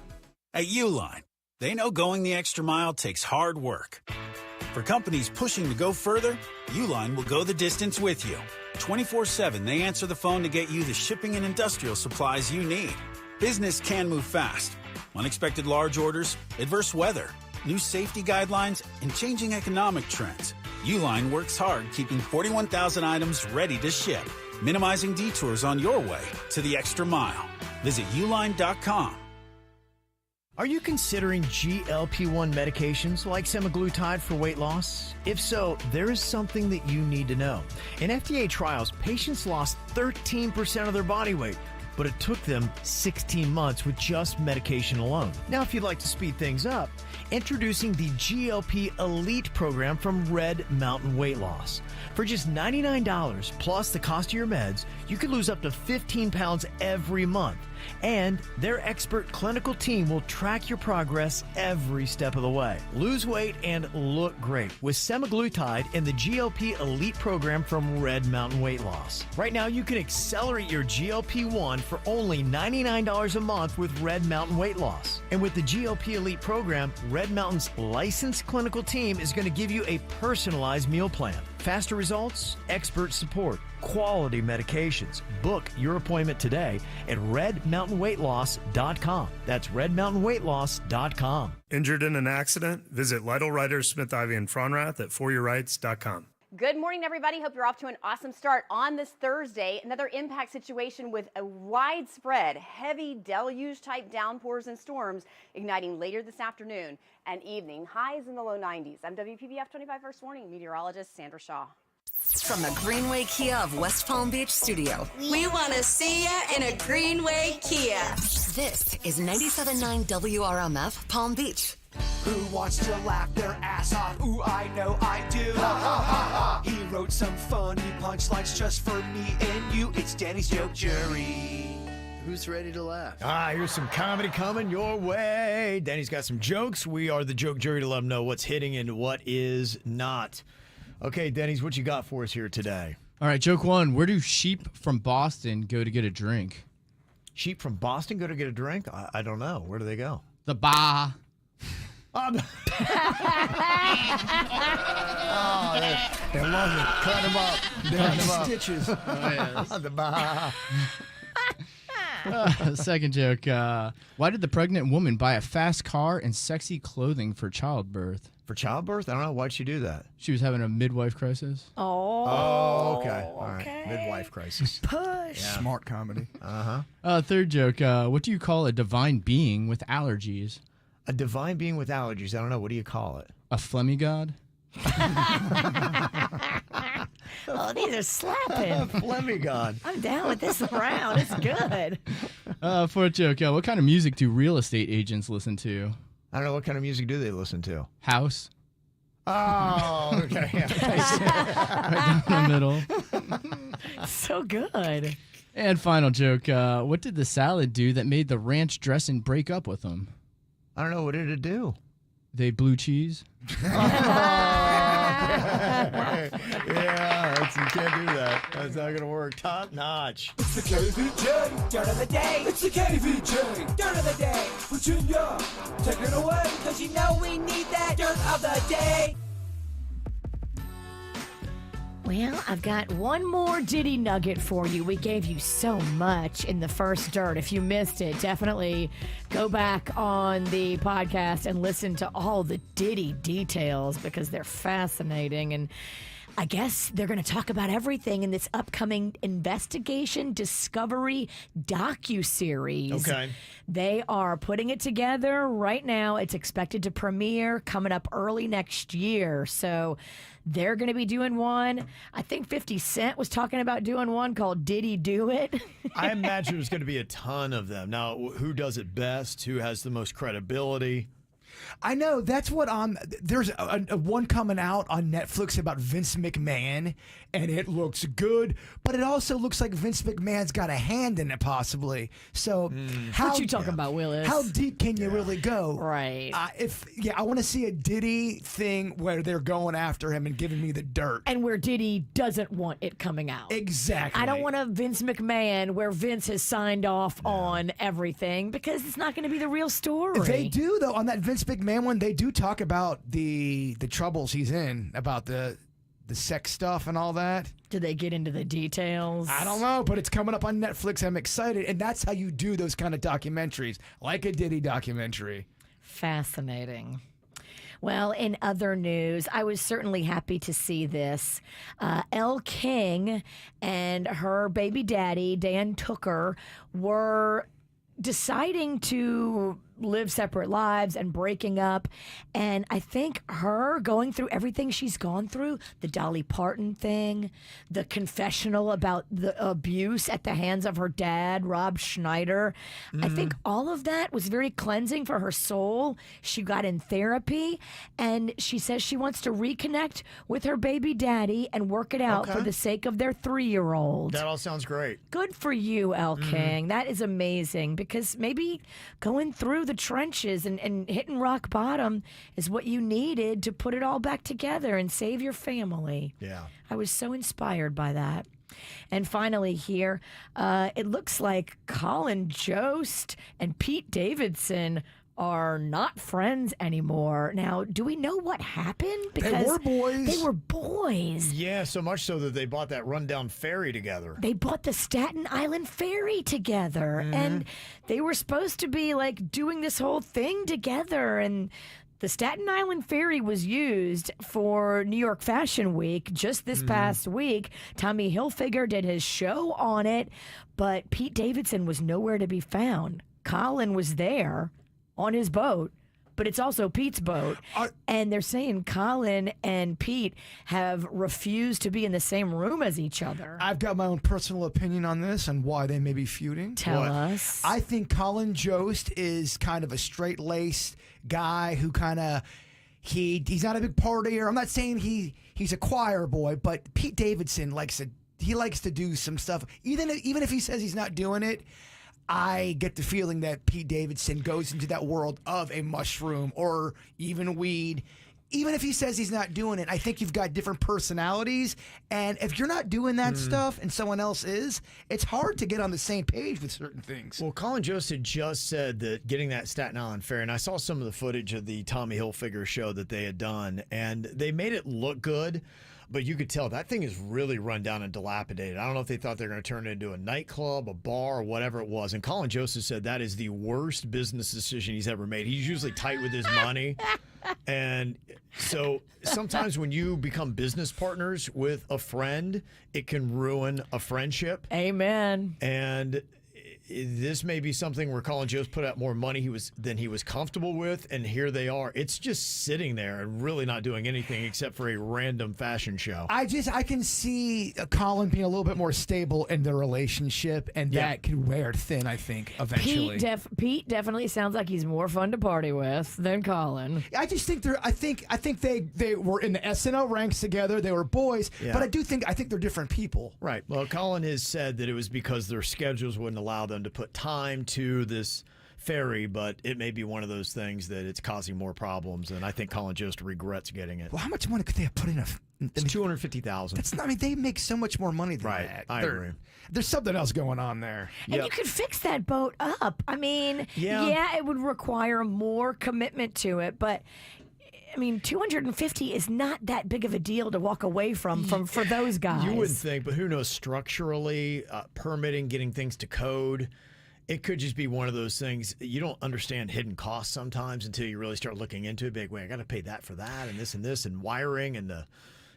At Uline, they know going the extra mile takes hard work. For companies pushing to go further, Uline will go the distance with you. 24/7, they answer the phone to get you the shipping and industrial supplies you need. Business can move fast. Unexpected large orders, adverse weather, new safety guidelines, and changing economic trends. Uline works hard keeping 41,000 items ready to ship, minimizing detours on your way to the extra mile. Visit uline.com. Are you considering GLP-1 medications like semaglutide for weight loss? If so, there is something that you need to know. In FDA trials, patients lost 13% of their body weight, but it took them 16 months with just medication alone. Now, if you'd like to speed things up, introducing the GLP Elite program from Red Mountain Weight Loss. For just $99 plus the cost of your meds, you could lose up to 15 pounds every month. And their expert clinical team will track your progress every step of the way. Lose weight and look great with semaglutide and the GLP Elite program from Red Mountain Weight Loss. Right now, you can accelerate your GLP-1 for only $99 a month with Red Mountain Weight Loss. And with the GLP Elite program, Red Mountain's licensed clinical team is going to give you a personalized meal plan. Faster results, expert support, quality medications. Book your appointment today at redmountainweightloss.com. That's redmountainweightloss.com. Injured in an accident? Visit Lytle Writers Smith Ivy and Fronrath at foryourrights.com. Good morning, everybody. Hope you're off to an awesome start on this Thursday. Another impact situation with a widespread, heavy deluge-type downpours and storms igniting later this afternoon and evening. Highs in the low 90s. I'm WPBF 25 First Warning meteorologist Sandra Shaw. From the Greenway Kia of West Palm Beach studio. We want to see ya in a Greenway Kia. This is 97.9 WRMF Palm Beach. Who wants to laugh their ass off? Ooh, I know I do. Ha, ha, ha, ha. He wrote some funny punchlines just for me and you. It's Denny's Joke Jury. Who's ready to laugh? Here's some comedy coming your way. Danny's got some jokes. We are the joke jury to let him know what's hitting and what is not. Okay, Denny's, what you got for us here today? All right, joke one. Where do sheep from Boston go to get a drink? Sheep from Boston go to get a drink? I don't know. Where do they go? The bar. They love it. Cut him up. Cut him up. Stitches. Oh, yes. The bar. Second joke. Why did the pregnant woman buy a fast car and sexy clothing for childbirth? For childbirth? I don't know. Why'd she do that? She was having a midwife crisis. Oh, okay. All right. Midwife crisis. Push. Yeah. Smart comedy. Third joke. What do you call a divine being with allergies? A divine being with allergies. I don't know. What do you call it? A flemigod? Oh, these are slapping. Flemigod. I'm down with this round. It's good. Fourth joke. What kind of music do real estate agents listen to? I don't know. What kind of music do they listen to? House. Oh, okay. Right down the middle. So good. And final joke. What did the salad do that made the ranch dressing break up with them? I don't know. What did it do? They blew cheese. Yeah, you can't do that. That's not going to work. Top notch. It's the KVJ Dirt of the Day. It's the KVJ Dirt of the Day. Virginia, take it away, because you know we need that Dirt of the Day. Well, I've got one more ditty nugget for you. We gave you so much in the first dirt. If you missed it, definitely go back on the podcast and listen to all the ditty details because they're fascinating. And I guess they're going to talk about everything in this upcoming investigation discovery docuseries. Okay. They are putting it together right now. It's expected to premiere coming up early next year. So they're going to be doing one. I think 50 Cent was talking about doing one called Did He Do It? I imagine there's going to be a ton of them. Now, who does it best? Who has the most credibility? I know. That's what there's a one coming out on Netflix about Vince McMahon, and it looks good, but it also looks like Vince McMahon's got a hand in it possibly. So What you talking about, Willis? How deep can you really go? Right. I want to see a Diddy thing where they're going after him and giving me the dirt. And where Diddy doesn't want it coming out. Exactly. I don't want a Vince McMahon where Vince has signed off on everything because it's not going to be the real story. They do, though, on that Vince McMahon one, they do talk about the troubles he's in, about the sex stuff and all that. Do they get into the details? I don't know, but it's coming up on Netflix. I'm excited, and that's how you do those kind of documentaries, like a Diddy documentary. Fascinating. Well, in other news, I was certainly happy to see this. Elle King and her baby daddy, Dan Tooker, were deciding to live separate lives and breaking up. And I think her going through everything she's gone through, the Dolly Parton thing, the confessional about the abuse at the hands of her dad, Rob Schneider, I think all of that was very cleansing for her soul. She got in therapy and she says she wants to reconnect with her baby daddy and work it out for the sake of their 3-year-old. That all sounds great. Good for you, Elle King. That is amazing because maybe going through the trenches and hitting rock bottom is what you needed to put it all back together and save your family. Yeah. I was so inspired by that. And finally here, it looks like Colin Jost and Pete Davidson are not friends anymore. Now, do we know what happened? They were boys. They were boys. Yeah, so much so that they bought that rundown ferry together. They bought the Staten Island ferry together, and they were supposed to be like doing this whole thing together. And the Staten Island ferry was used for New York Fashion Week just this past week. Tommy Hilfiger did his show on it, but Pete Davidson was nowhere to be found. Colin was there on his boat, but it's also Pete's boat. And they're saying Colin and Pete have refused to be in the same room as each other. I've got my own personal opinion on this and why they may be feuding. Tell us. I think Colin Jost is kind of a straight-laced guy who kind of he's not a big partier. I'm not saying he's a choir boy, but Pete Davidson likes to do some stuff. Even if he says he's not doing it, I get the feeling that Pete Davidson goes into that world of a mushroom or even weed. Even if he says he's not doing it, I think you've got different personalities. And if you're not doing that stuff and someone else is, it's hard to get on the same page with certain things. Well, Colin Jost had just said that getting that Staten Island ferry, and I saw some of the footage of the Tommy Hilfiger show that they had done, and they made it look good. But you could tell that thing is really run down and dilapidated. I don't know if they thought they were going to turn it into a nightclub, a bar, or whatever it was. And Colin Joseph said that is the worst business decision he's ever made. He's usually tight with his money. And so sometimes when you become business partners with a friend, it can ruin a friendship. Amen. And this may be something where Colin Jost put out more money than he was comfortable with, and here they are. It's just sitting there and really not doing anything except for a random fashion show. I can see Colin being a little bit more stable in their relationship, and that could wear thin, I think, eventually. Pete definitely sounds like he's more fun to party with than Colin. I just think I think they were in the SNL ranks together. They were boys, but I think they're different people. Right. Well, Colin has said that it was because their schedules wouldn't allow them to put time to this ferry, but it may be one of those things that it's causing more problems, and I think Colin Jost regrets getting it. Well, how much money could they have put in? It's $250,000. That's not. I mean, they make so much more money than that. I agree. There's something else going on there. And you could fix that boat up. I mean, yeah, it would require more commitment to it, but I mean, $250 is not that big of a deal to walk away from for those guys. You wouldn't think, but who knows? Structurally, permitting, getting things to code, it could just be one of those things. You don't understand hidden costs sometimes until you really start looking into it. Big, wait, I got to pay that for that, and this, and wiring, and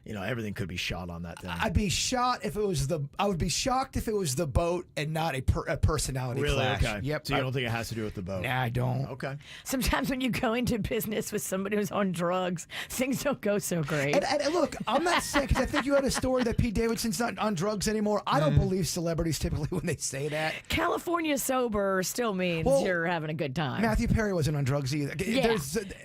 everything could be shot on that thing. I'd be shocked if it was I would be shocked if it was the boat and not a personality clash. Okay. Yep. So you don't think it has to do with the boat? Nah, I don't. Okay. Sometimes when you go into business with somebody who's on drugs, things don't go so great. And look, I'm not saying, because I think you had a story that Pete Davidson's not on drugs anymore. I don't believe celebrities typically when they say that. California sober still means you're having a good time. Matthew Perry wasn't on drugs either. Yeah.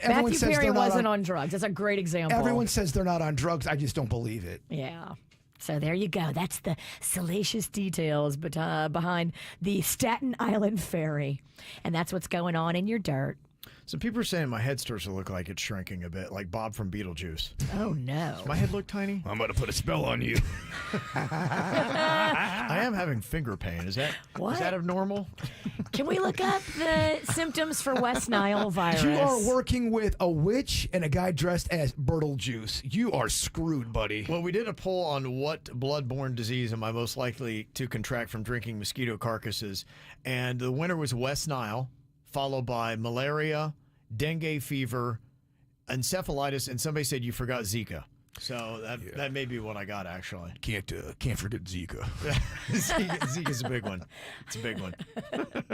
Matthew Perry wasn't on drugs. That's a great example. Everyone says they're not on drugs. I just don't believe it. Yeah. So there you go. That's the salacious details behind the Staten Island ferry. And that's what's going on in your dirt. So people are saying my head starts to look like it's shrinking a bit, like Bob from Beetlejuice. Oh, no. Does my head look tiny? I'm going to put a spell on you. I am having finger pain. Is that abnormal? Can we look up the symptoms for West Nile virus? You are working with a witch and a guy dressed as Beetlejuice. You are screwed, buddy. Well, we did a poll on what bloodborne disease am I most likely to contract from drinking mosquito carcasses, and the winner was West Nile, followed by malaria, dengue fever, encephalitis, and somebody said you forgot Zika. So that may be what I got, actually. Can't forget Zika. Zika's a big one. It's a big one.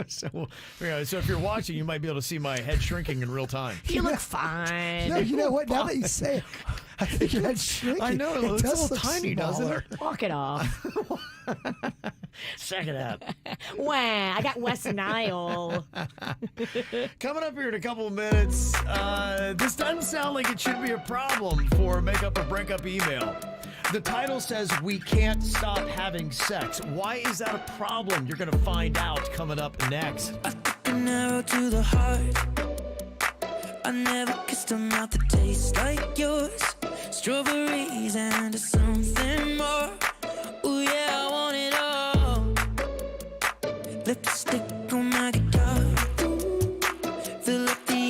So if you're watching, you might be able to see my head shrinking in real time. You look fine. No, you know what? Now that you say it, I think your head's shrinking. I know. It It's a does little look tiny, doesn't smaller. it? Walk it off. Suck it up. Wow, I got West Nile. Coming up here in a couple of minutes, this doesn't sound like it should be a problem for Makeup or Breakup email. The title says, "We can't stop having sex." Why is that a problem? You're going to find out coming up next. An arrow to the heart. I never kissed a mouth that tastes like yours. Strawberries and something more. Ooh yeah, I want it all. Lipstick on my guitar. Fill up the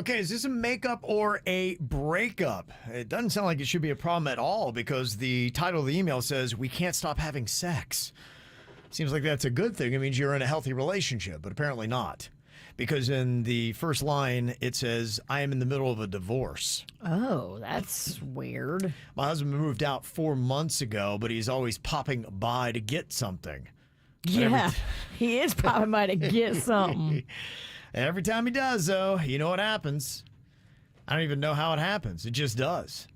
Okay, is this a makeup or a breakup? It doesn't sound like it should be a problem at all because the title of the email says, "We can't stop having sex." Seems like that's a good thing. It means you're in a healthy relationship, but apparently not. Because in the first line, it says, "I am in the middle of a divorce." Oh, that's weird. My husband moved out 4 months ago, but he's always popping by to get something. Yeah, he is popping by to get something. Every time he does, though, you know what happens. I don't even know how it happens. It just does.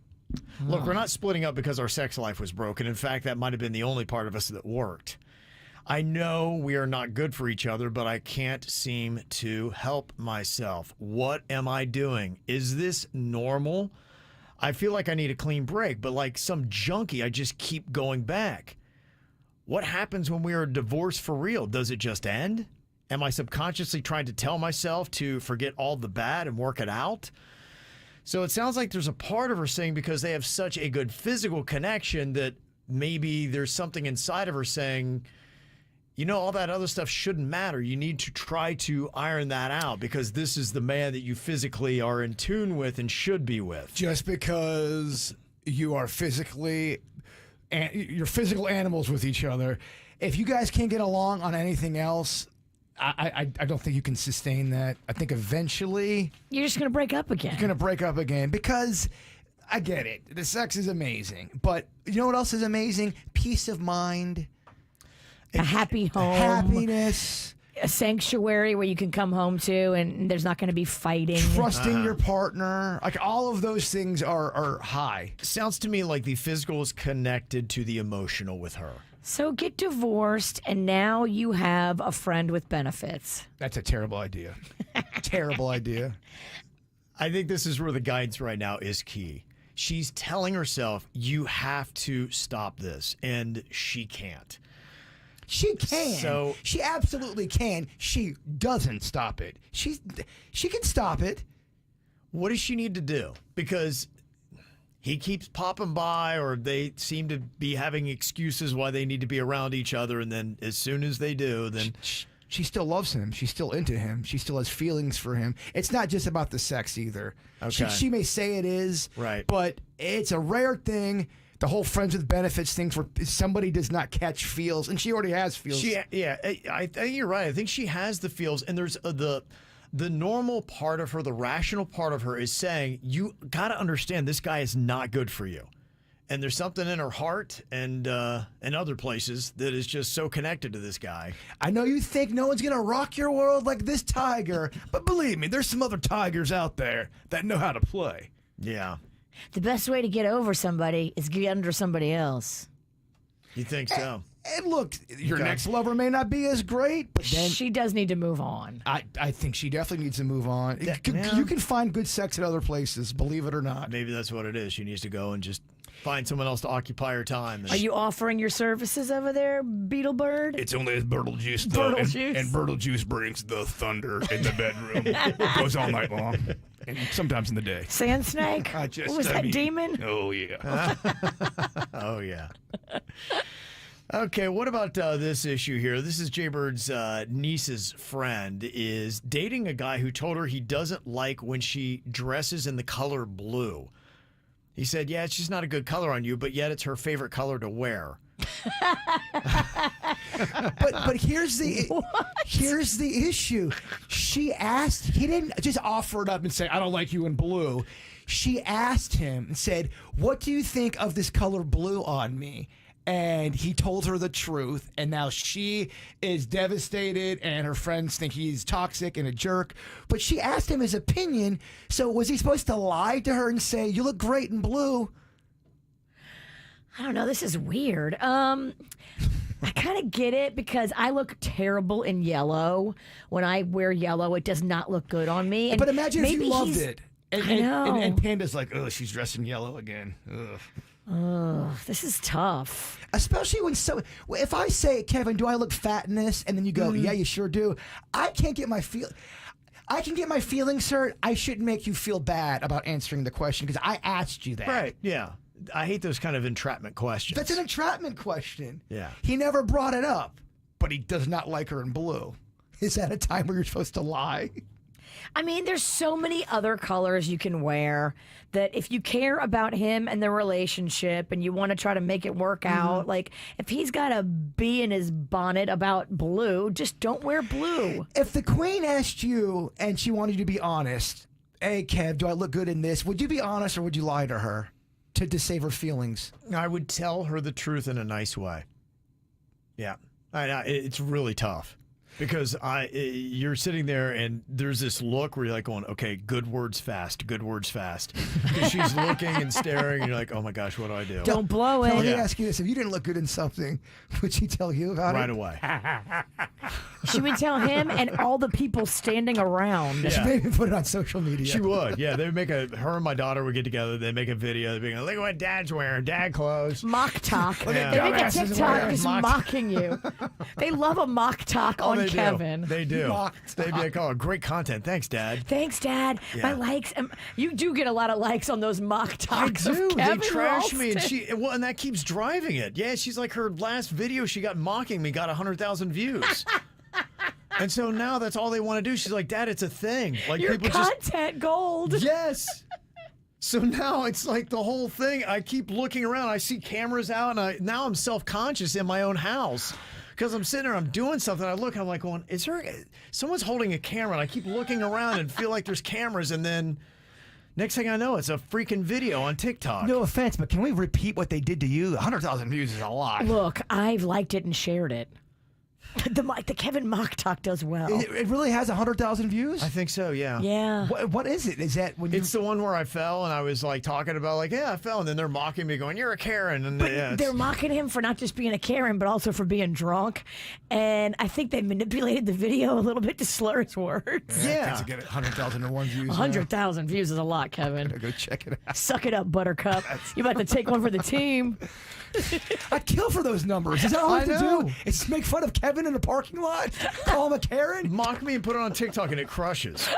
Look, we're not splitting up because our sex life was broken. In fact, that might have been the only part of us that worked. I know we are not good for each other, but I can't seem to help myself. What am I doing? Is this normal? I feel like I need a clean break, but like some junkie, I just keep going back. What happens when we are divorced for real? Does it just end? Am I subconsciously trying to tell myself to forget all the bad and work it out? So it sounds like there's a part of her saying because they have such a good physical connection that maybe there's something inside of her saying, you know, all that other stuff shouldn't matter. You need to try to iron that out because this is the man that you physically are in tune with and should be with. Just because you are you're physical animals with each other, if you guys can't get along on anything else, I don't think you can sustain that. I think eventually you're just going to break up again. You're going to break up again because I get it. The sex is amazing. But you know what else is amazing? Peace of mind. A happy home. Happiness. A sanctuary where you can come home to and there's not going to be fighting. Trusting your partner. Like all of those things are high. Sounds to me like the physical is connected to the emotional with her. So get divorced, and now you have a friend with benefits. That's a terrible idea. Terrible idea. I think this is where the guidance right now is key. She's telling herself, you have to stop this, and she can't. She can. She absolutely can. She doesn't stop it. She can stop it. What does she need to do? Because he keeps popping by, or they seem to be having excuses why they need to be around each other, and then as soon as they do, then she still loves him. She's still into him. She still has feelings for him. It's not just about the sex either. Okay. She may say it is, right, but it's a rare thing. The whole friends with benefits thing for somebody does not catch feels, and she already has feels. I think you're right. I think she has the feels, and there's the normal part of her, the rational part of her is saying, you got to understand this guy is not good for you. And there's something in her heart and other places that is just so connected to this guy. I know you think no one's going to rock your world like this tiger, but believe me, there's some other tigers out there that know how to play. Yeah. The best way to get over somebody is get under somebody else. You think so? And look, your next lover may not be as great, but then she does need to move on. I think she definitely needs to move on. You can find good sex at other places, believe it or not. Maybe that's what it is. She needs to go and just find someone else to occupy her time. Are you offering your services over there, Beetlebird? It's only as Birtle Juice, though. And Birtle Juice brings the thunder in the bedroom. It goes all night long, and sometimes in the day. Sand snake? Was that demon? Oh, yeah. Oh, yeah. Okay, what about this issue here? This is Jbird's niece's friend is dating a guy who told her he doesn't like when she dresses in the color blue. He said, yeah, it's just not a good color on you, but yet it's her favorite color to wear. But here's the issue. She asked, he didn't just offer it up and say, I don't like you in blue. She asked him and said, what do you think of this color blue on me? And he told her the truth, and now she is devastated, and her friends think he's toxic and a jerk. But she asked him his opinion, so was he supposed to lie to her and say, you look great in blue? I don't know. This is weird. I kind of get it because I look terrible in yellow. When I wear yellow, it does not look good on me. And but imagine if you loved it. And Panda's like, oh, she's dressed in yellow again. Ugh. Oh, this is tough. Especially when if I say, Kevin, do I look fat in this? And then you go, yeah, you sure do. I can get my feelings hurt. I shouldn't make you feel bad about answering the question because I asked you that. Right, yeah. I hate those kind of entrapment questions. That's an entrapment question. Yeah. He never brought it up, but he does not like her in blue. Is that a time where you're supposed to lie? I mean, there's so many other colors you can wear that if you care about him and the relationship and you want to try to make it work out, like if he's got a bee in his bonnet about blue, just don't wear blue. If the queen asked you and she wanted you to be honest, hey, Kev, do I look good in this? Would you be honest or would you lie to her to save her feelings? I would tell her the truth in a nice way. Yeah. It's really tough. Because you're sitting there and there's this look where you're like going, okay, good words fast. Because she's looking and staring and you're like, oh my gosh, what do I do? Don't blow it. Let me ask you this. If you didn't look good in something, would she tell you about it? Right away. She would tell him and all the people standing around. She maybe put it on social media. She would. Yeah, they would make her and my daughter would get together. They'd make a video. They'd be like, look at what Dad's wearing. Dad clothes. Mock talk. Yeah. They make a TikTok just mocking you. They love a mock talk on Kevin. They do. They'd be like, oh, great content. Thanks, Dad. Thanks, Dad. Yeah. My likes. You do get a lot of likes on those mock talks. I do. Of Kevin They trash me, Ralston. and that keeps driving it. Yeah, she's like, her last video she got mocking me got 100,000 views. And so now that's all they want to do. She's like, Dad, it's a thing. Like Your people content gold. Yes. So now it's like the whole thing. I keep looking around. I see cameras out, and now I'm self-conscious in my own house. Because I'm sitting there, I'm doing something. I look, I'm like going, is there someone's holding a camera? And I keep looking around and feel like there's cameras. And then next thing I know, it's a freaking video on TikTok. No offense, but can we repeat what they did to you? 100,000 views is a lot. Look, I've liked it and shared it. The Kevin mock talk does well. It really has 100,000 views? I think so, yeah. Yeah. What is it? Is that when It's the one where I fell and I was like talking about like, yeah, I fell. And then they're mocking me going, you're a Karen. And But they're mocking him for not just being a Karen, but also for being drunk. And I think they manipulated the video a little bit to slur his words. Yeah. To get 100,001 views. 100,000 views is a lot, Kevin. Go check it out. Suck it up, Buttercup. You about to take one for the team. I'd kill for those numbers. Is that all I have to do? It's make fun of Kevin in the parking lot? Call him a Karen? Mock me and put it on TikTok and it crushes.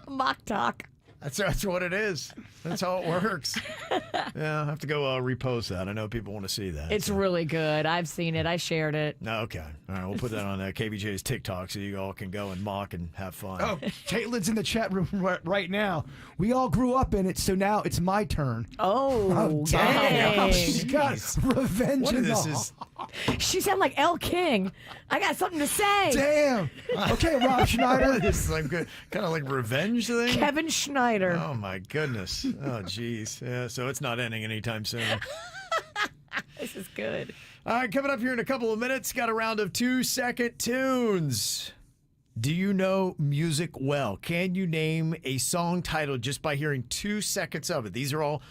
Mock talk. That's what it is. That's how it works. Yeah, I have to go repost that. I know people want to see that. It's really good. I've seen it. I shared it. No, okay. All right, we'll put that on KVJ's TikTok so you all can go and mock and have fun. Oh, Caitlin's in the chat room right now. We all grew up in it, so now it's my turn. Oh, dang. She's got revenge What in this the is? She sounded like Elle King. I got something to say. Damn. Okay, Rob Schneider. This is like kind of like revenge thing. Kevin Schneider. Oh my goodness. Oh jeez. Yeah. So it's not ending anytime soon. This is good. All right, coming up here in a couple of minutes, got a round of 2-second tunes. Do you know music well? Can you name a song title just by hearing 2 seconds of it? These are all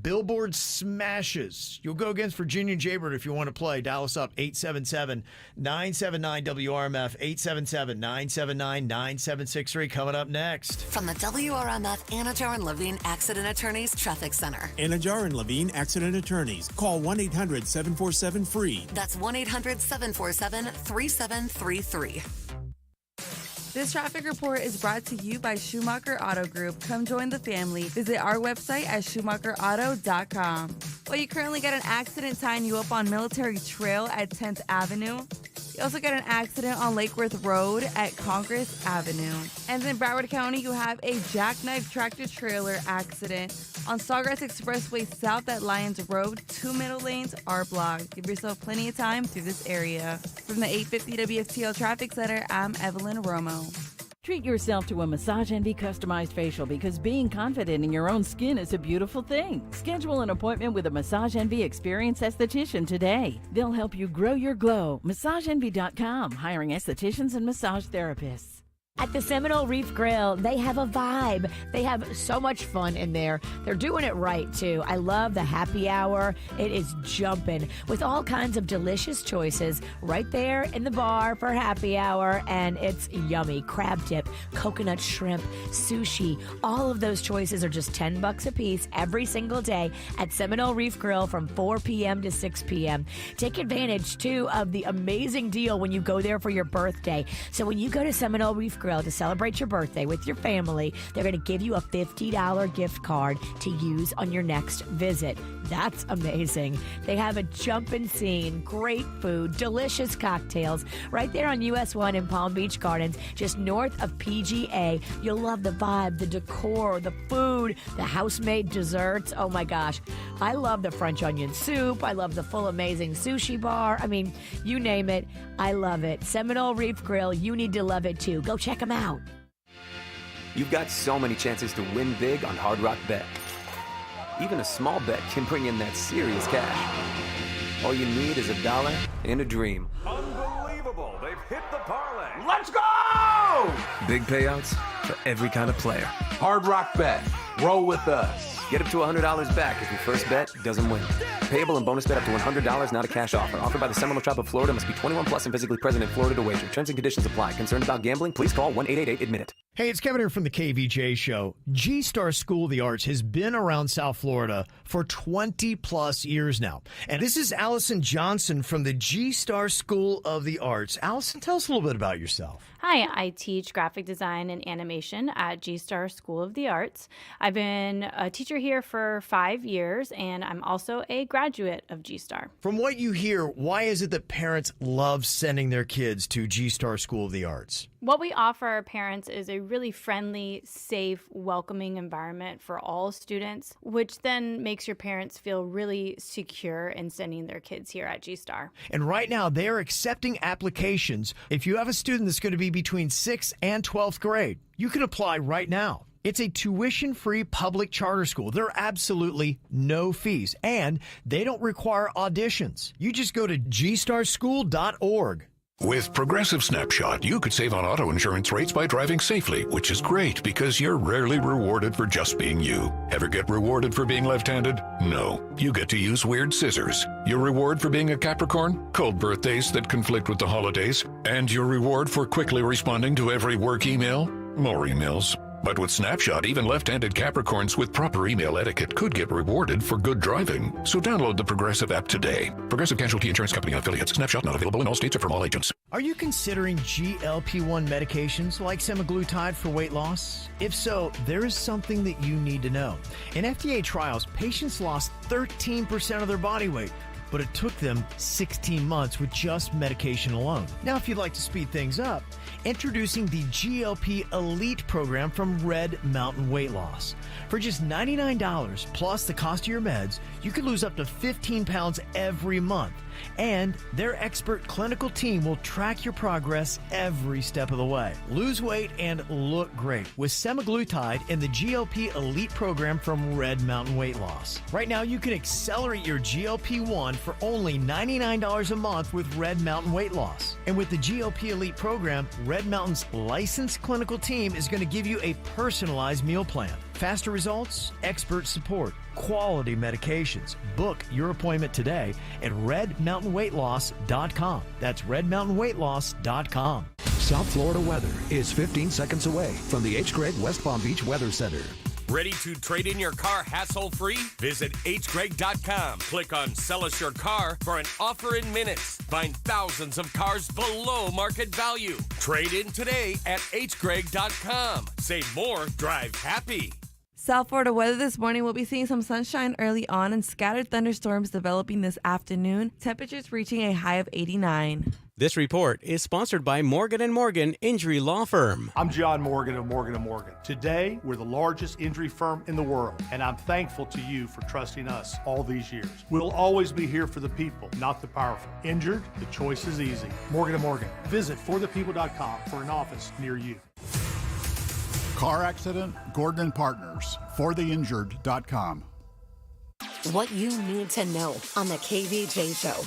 Billboard smashes. You'll go against Virginia and Jbird if you want to play. Dial us up, 877-979-WRMF, 877-979-9763. Coming up next. From the WRMF Anajar and Levine Accident Attorneys Traffic Center. Anajar and Levine Accident Attorneys. Call 1-800-747-FREE. That's 1-800-747-3733. This traffic report is brought to you by Schumacher Auto Group. Come join the family. Visit our website at schumacherauto.com. Well, you currently got an accident tying you up on Military Trail at 10th Avenue. You also got an accident on Lake Worth Road at Congress Avenue. And in Broward County, you have a jackknife tractor-trailer accident on Sawgrass Expressway south at Lyons Road. 2 middle lanes are blocked. Give yourself plenty of time through this area. From the 850 WFTL Traffic Center, I'm Evelyn Romo. Treat yourself to a Massage Envy customized facial because being confident in your own skin is a beautiful thing. Schedule an appointment with a Massage Envy experienced esthetician today. They'll help you grow your glow. MassageEnvy.com, hiring estheticians and massage therapists. At the Seminole Reef Grill, they have a vibe. They have so much fun in there. They're doing it right, too. I love the happy hour. It is jumping with all kinds of delicious choices right there in the bar for happy hour, and it's yummy. Crab dip, coconut shrimp, sushi. All of those choices are just $10 a piece every single day at Seminole Reef Grill from 4 p.m. to 6 p.m. Take advantage, too, of the amazing deal when you go there for your birthday. So when you go to Seminole Reef Grill, Grill to celebrate your birthday with your family, they're going to give you a $50 gift card to use on your next visit. That's amazing. They have a jumping scene, great food, delicious cocktails right there on US 1 in Palm Beach Gardens, just north of PGA. You'll love the vibe, the decor, the food, the house-made desserts. Oh my gosh. I love the French onion soup. I love the full amazing sushi bar. I mean, you name it, I love it. Seminole Reef Grill, you need to love it too. Go check them out. You've got so many chances to win big on Hard Rock Bet. Even a small bet can bring in that serious cash. All you need is $1 and a dream. Unbelievable. They've hit the parlay. Let's go! Big payouts for every kind of player. Hard Rock Bet. Roll with us. Get up to $100 back if your first bet doesn't win. Payable and bonus bet up to $100, not a cash offer. Offered by the Seminole Tribe of Florida. Must be 21 plus and physically present in Florida to wager. Terms and conditions apply. Concerned about gambling? Please call 1-888-ADMIT-IT. Hey, it's Kevin here from the KVJ Show. G-Star School of the Arts has been around South Florida for 20 plus years now. And this is Allison Johnson from the G-Star School of the Arts. Allison, tell us a little bit about yourself. Hi, I teach graphic design and animation at G-Star School of the Arts. I've been a teacher here for 5 years, and I'm also a graduate of G-Star. From what you hear, why is it that parents love sending their kids to G-Star School of the Arts? What we offer our parents is a really friendly, safe, welcoming environment for all students, which then makes your parents feel really secure in sending their kids here at G-Star. And right now, they are accepting applications. If you have a student that's going to be between 6th and 12th grade, you can apply right now. It's a tuition-free public charter school. There are absolutely no fees, and they don't require auditions. You just go to gstarschool.org. With Progressive Snapshot, you could save on auto insurance rates by driving safely, which is great because you're rarely rewarded for just being you. Ever get rewarded for being left-handed? No. You get to use weird scissors. Your reward for being a Capricorn? Cold birthdays that conflict with the holidays. And your reward for quickly responding to every work email? More emails. But with Snapshot, even left-handed Capricorns with proper email etiquette could get rewarded for good driving. So download the Progressive app today. Progressive Casualty Insurance Company and affiliates. Snapshot not available in all states or from all agents. Are you considering GLP-1 medications like semaglutide for weight loss? If so, there is something that you need to know. In FDA trials, patients lost 13% of their body weight, but it took them 16 months with just medication alone. Now, if you'd like to speed things up, introducing the GLP Elite program from Red Mountain Weight Loss. For just $99 plus the cost of your meds, you could lose up to 15 pounds every month. And their expert clinical team will track your progress every step of the way. Lose weight and look great with semaglutide and the GLP Elite program from Red Mountain Weight Loss. Right now, you can accelerate your GLP-1 for only $99 a month with Red Mountain Weight Loss. And with the GLP Elite program, Red Mountain's licensed clinical team is going to give you a personalized meal plan. Faster results, expert support, quality medications. Book your appointment today at redmountainweightloss.com. That's redmountainweightloss.com. South Florida weather is 15 seconds away from the H. Gregg West Palm Beach Weather Center. Ready to trade in your car hassle-free? Visit hgreg.com. Click on Sell Us Your Car for an offer in minutes. Find thousands of cars below market value. Trade in today at hgreg.com. Save more, drive happy. South Florida weather this morning. We'll be seeing some sunshine early on and scattered thunderstorms developing this afternoon. Temperatures reaching a high of 89. This report is sponsored by Morgan & Morgan Injury Law Firm. I'm John Morgan of Morgan & Morgan. Today, we're the largest injury firm in the world, and I'm thankful to you for trusting us all these years. We'll always be here for the people, not the powerful. Injured? The choice is easy. Morgan & Morgan. Visit forthepeople.com for an office near you. Car accident? Gordon & Partners. fortheinjured.com. What you need to know on the KVJ Show.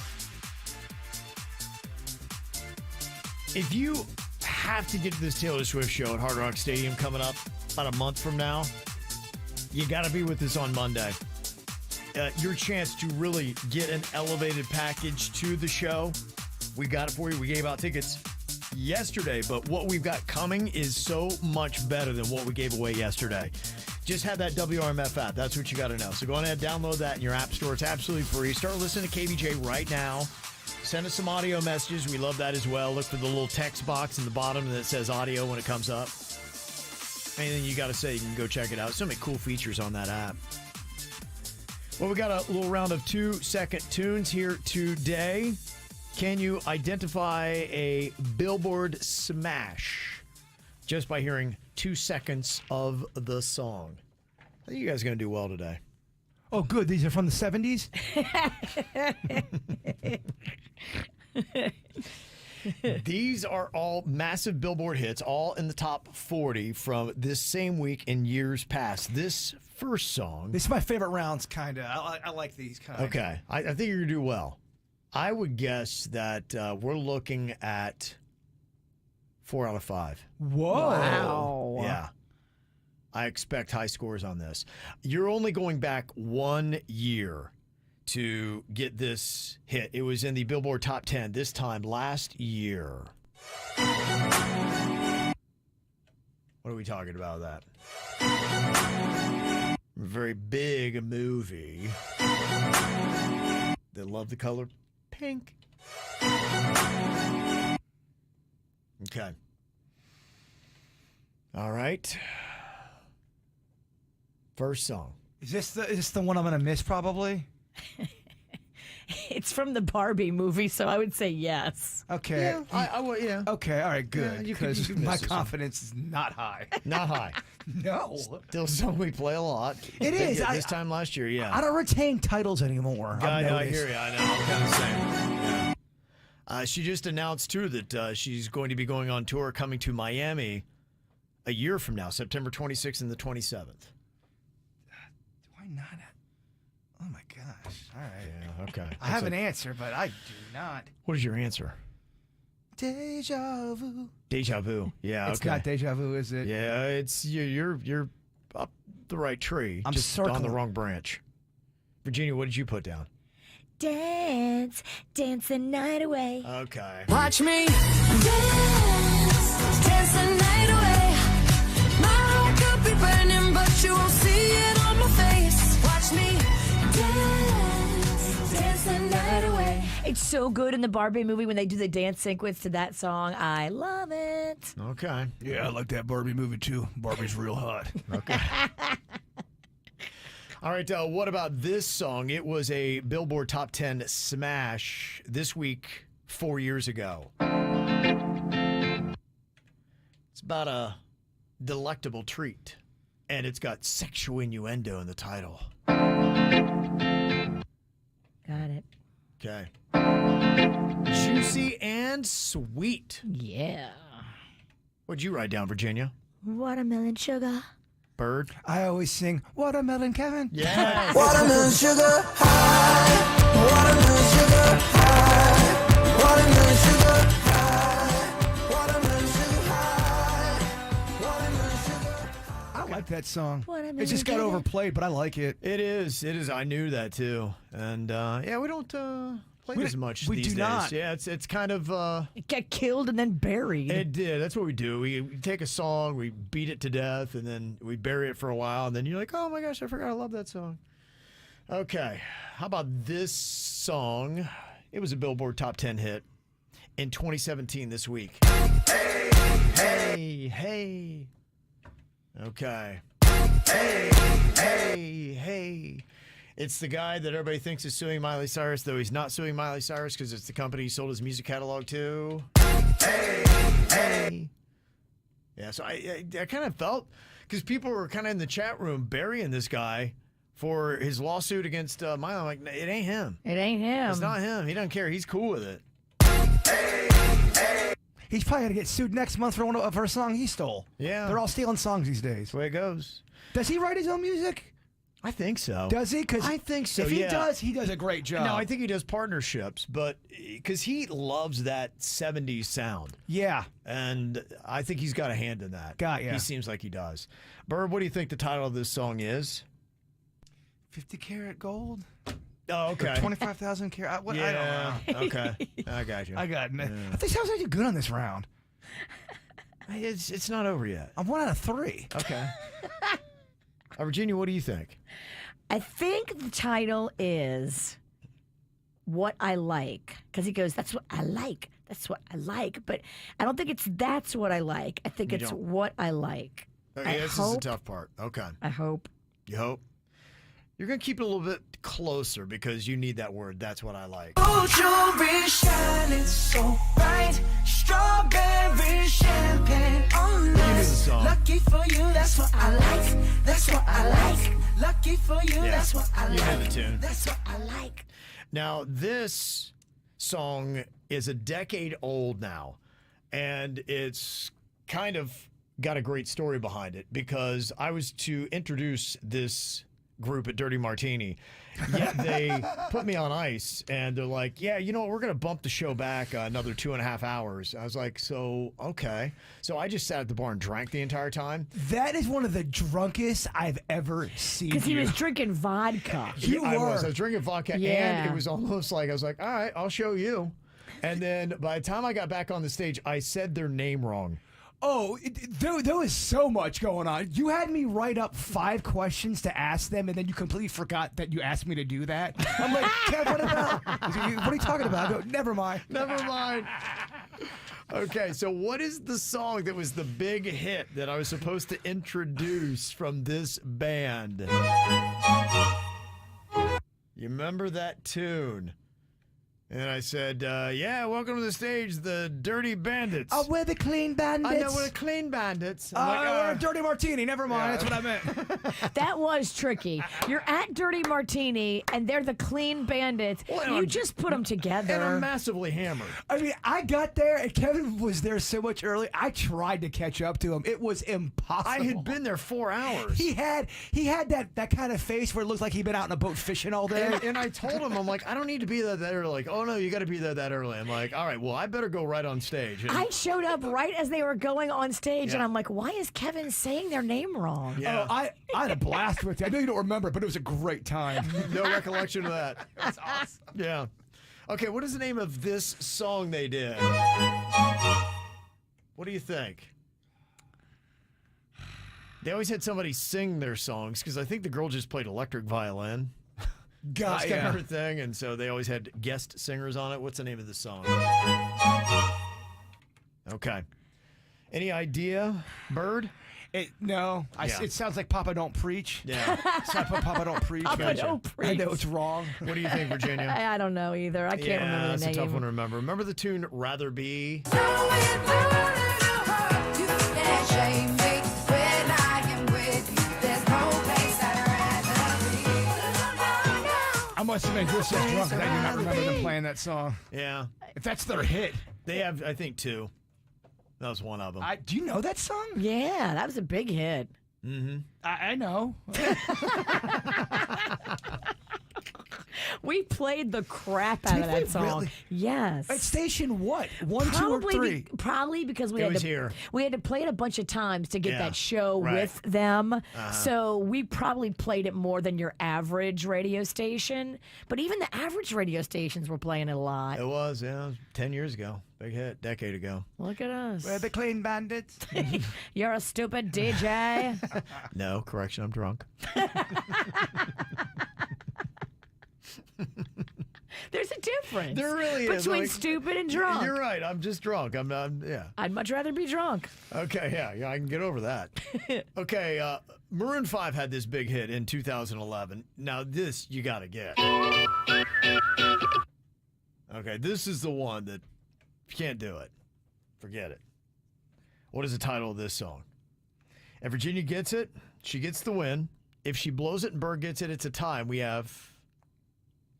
If you have to get to this Taylor Swift show at Hard Rock Stadium coming up about a month from now, you got to be with us on Monday. Your chance to really get an elevated package to the show. We got it for you. We gave out tickets yesterday, but what we've got coming is so much better than what we gave away yesterday. Just have that WRMF app. That's what you got to know. So go ahead and download that in your app store. It's absolutely free. Start listening to KVJ right now. Send us some audio messages. We love that as well. Look for the little text box in the bottom that says audio when it comes up. Anything you got to say, you can go check it out. So many cool features on that app. Well, we got a little round of 2-second tunes here today. Can you identify a Billboard smash just by hearing 2 seconds of the song? I think you guys are going to do well today. Oh, good. These are from the 70s? These are all massive Billboard hits, all in the top 40 from this same week in years past. This first song. This is my favorite rounds, kind of. I like these kind of. Okay. I think you're going to do well. I would guess that we're looking at 4 out of 5. Whoa. Wow. Yeah. I expect high scores on this. You're only going back 1 year to get this hit. It was in the Billboard Top 10 this time last year. What are we talking about that? A very big movie that loved the color pink. Okay. All right. First song. Is this the one I'm going to miss probably? It's from the Barbie movie, so I would say yes. Okay. Yeah, I would, yeah. Okay, all right, good. Yeah, Because you can my miss this confidence is not high. Not high. No. Still a song we play a lot. It is. This time last year, yeah. I don't retain titles anymore. I hear you. I know. I'm kind of saying. Yeah. She just announced, too, that she's going to be going on tour coming to Miami a year from now, September 26th and the 27th. Do I not? Oh, my gosh. All right. Yeah, okay. I have an answer, but I do not. What is your answer? Deja vu. Deja vu. Yeah, It's okay. not deja vu, is it? Yeah, it's you're up the right tree. I'm just circling. on the wrong branch. Virginia, what did you put down? Dance the night away. Okay. Watch me dance, dance the night away. My heart could be burning, but you won't see it on my face. Watch me dance the night away. It's so good in the Barbie movie when they do the dance sequence to that song. I love it. Okay. Yeah, I like that Barbie movie, too. Barbie's real hot. Okay. All right, what about this song? It was a Billboard Top 10 smash this week 4 years ago. It's about a delectable treat, and it's got sexual innuendo in the title. Got it. Okay. Juicy and sweet. Yeah. What'd you write down, Virginia? Watermelon sugar. Bird? I always sing Watermelon Kevin. Yes. Watermelon sugar high, watermelon sugar high, watermelon sugar high, watermelon sugar high, watermelon sugar high. I like that song. Watermelon It just got sugar. overplayed, but I like it. It is. I knew that too. And yeah, we don't play We as don't- much we these do days. not. Yeah, it's kind of It got killed and then buried. it did. That's what we do. We take a song, we beat it to death, and then we bury it for a while, and then you're like, oh my gosh, I forgot I love that song. Okay. How about this song? It was a Billboard Top 10 hit in 2017 this week. Hey. Okay. Hey. It's the guy that everybody thinks is suing Miley Cyrus, though he's not suing Miley Cyrus because it's the company he sold his music catalog to. Hey. Yeah, so I kind of felt, because people were kind of in the chat room burying this guy for his lawsuit against Miley. I'm like, it ain't him. It ain't him. It's not him. He doesn't care. He's cool with it. He's probably going to get sued next month for a song he stole. Yeah. They're all stealing songs these days. That's the way it goes. Does he write his own music? I think so. Does he? I think so, If he yeah. does, he does a great job. No, I think he does partnerships, but because he loves that 70s sound. Yeah. And I think he's got a hand in that. Got ya. He seems like he does. Bird, what do you think the title of this song is? 50 karat gold? Oh, okay. 25,000 karat? What? I don't know. Okay. I got you. I got it. Yeah. I think sounds like you're good on this round. It's not over yet. I'm 1 out of 3. Okay. Virginia, what do you think? I think the title is what I like. Because he goes, that's what I like. That's what I like. But I don't think it's that's what I like. I think it's what I like. Okay, this is the tough part. Okay. I hope. You hope? You're going to keep it a little bit closer because you need that word. That's what I like. Oh, jewelry shining so bright. Strawberry champagne on us. Lucky for you, that's what I like. That's what I like. Lucky for you, that's what I like. You know the tune. That's what I like. Now, this song is a decade old now, and it's kind of got a great story behind it because I was to introduce this group at Dirty Martini, yet they put me on ice, and they're like, yeah, you know what, we're going to bump the show back another 2.5 hours. I was like, so, okay. So I just sat at the bar and drank the entire time. That is one of the drunkest I've ever seen. Because he was drinking vodka. I was drinking vodka, and it was almost like, I was like, all right, I'll show you. And then by the time I got back on the stage, I said their name wrong. Oh, there was so much going on. You had me write up 5 questions to ask them, and then you completely forgot that you asked me to do that. I'm like, Kev, what about? What are you talking about? I go, never mind. Never mind. Okay, so what is the song that was the big hit that I was supposed to introduce from this band? You remember that tune? And I said, yeah, welcome to the stage, the Dirty Bandits. Oh, we're the Clean Bandits. I know, we're the Clean Bandits. We're Dirty Martini. Never mind. That's what I meant. That was tricky. You're at Dirty Martini, and they're the Clean Bandits. Well, you just put them together. And I'm massively hammered. I mean, I got there, and Kevin was there so much early. I tried to catch up to him. It was impossible. I had been there 4 hours. He had that kind of face where it looks like he'd been out on a boat fishing all day. And I told him, I'm like, I don't need to be there that early. Like, oh, no, you got to be there that early. I'm like, all right, well, I better go right on stage. And I showed up right as they were going on stage, and I'm like, why is Kevin saying their name wrong? Yeah. Oh, I had a blast with it. I know you don't remember, but it was a great time. No recollection of that. That's awesome. Yeah. Okay, what is the name of this song they did? What do you think? They always had somebody sing their songs because I think the girl just played electric violin. That's kind of her thing, and so they always had guest singers on it. What's the name of the song? Okay. Any idea, Bird? No. It sounds like Papa Don't Preach. Yeah. So I put Papa Don't Preach. Papa Don't Preach. I know it's wrong. What do you think, Virginia? I don't know either. I can't remember the name. That's a tough one to remember. Remember the tune Rather Be? I must have been just as drunk that I do not remember them playing that song. Yeah. If that's their hit. They have, I think, 2. That was one of them. Do you know that song? Yeah, that was a big hit. Mm-hmm. I know. We played the crap out of that song. Really? Yes. At station what? 1, 2, or 3? Probably because we had to play it a bunch of times to get that show with them. So we probably played it more than your average radio station. But even the average radio stations were playing it a lot. It was, 10 years ago. Big hit, decade ago. Look at us. We're the Clean Bandits. You're a stupid DJ. No, correction, I'm drunk. There's a difference. There really is. Between stupid and drunk. You're right. I'm just drunk. Yeah. I'd much rather be drunk. Okay, yeah, I can get over that. Okay, Maroon 5 had this big hit in 2011. Now, this you got to get. Okay, this is the one that if you can't do it, forget it. What is the title of this song? If Virginia gets it, she gets the win. If she blows it and Bird gets it, it's a tie. We have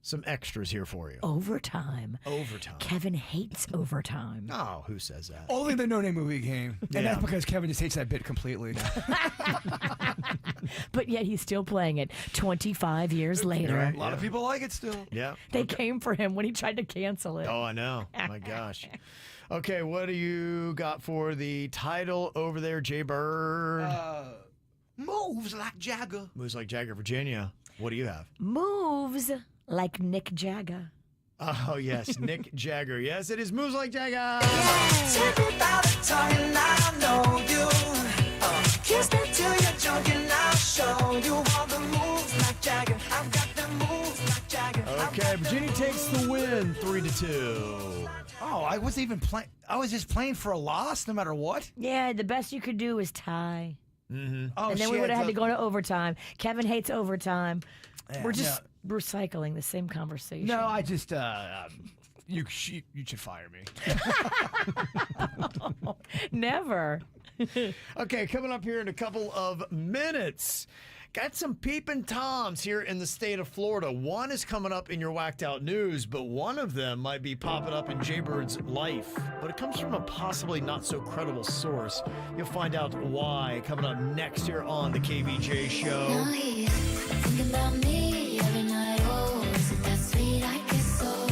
some extras here for you. Overtime. Overtime. Kevin hates overtime. Oh, who says that? Only the No Name Movie game. And that's because Kevin just hates that bit completely. But yet he's still playing it 25 years later. Right. A lot of people like it still. Yeah. They came for him when he tried to cancel it. Oh, I know. My gosh. Okay, what do you got for the title over there, Jbird? Moves like Jagger. Moves like Jagger, Virginia. What do you have? Moves like Nick Jagger. Oh, yes, Nick Jagger. Yes, it is Moves Like Jagger. Take me by the tongue and I know you. Kiss me till you're drunk and I'll show you all the moves like Jagger. I've got the moves like Jagger. Okay, Virginia takes the win, 3-2. Oh, I wasn't even playing. I was just playing for a loss, no matter what. Yeah, the best you could do was tie. Mm-hmm. Oh, and then we would have had to go to overtime. Kevin hates overtime. Yeah, We're just recycling the same conversation. No, I just you should fire me. Never. Okay, coming up here in a couple of minutes. Got some Peeping Toms here in the state of Florida. One is coming up in your Whacked Out News, but one of them might be popping up in Jbird's life. But it comes from a possibly not so credible source. You'll find out why coming up next here on the KVJ Show. Now he's thinking about me every night. Oh, is it that sweet? I guess so.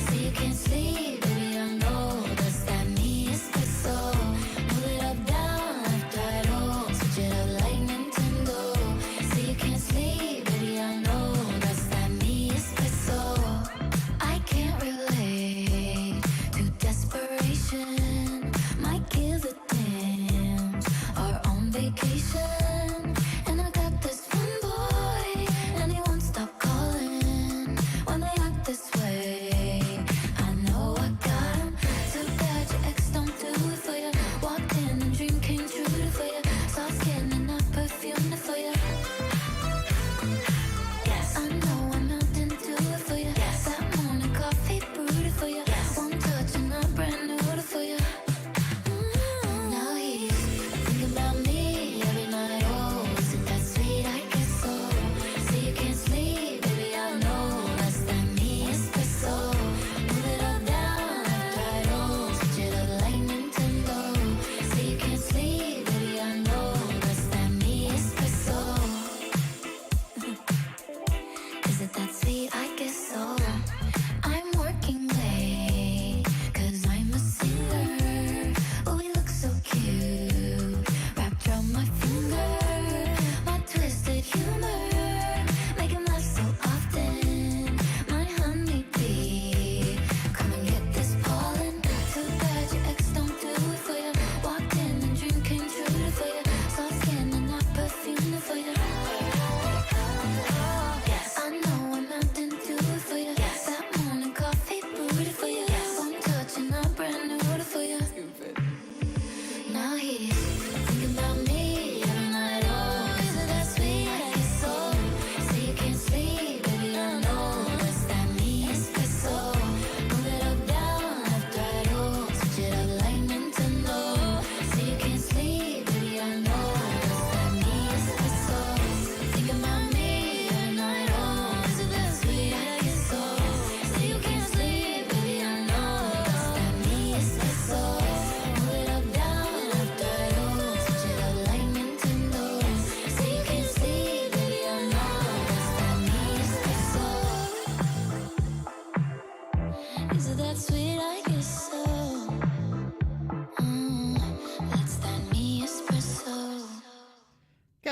So you can't sleep, baby. I know that's that me. It's the soul. Move it up, down, left, right. Oh, switch it up like Nintendo. So you can't sleep, baby. I know that's that me. It's the soul. I can't relate to desperation. Might give a damn. Are on vacation.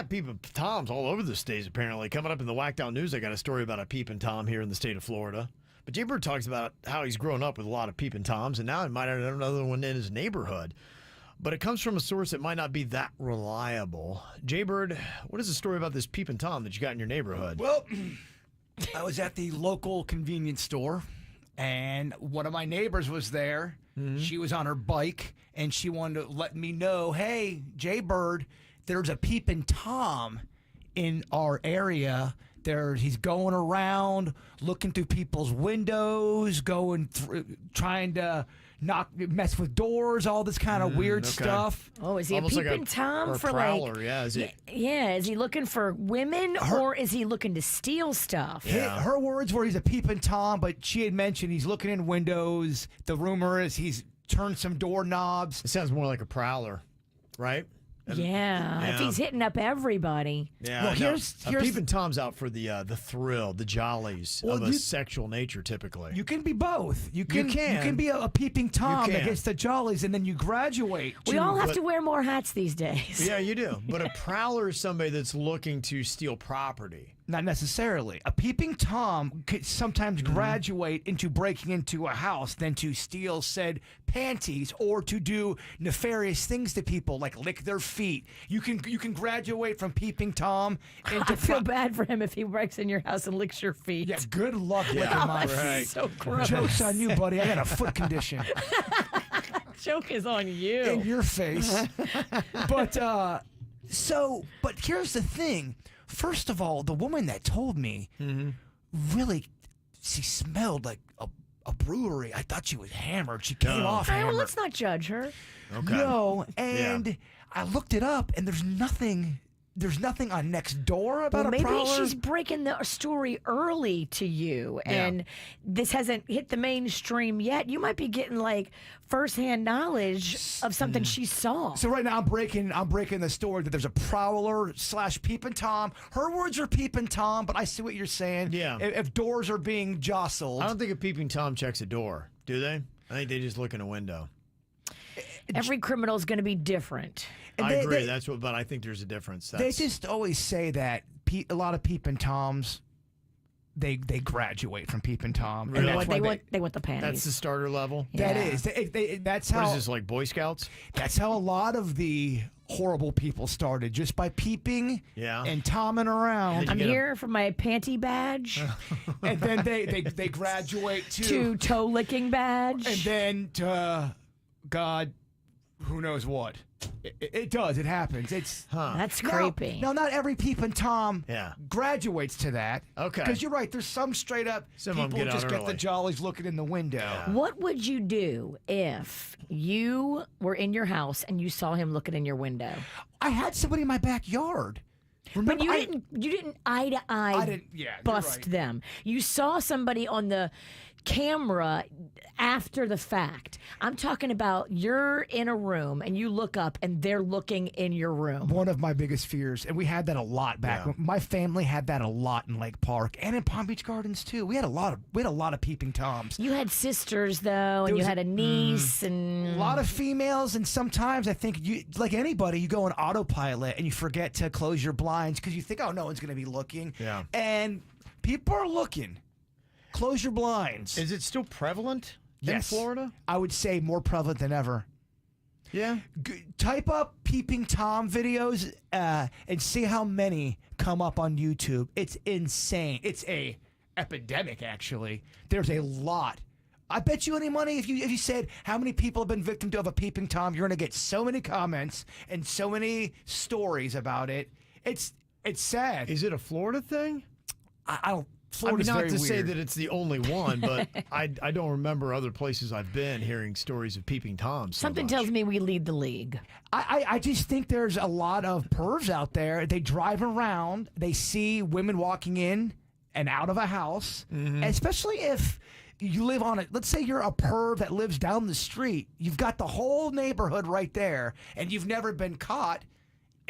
Peeping Toms all over the states, apparently. Coming up in the Whacked Out News, I got a story about a Peeping Tom here in the state of Florida. But Jbird talks about how he's grown up with a lot of Peeping Toms, and now he might have another one in his neighborhood. But it comes from a source that might not be that reliable. Jbird, what is the story about this Peeping Tom that you got in your neighborhood? Well, I was at the local convenience store, and one of my neighbors was there. Mm-hmm. She was on her bike, and she wanted to let me know, hey, Jbird, there's a Peeping Tom in our area. He's going around, looking through people's windows, going through, trying to mess with doors, all this kind of weird stuff. Oh, is he almost a Peeping Tom for prowler, like? Yeah, is he? Yeah, is he looking for women or is he looking to steal stuff? Yeah. Her words were he's a Peeping Tom, but she had mentioned he's looking in windows. The rumor is he's turned some doorknobs. It sounds more like a prowler, right? Yeah, if he's hitting up everybody. Yeah, well, here's Peeping Tom's out for the thrill, the jollies of a sexual nature, typically. You can be both. You can be a Peeping Tom that gets the jollies, and then you graduate. We all have to wear more hats these days. Yeah, you do. But a prowler is somebody that's looking to steal property. Not necessarily. A peeping Tom could sometimes graduate into breaking into a house, then to steal said panties or to do nefarious things to people, like lick their feet. You can graduate from peeping Tom into. I feel bad for him if he breaks in your house and licks your feet. Yeah, good luck licking my feet. So gross. Joke's on you, buddy. I got a foot condition. Joke is on you. In your face. But here's the thing. First of all, the woman that told me really, she smelled like a brewery. I thought she was hammered. She came off Well, hammered. let's not judge her. Okay. No, and I looked it up, and there's nothing on Nextdoor about a maybe prowler. she's breaking the story early to you, and this hasn't hit the mainstream yet. You might be getting like firsthand knowledge of something she saw. So right now I'm breaking the story that there's a prowler / peeping Tom. Her words are peeping Tom, but I see what you're saying. Yeah. If doors are being jostled. I don't think a peeping Tom checks a door, do they? I think they just look in a window. Every criminal is going to be different. I agree. But I think there's a difference. They just always say that a lot of peeping Toms, they graduate from peeping Tom. Really? And They want the panties. That's the starter level? That is. That's how. What is this, like Boy Scouts? That's how a lot of the horrible people started, just by peeping and tomming around. I'm here for my panty badge. And then they graduate to toe licking badge. And then to God, who knows what. It does. It happens. It's That's creepy. No, not every peeping Tom Yeah. graduates to that. Okay. Because you're right. There's some straight up Some of 'em people get just out get the early. jollies looking in the window. What would you do if you were in your house and you saw him looking in your window? I had somebody in my backyard. Remember, But you didn't eye to eye you're bust right. them. You saw somebody on the camera after the fact. I'm talking about you're in a room and you look up and they're looking in your room. One of my biggest fears, and we had that a lot back. Yeah. My family had that a lot in Lake Park and in Palm Beach Gardens too. We had a lot of peeping Toms. You had sisters though, and you had a niece and A lot of females, and sometimes I think you, like anybody, you go on autopilot and you forget to close your blinds because you think, oh, no one's going to be looking. Yeah. And people are looking. Close your blinds. Is it still prevalent in Yes. Florida? I would say more prevalent than ever. Yeah. Type up Peeping Tom videos and see how many come up on YouTube. It's insane. It's a epidemic, actually. There's a lot. I bet you any money if you said how many people have been victim of a Peeping Tom, you're going to get so many comments and so many stories about it. It's sad. Is it a Florida thing? I don't. I mean, Florida's not very to say weird. that it's the only one, but I don't remember other places I've been hearing stories of peeping Toms. so something much. tells me we lead the league. I just think there's a lot of pervs out there. They drive around, they see women walking in and out of a house, especially if you live on it. Let's say you're a perv that lives down the street. You've got the whole neighborhood right there, and you've never been caught.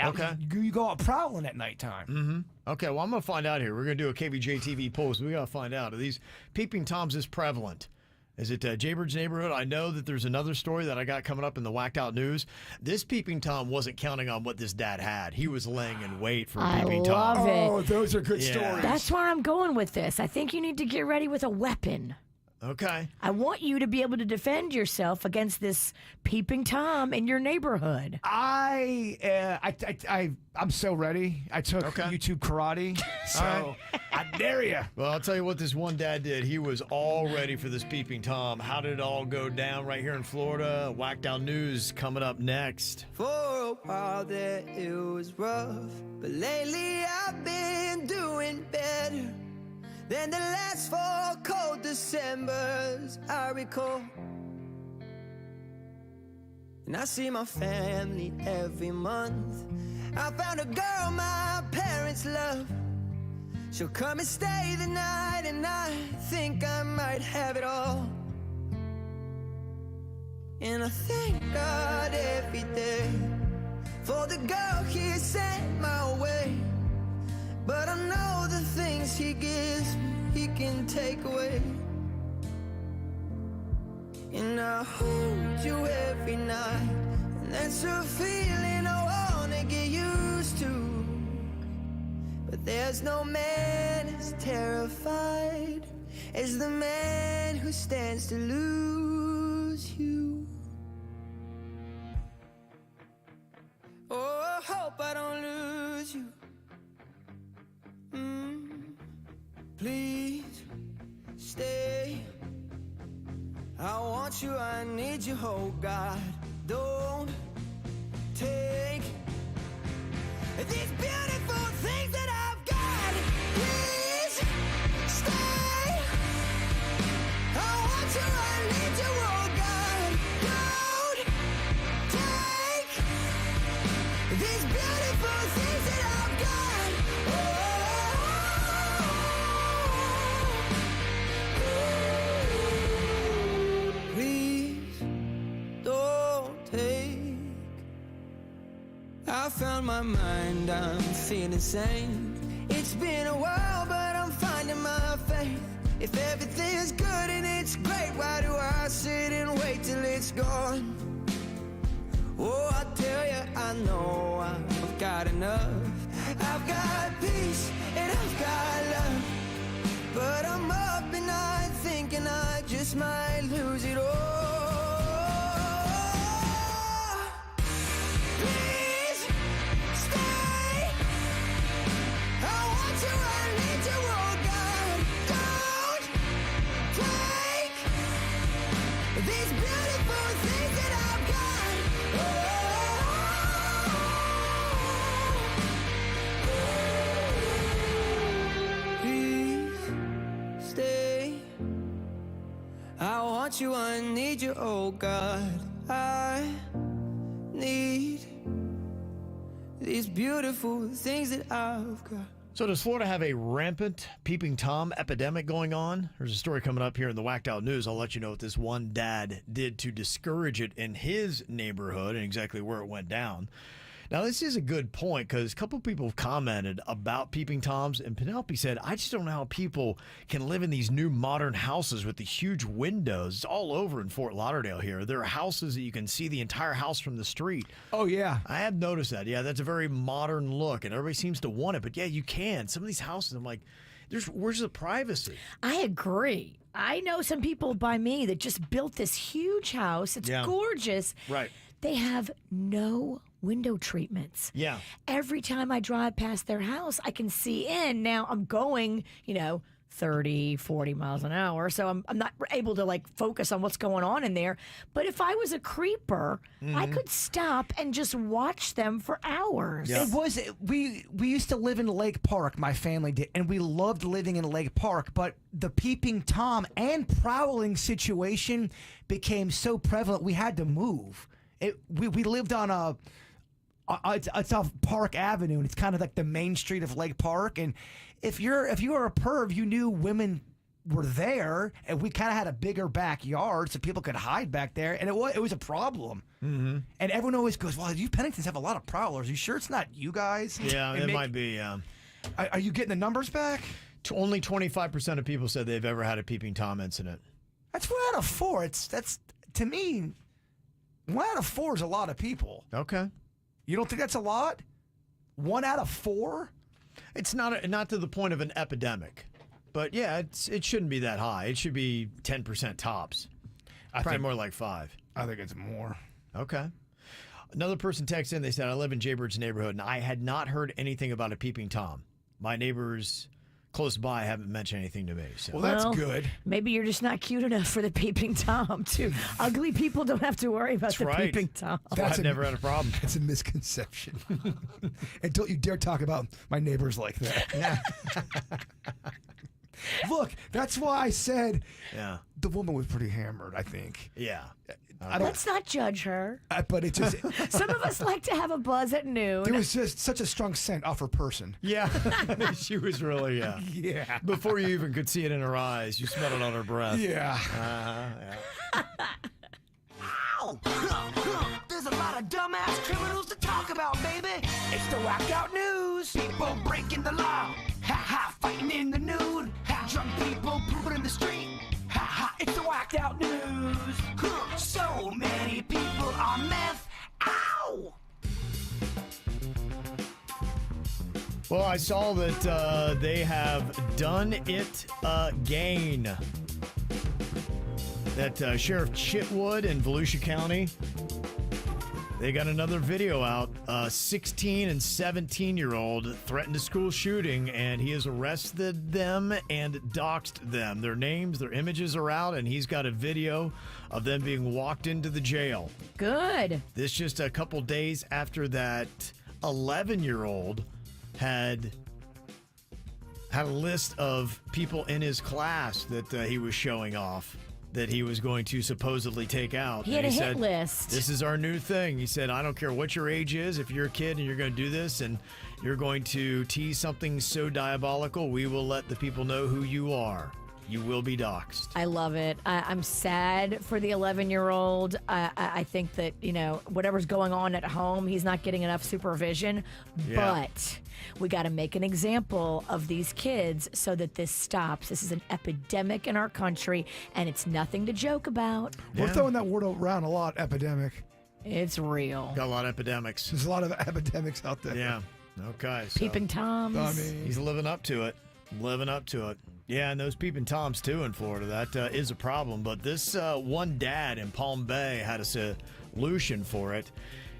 Okay. You go out prowling at nighttime. Mm-hmm. Okay, well, I'm going to find out here. We're going to do a KVJ-TV poll, so we got to find out. Are these peeping Toms is prevalent? Is it Jbird's neighborhood? I know that there's another story that I got coming up in the Whacked Out News. This peeping Tom wasn't counting on what this dad had. He was laying in wait for a peeping love Tom. it. Oh, those are good Yeah. stories. That's where I'm going with this. I think you need to get ready with a weapon. Okay. I want you to be able to defend yourself against this peeping Tom in your neighborhood. I'm so ready. I took YouTube karate, so I dare you. Well, I'll tell you what this one dad did. He was all ready for this peeping Tom. How did it all go down right here in Florida? Whacked Out News coming up next. For a while there it was rough, but lately I've been doing better than the last 4 cold Decembers I recall. And I see my family every month. I found a girl my parents love. She'll come and stay the night, and I think I might have it all. And I thank God every day for the girl he sent my way. But I know the things he gives me, he can take away. And I hold you every night, and that's a feeling I wanna get used to. But There's no man as terrified as the man who stands to lose you. Oh, I hope I don't lose you. Please stay. I want you, I need you, oh God. Don't take these beautiful things that I've got. Please stay. I want you, I need you, oh God. Don't take these beautiful things that I've got. Please don't take. I found my mind, I'm feeling sane. It's been a while, but I'm finding my faith. If everything's good and it's great, why do I sit and wait till it's gone? Oh, I tell you, I know I've got enough. I've got peace and I've got love, but I'm up and night thinking I just might lose it all. Please stay. I want you, I need you, oh God. Don't take these beautiful things that I've got. Please stay. I want you, I need you, oh God. I need these beautiful things that I've got. So does Florida have a rampant Peeping Tom epidemic going on? There's a story coming up here in the Whacked Out News. I'll let you know what this one dad did to discourage it in his neighborhood and exactly where it went down. Now, this is a good point because a couple people have commented about Peeping Toms, and Penelope said, I just don't know how people can live in these new modern houses with the huge windows. It's all over in Fort Lauderdale here. There are houses that you can see the entire house from the street. Oh, yeah. I have noticed that. Yeah, that's a very modern look, and everybody seems to want it. But, yeah, you can. Some of these houses, I'm like, where's the privacy? I agree. I know some people by me that just built this huge house. It's gorgeous. Right. They have no window treatments. Yeah. Every time I drive past their house, I can see in. Now I'm going, 30, 40 miles an hour. So I'm not able to focus on what's going on in there. But if I was a creeper, I could stop and just watch them for hours. Yeah. We used to live in Lake Park, my family did, and we loved living in Lake Park, but the Peeping Tom and prowling situation became so prevalent we had to move. We lived on it's off Park Avenue, and it's kind of like the main street of Lake Park. And if you were a perv, you knew women were there, and we kind of had a bigger backyard so people could hide back there, and it was a problem. Mm-hmm. And everyone always goes, "Well, you Penningtons have a lot of prowlers. Are you sure it's not you guys?" Yeah, it might be. Are you getting the numbers back? Only 25% of people said they've ever had a Peeping Tom incident. That's 1 out of 4. That's to me, 1 out of 4 is a lot of people. Okay. You don't think that's a lot? 1 out of 4? It's not to the point of an epidemic, but yeah, it shouldn't be that high. It should be 10% tops. Probably more like 5. I think it's more. Okay. Another person texted in. They said, I live in Jbird's neighborhood, and I had not heard anything about a Peeping Tom. My neighbors close by haven't mentioned anything to me. So. Well, that's good. Maybe you're just not cute enough for the Peeping Tom, too. Ugly people don't have to worry about Peeping Tom. I've never had a problem. That's a misconception. And don't you dare talk about my neighbors like that. Yeah. Look, that's why I said the woman was pretty hammered, I think. Yeah. Let's not judge her. But it just... Some of us like to have a buzz at noon. There was just such a strong scent off her person. Yeah. She was really, Yeah. Before you even could see it in her eyes, you smelled it on her breath. Yeah. Ow! There's a lot of dumbass criminals to talk about, baby. It's the Whacked Out News. People breaking the law. Ha-ha, fighting in the nude. Drunk people pooping in the street. Ha-ha, it's the Whacked Out News. So many people on meth. Ow! Well, I saw that they have done it again. That Sheriff Chitwood in Volusia County, they got another video out. 16 and 17-year-old threatened a school shooting, and he has arrested them and doxed them. Their names, their images are out, and he's got a video of them being walked into the jail. Good. This just a couple days after that 11-year-old had a list of people in his class that he was showing off, that he was going to supposedly take out. He had a hit said, list. This is our new thing. He said, I don't care what your age is. If you're a kid and you're going to do this and you're going to tease something so diabolical, we will let the people know who you are. You will be doxxed. I love it. I'm sad for the 11-year-old. I think that, whatever's going on at home, he's not getting enough supervision. Yeah. But we got to make an example of these kids so that this stops. This is an epidemic in our country, and it's nothing to joke about. We're throwing that word around a lot, epidemic. It's real. Got a lot of epidemics. There's a lot of epidemics out there. Yeah. Okay. So Peeping Toms. he's living up to it. Yeah, and those Peeping Toms, too, in Florida. That is a problem. But this one dad in Palm Bay had a solution for it.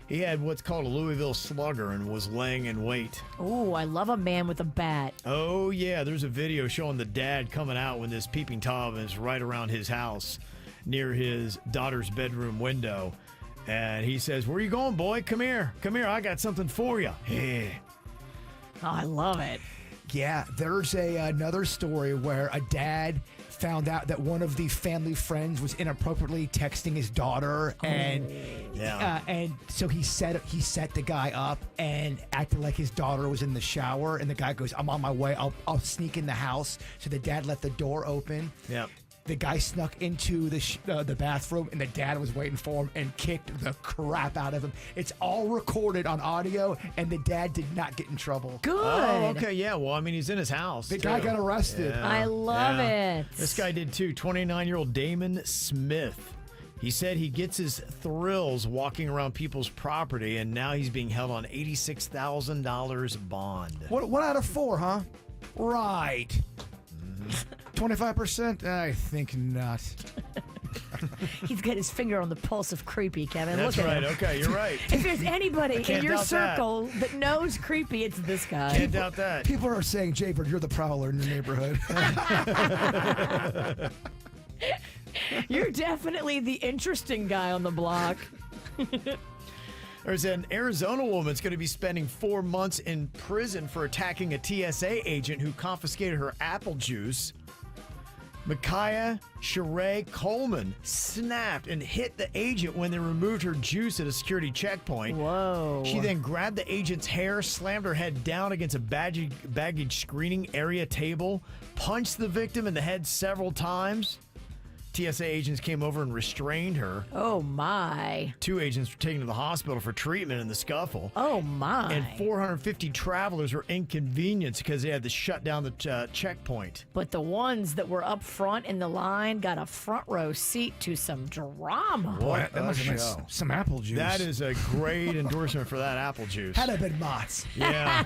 He had what's called a Louisville Slugger and was laying in wait. Oh, I love a man with a bat. Oh, yeah. There's a video showing the dad coming out when this Peeping Tom is right around his house near his daughter's bedroom window. And he says, where you going, boy? Come here. Come here. I got something for you. Yeah. Oh, I love it. Yeah, there's another story where a dad found out that one of the family friends was inappropriately texting his daughter, and and so he set the guy up and acted like his daughter was in the shower, and the guy goes, "I'm on my way. I'll sneak in the house." So the dad left the door open. Yeah. The guy snuck into the bathroom, and the dad was waiting for him and kicked the crap out of him. It's all recorded on audio, and the dad did not get in trouble. Good. Oh, okay, yeah. Well, I mean, he's in his house. The guy got arrested. Yeah. I love it. This guy did too. 29-year-old Damon Smith. He said he gets his thrills walking around people's property, and now he's being held on $86,000 bond. One out of four, huh? Right. 25%? I think not. He's got his finger on the pulse of creepy, Kevin. That's Look at right. him. Okay, you're right. If there's anybody in your doubt circle that knows creepy, it's this guy. Can't doubt that. People are saying, Jbird, you're the prowler in your neighborhood. You're definitely the interesting guy on the block. There's an Arizona woman that's going to be spending 4 months in prison for attacking a TSA agent who confiscated her apple juice. Micaiah Sheree Coleman snapped and hit the agent when they removed her juice at a security checkpoint. Whoa. She then grabbed the agent's hair, slammed her head down against a baggage screening area table, punched the victim in the head several times. TSA agents came over and restrained her. Oh, my. 2 agents were taken to the hospital for treatment in the scuffle. Oh, my. And 450 travelers were inconvenienced because they had to shut down the checkpoint. But the ones that were up front in the line got a front row seat to some drama. What that must have been some apple juice. That is a great endorsement for that apple juice. Had it been Mott's. Yeah.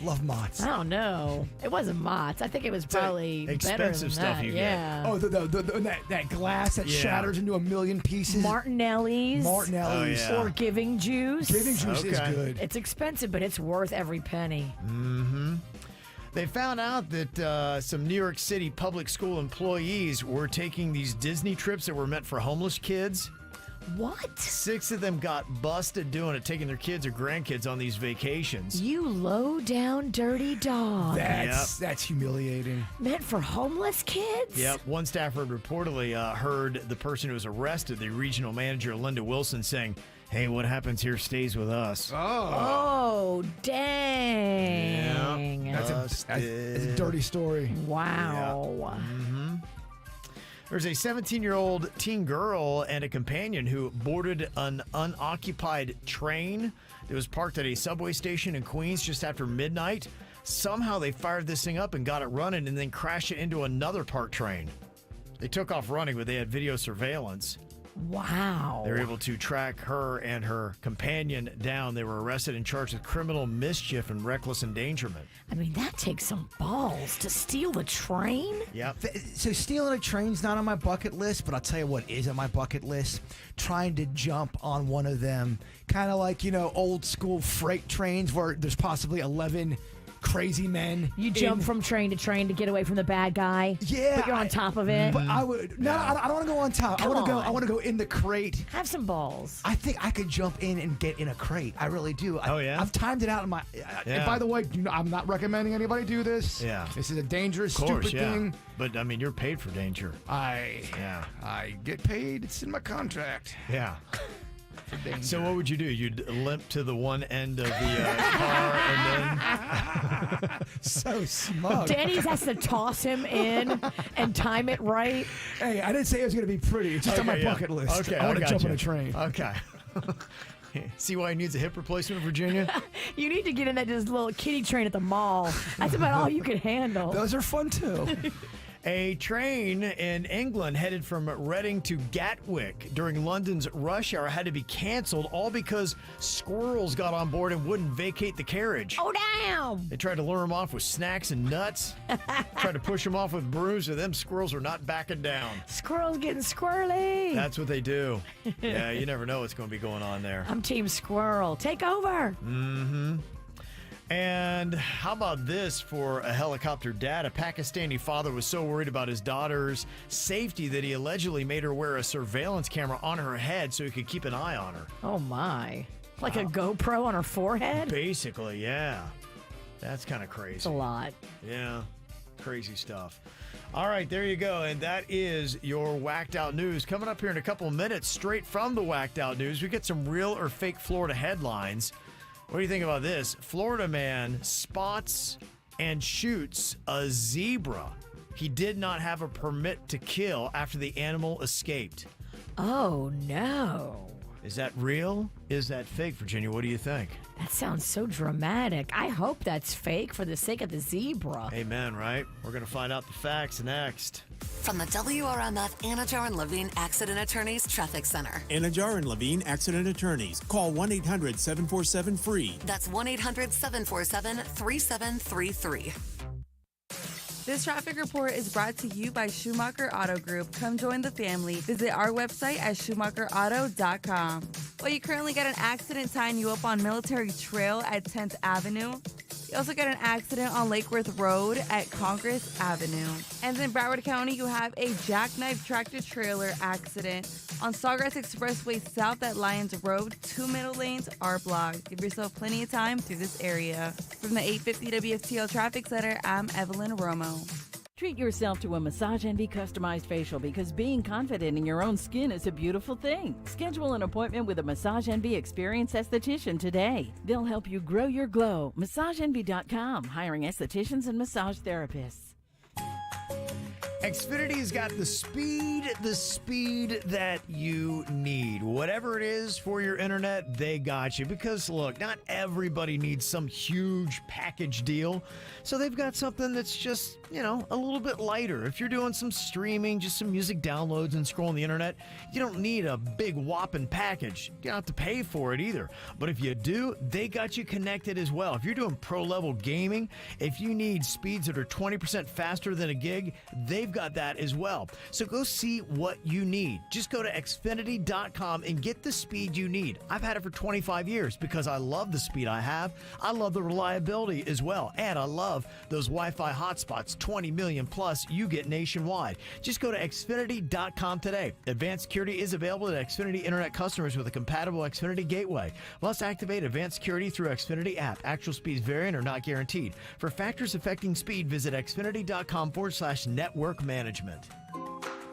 Love Mott's. I don't know. It wasn't Mott's. I think it was probably expensive better than stuff that. you yeah. get. Oh, that glass that shatters into a million pieces. Martinelli's. Martinelli's. Oh, yeah. Or Giving Juice. Giving Juice is good. It's expensive, but it's worth every penny. Mm-hmm. They found out that some New York City public school employees were taking these Disney trips that were meant for homeless kids. What? 6 of them got busted doing it, taking their kids or grandkids on these vacations. You low down dirty dog. That's humiliating. Meant for homeless kids? Yep. One staffer reportedly heard the person who was arrested, the regional manager, Linda Wilson, saying, "Hey, what happens here stays with us." Oh, dang. Yeah. That's a dirty story. Wow. Yeah. Mm-hmm. There's a 17-year-old teen girl and a companion who boarded an unoccupied train that was parked at a subway station in Queens just after midnight. Somehow they fired this thing up and got it running and then crashed it into another parked train. They took off running, but they had video surveillance. Wow. They were able to track her and her companion down. They were arrested and charged with criminal mischief and reckless endangerment. I mean, that takes some balls to steal the train. Yep. So stealing a train's not on my bucket list, but I'll tell you what is on my bucket list. Trying to jump on one of them, kind of like, old school freight trains where there's possibly 11 crazy men. You jump from train to train to get away from the bad guy. Yeah, but you're on top of it. But I would I don't want to go on top. I want to go in the crate. Have some balls. I think I could jump in and get in a crate. I really do. I've timed it out in my. And by the way, I'm not recommending anybody do this. Yeah, this is a dangerous, stupid thing. But I mean, you're paid for danger. I get paid. It's in my contract. Yeah. So what would you do? You'd limp to the one end of the car and then... So smug. Denny has to toss him in and time it right. Hey, I didn't say it was going to be pretty. It's just on my bucket list. Okay, I want to jump on you. a train. Okay. See why he needs a hip replacement, Virginia? You need to get in that just little kiddie train at the mall. That's about all you can handle. Those are fun, too. A train in England headed from Reading to Gatwick during London's rush hour had to be canceled, all because squirrels got on board and wouldn't vacate the carriage. Oh, damn! They tried to lure them off with snacks and nuts, tried to push them off with brooms, and them squirrels are not backing down. Squirrels getting squirrely. That's what they do. Yeah, you never know what's going to be going on there. I'm Team Squirrel. Take over. Mm-hmm. And how about this for a helicopter dad? A Pakistani father was so worried about his daughter's safety that he allegedly made her wear a surveillance camera on her head so he could keep an eye on her. Oh, my. Like a GoPro on her forehead? Basically, yeah. That's kind of crazy. It's a lot. Yeah, crazy stuff. All right, there you go. And that is your Whacked Out News. Coming up here in a couple of minutes, straight from the Whacked Out News, we get some real or fake Florida headlines. What do you think about this? Florida man spots and shoots a zebra. He did not have a permit to kill after the animal escaped. Oh, no. Is that real? Is that fake, Virginia? What do you think? That sounds so dramatic. I hope that's fake for the sake of the zebra. Amen, right? We're going to find out the facts next. From the WRMF Anajar and Levine Accident Attorneys Traffic Center. Anajar and Levine Accident Attorneys. Call 1-800-747-FREE. That's 1-800-747-3733. This traffic report is brought to you by Schumacher Auto Group. Come join the family. Visit our website at schumacherauto.com. Well, you currently got an accident tying you up on Military Trail at 10th Avenue. You also got an accident on Lake Worth Road at Congress Avenue. And in Broward County, you have a jackknife tractor-trailer accident on Sawgrass Expressway south at Lyons Road. 2 middle lanes are blocked. Give yourself plenty of time through this area. From the 850 WFTL Traffic Center, I'm Evelyn Romo. Treat yourself to a Massage Envy customized facial because being confident in your own skin is a beautiful thing. Schedule an appointment with a Massage Envy experienced esthetician today. They'll help you grow your glow. MassageEnvy.com, hiring estheticians and massage therapists. Xfinity's got the speed that you need. Whatever it is for your internet, they got you. Because, look, not everybody needs some huge package deal. So they've got something that's just, a little bit lighter. If you're doing some streaming, just some music downloads and scrolling the internet, you don't need a big whopping package. You don't have to pay for it either. But if you do, they got you connected as well. If you're doing pro-level gaming, if you need speeds that are 20% faster than a gig, they've got that as well. So go see what you need. Just go to Xfinity.com and get the speed you need. I've had it for 25 years because I love the speed I have. I love the reliability as well. And I love those Wi-Fi hotspots, 20 million plus you get nationwide. Just go to Xfinity.com today. Advanced security is available to Xfinity Internet customers with a compatible Xfinity gateway. Must activate advanced security through Xfinity app. Actual speeds vary and are not guaranteed. For factors affecting speed, visit Xfinity.com/network management.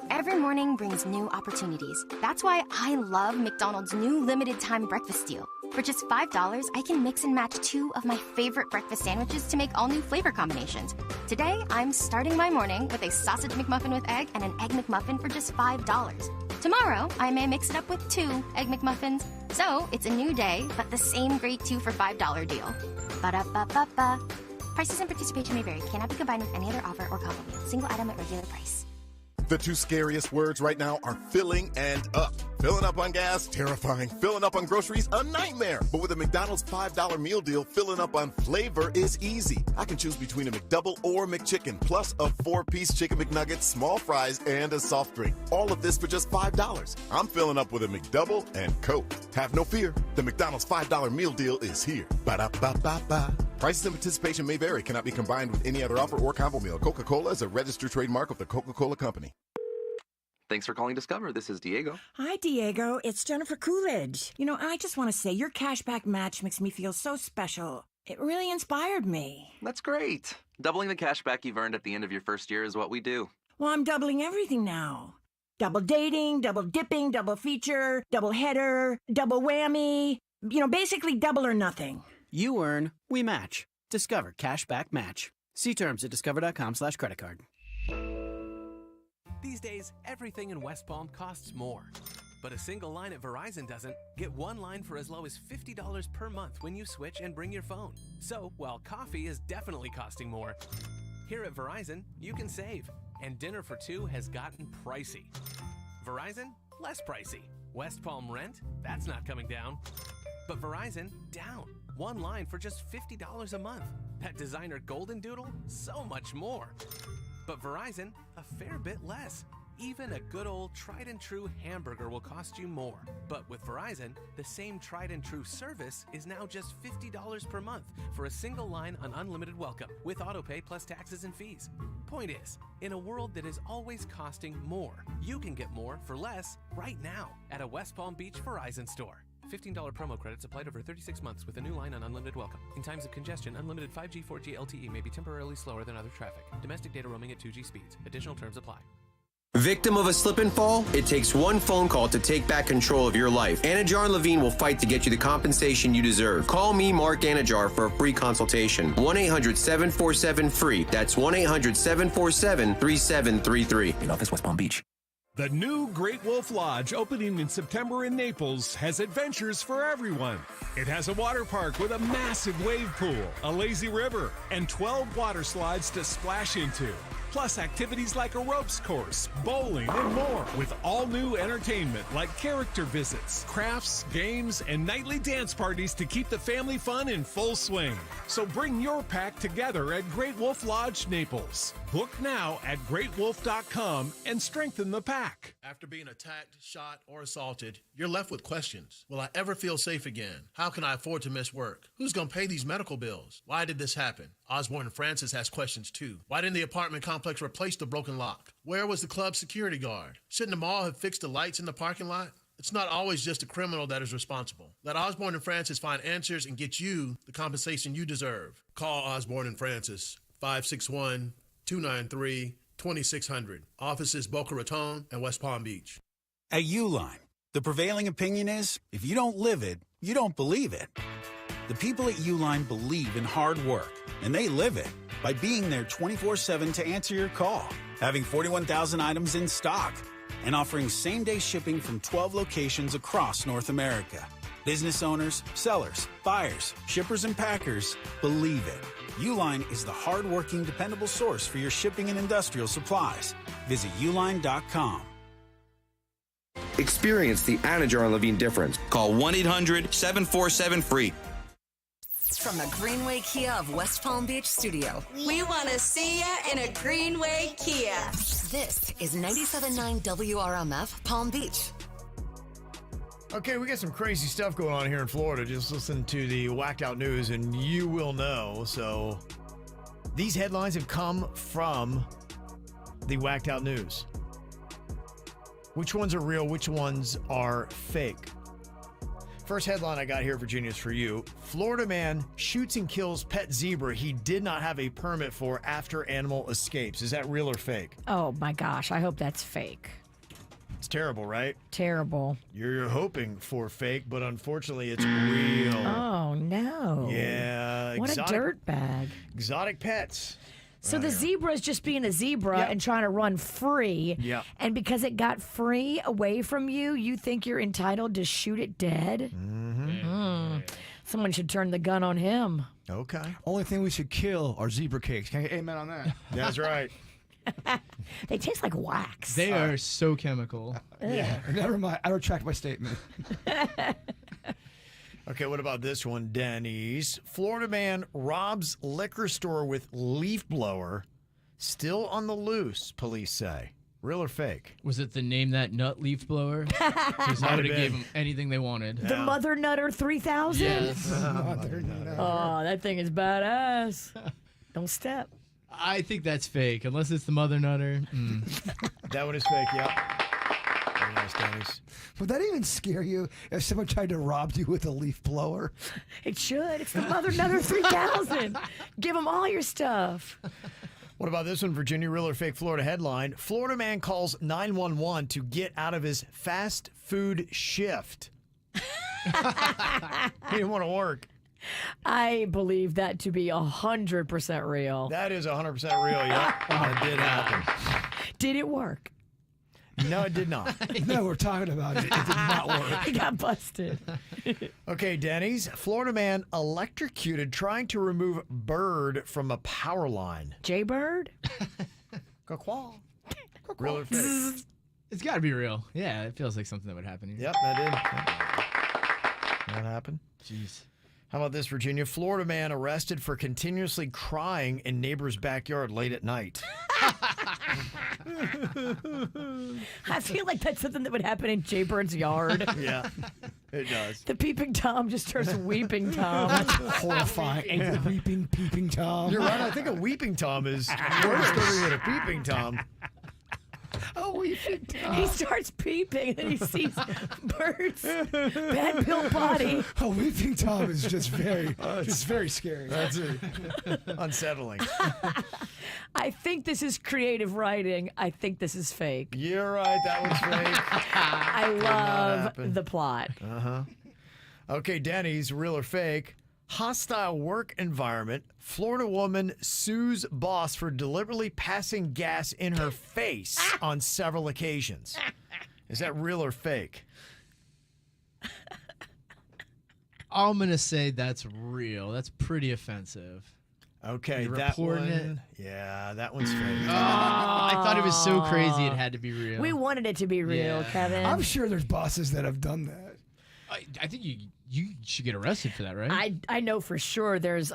Every morning brings new opportunities. That's why I love McDonald's new limited time breakfast deal. For just $5, I can mix and match 2 of my favorite breakfast sandwiches to make all new flavor combinations. Today, I'm starting my morning with a sausage McMuffin with egg and an Egg McMuffin for just $5. Tomorrow, I may mix it up with 2 Egg McMuffins. So, it's a new day, but the same great 2 for $5 deal. Ba-da-ba-ba-ba. Prices and participation may vary. Cannot be combined with any other offer or complement. Single item at regular price. The 2 scariest words right now are filling and up. Filling up on gas, terrifying. Filling up on groceries, a nightmare. But with a McDonald's $5 meal deal, filling up on flavor is easy. I can choose between a McDouble or McChicken, plus a 4-piece Chicken McNugget, small fries, and a soft drink. All of this for just $5. I'm filling up with a McDouble and Coke. Have no fear. The McDonald's $5 meal deal is here. Ba-da-ba-ba-ba. Prices and participation may vary. Cannot be combined with any other offer or combo meal. Coca-Cola is a registered trademark of the Coca-Cola Company. Thanks for calling Discover. This is Diego. Hi, Diego. It's Jennifer Coolidge. You know, I just want to say your cashback match makes me feel so special. It really inspired me. That's great. Doubling the cash back you've earned at the end of your first year is what we do. Well, I'm doubling everything now. Double dating, double dipping, double feature, double header, double whammy. You know, basically double or nothing. You earn, we match. Discover Cashback Match. See terms at discover.com/creditcard. These days, everything in West Palm costs more. But a single line at Verizon doesn't. Get one line for as low as $50 per month when you switch and bring your phone. So, while coffee is definitely costing more, here at Verizon, you can save. And dinner for two has gotten pricey. Verizon, less pricey. West Palm rent, that's not coming down. But Verizon, down. One line for just $50 a month. That designer Golden Doodle, so much more. But Verizon, a fair bit less. Even a good old tried and true hamburger will cost you more. But with Verizon, the same tried and true service is now just $50 per month for a single line on unlimited welcome with autopay plus taxes and fees. Point is, in a world that is always costing more, you can get more for less right now at a West Palm Beach Verizon store. $15 promo credits applied over 36 months with a new line on unlimited welcome. In times of congestion, unlimited 5G, 4G LTE may be temporarily slower than other traffic. Domestic data roaming at 2G speeds. Additional terms apply. Victim of a slip and fall? It takes one phone call to take back control of your life. Anajar and Levine will fight to get you the compensation you deserve. Call me, Mark Anajar, for a free consultation. 1-800-747-FREE. That's 1-800-747-3733. In office, West Palm Beach. The new Great Wolf Lodge, opening in September in Naples, has adventures for everyone. It has a water park with a massive wave pool, a lazy river, and 12 water slides to splash into. Plus activities like a ropes course, bowling, and more, with all new entertainment like character visits, crafts, games, and nightly dance parties to keep the family fun in full swing. So bring your pack together at Great Wolf Lodge, Naples. Book now at greatwolf.com and strengthen the pack. After being attacked, shot, or assaulted, you're left with questions. Will I ever feel safe again? How can I afford to miss work? Who's going to pay these medical bills? Why did this happen? Osborne and Francis has questions too. Why didn't the apartment complex replace the broken lock? Where was the club security guard? Shouldn't the mall have fixed the lights in the parking lot? It's not always just the criminal that is responsible. Let Osborne and Francis find answers and get you the compensation you deserve. Call Osborne and Francis, 561-293-2600. Offices Boca Raton and West Palm Beach. At Uline, the prevailing opinion is, if you don't live it, you don't believe it. The people at Uline believe in hard work, and they live it by being there 24/7 to answer your call, having 41,000 items in stock, and offering same-day shipping from 12 locations across North America. Business owners, sellers, buyers, shippers, and packers believe it. Uline is the hard-working, dependable source for your shipping and industrial supplies. Visit uline.com. Experience the Anajar and Levine difference. Call 1-800-747-FREE. From the Greenway Kia of West Palm Beach studio. We want to see ya in a Greenway Kia. This is 97.9 WRMF Palm Beach. Okay, we got some crazy stuff going on here in Florida. Just listen to the whacked out news and you will know. So these headlines have come from the whacked out news. Which ones are real? Which ones are fake? First headline I got here, Virginia, is for you. Florida man shoots and kills pet zebra he did not have a permit for after animal escapes. Is that real or fake? Oh my gosh, I hope that's fake. It's terrible, right? Terrible. You're hoping for fake, but unfortunately it's real. Oh no. Yeah. What a dirtbag. Exotic pets. So the zebra is just being a zebra and trying to run free. Yeah. And because it got free away from you, you think you're entitled to shoot it dead? Mm-hmm. Someone should turn the gun on him. Okay. Only thing we should kill are zebra cakes. Can I get amen on that? That's right. They taste like wax. They are so chemical. Yeah. Never mind. I retract my statement. Okay, what about this one, Denny's? Florida man robs liquor store with leaf blower. Still on the loose, police say. Real or fake? Was it the name that nut leaf blower? Because I would have gave them anything they wanted. The Mother Nutter 3000? Yes. Mother Nutter. Oh, that thing is badass. Don't step. I think that's fake, unless it's the Mother Nutter. That one is fake, yeah. Very nice, Denny's. Would that even scare you if someone tried to rob you with a leaf blower? It should. It's the Mother Nutter 3000. Give them all your stuff. What about this one, Virginia? Real or fake? Florida headline. Florida man calls 911 to get out of his fast food shift. He didn't want to work. I believe that to be 100% real. That is 100% real, yeah. That did happen. Did it work? No, it did not. No, we're talking about it. It did not work. He got busted. Okay, Denny's. Florida man electrocuted trying to remove bird from a power line. Jbird? Real or fake? It's got to be real. Yeah, it feels like something that would happen here. Yep, that did. That happened. Jeez. How about this, Virginia? Florida man arrested for continuously crying in neighbor's backyard late at night. I feel like that's something that would happen in Jbird's yard. Yeah, it does. The Peeping Tom just starts weeping Tom. That's horrifying. A weeping Peeping Tom. You're right. I think a weeping Tom is worse than a peeping Tom. A weeping Tom. He starts peeping and then he sees birds. Bad built body. A weeping Tom is just very scary. That's it. Unsettling. I think this is creative writing. I think this is fake. You're right. That was fake. I love the plot. Uh-huh. Okay, Denny's. Real or fake? Hostile work environment. Florida woman sues boss for deliberately passing gas in her face on several occasions. Is that real or fake? I'm going to say that's real. That's pretty offensive. Okay, You're that reporting one. Yeah, that one's fake. I thought it was so crazy it had to be real. We wanted it to be real, Yeah. Kevin. I'm sure there's bosses that have done that. I think you should get arrested for that, right? I know for sure there's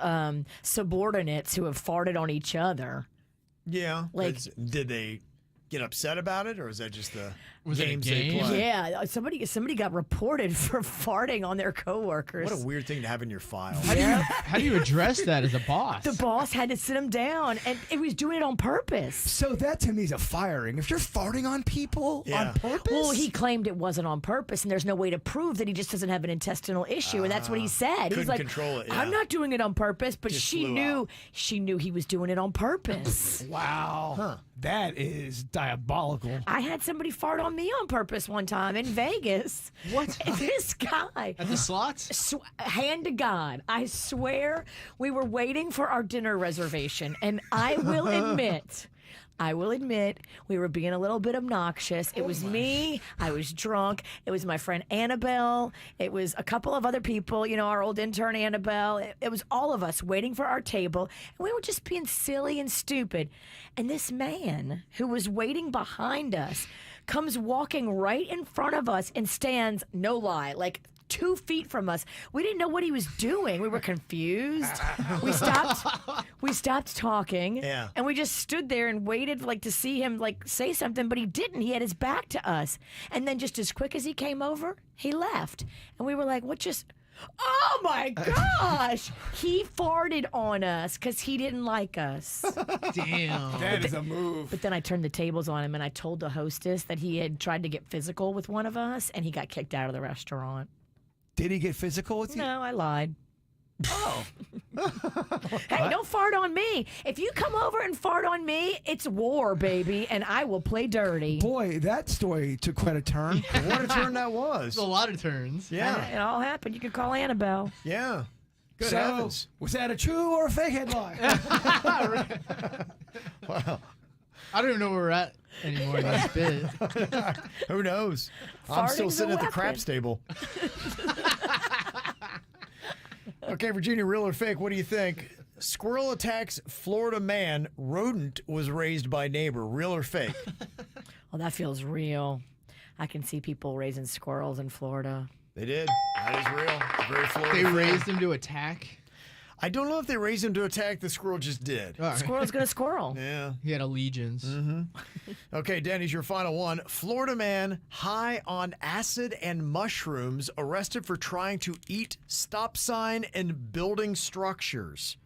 subordinates who have farted on each other. Yeah. Like- did they get upset about it, or is that just the Was it a games game? they play? Yeah, somebody got reported for farting on their coworkers. What a weird thing to have in your file. How do you address that as a boss? The boss had to sit him down, and it was doing it on purpose. So that to me is a firing. If you're farting on people on purpose, Well, he claimed it wasn't on purpose, and there's no way to prove that he just doesn't have an intestinal issue, and that's what he said. He's couldn't like, control it, yeah. I'm not doing it on purpose, but Just she flew knew out. she knew he was doing it on purpose. wow, that is diabolical. I had somebody fart on me on purpose one time in Vegas. What? This guy. At the slots? Hand to God, I swear we were waiting for our dinner reservation, and I will admit, we were being a little bit obnoxious. It was me. I was drunk. It was my friend Annabelle. It was a couple of other people, our old intern Annabelle. It was all of us waiting for our table, and we were just being silly and stupid. And this man who was waiting behind us comes walking right in front of us and stands, no lie, like 2 feet from us. We didn't know what he was doing. We were confused. We stopped talking. Yeah. And we just stood there and waited to see him say something, but he didn't. He had his back to us. And then just as quick as he came over, he left. And we were like, what just... Oh my gosh! He farted on us because he didn't like us. Damn. That is a move. But then I turned the tables on him and I told the hostess that he had tried to get physical with one of us and he got kicked out of the restaurant. Did he get physical with you? No, I lied. Oh. Hey, don't fart on me. If you come over and fart on me, it's war, baby, and I will play dirty. Boy, that story took quite a turn. What a turn that was. There's a lot of turns. Yeah. It all happened. You could call Annabelle. Yeah. Good So, heavens. was that a true or a fake headline? Wow. I don't even know where we're at anymore in this bit. Who knows? I'm still Farting's a sitting at the weapon. crap stable. Okay, Virginia, real or fake? What do you think? Squirrel attacks Florida man. Rodent was raised by neighbor. Real or fake? Well, that feels real. I can see people raising squirrels in Florida. They did. That is real. It's very Florida. They thing. raised him to attack. I don't know if they raised him to attack. The squirrel just did. All right. Squirrel's gonna squirrel. Yeah. He had allegiance. Okay, Denny's your final one. Florida man high on acid and mushrooms arrested for trying to eat stop sign and building structures.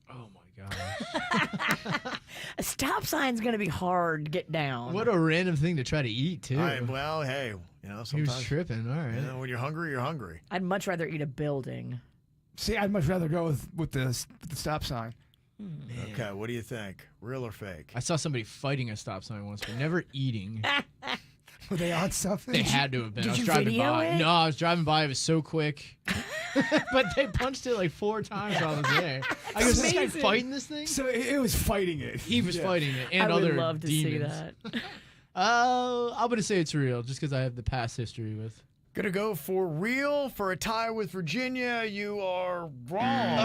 Oh my gosh. A stop sign's gonna be hard to get down. What a random thing to try to eat, too. Well, hey, you know, He sometimes was tripping. All right. you know, when you're hungry, you're hungry. I'd much rather eat a building. See, I'd much rather go with the stop sign. Okay, what do you think? Real or fake? I saw somebody fighting a stop sign once, but never eating. Were they on something? They had to have been. Did I was you driving video by. it? No, I was driving by. It was so quick. But they punched it like 4 times while I was there. I go, is this guy amazing. fighting this thing? So it was fighting it. He was fighting it, and I would other love to demons. see that. I'm going to say it's real, just because I have the past history with. Gonna go for real for a tie with Virginia. You are wrong.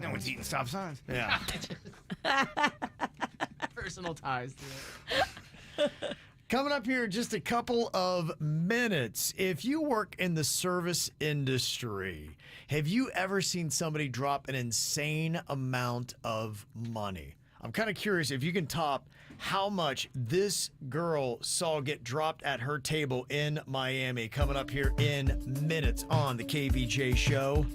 No one's eating stop signs. Yeah. Personal ties to it. Coming up here in just a couple of minutes. If you work in the service industry, have you ever seen somebody drop an insane amount of money? I'm kind of curious if you can top how much this girl saw get dropped at her table in Miami. Coming up here in minutes on the KVJ Show.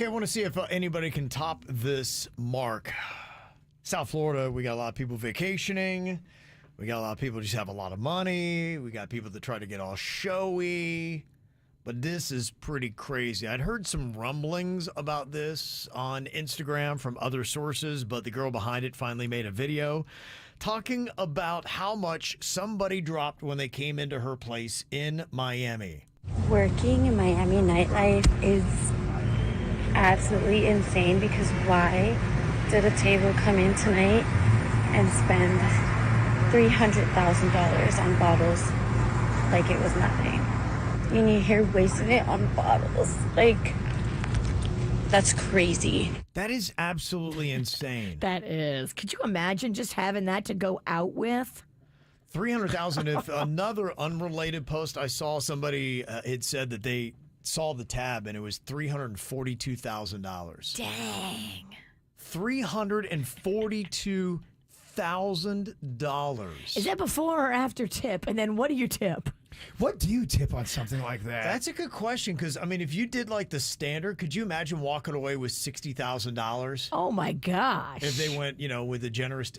Okay, I want to see if anybody can top this mark. South Florida, we got a lot of people vacationing. We got a lot of people who just have a lot of money. We got people that try to get all showy. But this is pretty crazy. I'd heard some rumblings about this on Instagram from other sources, but the girl behind it finally made a video talking about how much somebody dropped when they came into her place in Miami. Working in Miami nightlife is absolutely insane because why did a table come in tonight and spend $300,000 on bottles like it was nothing? And you're here wasting it on bottles. Like, that's crazy. That is absolutely insane. That is. Could you imagine just having that to go out with? 300,000. If another unrelated post I saw, somebody had said that they saw the tab and it was $342,000. Dang. $342,000. Is that before or after tip? And then what do you tip? What do you tip on something like that? That's a good question because, I mean, if you did like the standard, could you imagine walking away with $60,000? Oh, my gosh. If they went, with a generous,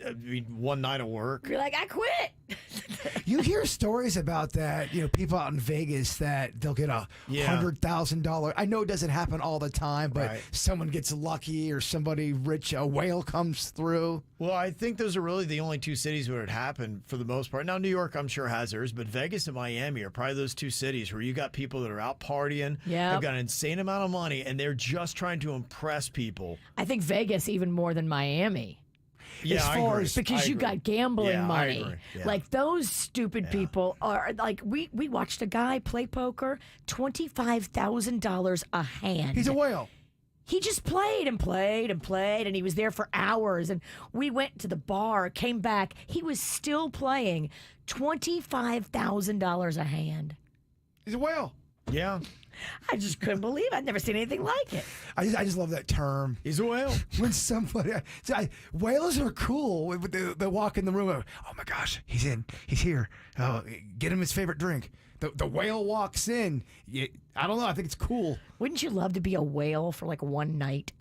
one night of work. You're like, I quit. You hear stories about that, people out in Vegas that they'll get $100,000. I know it doesn't happen all the time, but someone gets lucky or somebody rich, a whale comes through. Well, I think those are really the only two cities where it happened for the most part. Now, New York, I'm sure, has theirs, but Vegas and Miami are probably those two cities where you got people that are out partying, have got an insane amount of money, and they're just trying to impress people. I think Vegas even more than Miami. Yeah, as far as because you got gambling money. Yeah. Like those stupid people are like we watched a guy play poker, $25,000 a hand. He's a whale. He just played and played and played, and he was there for hours. And we went to the bar, came back. He was still playing $25,000 a hand. He's a whale. Yeah. I just couldn't believe it. I'd never seen anything like it. I just love that term. He's a whale. When somebody, whales are cool. They walk in the room. Oh my gosh, he's in. He's here. Get him his favorite drink. The whale walks in. I don't know. I think it's cool. Wouldn't you love to be a whale for like one night?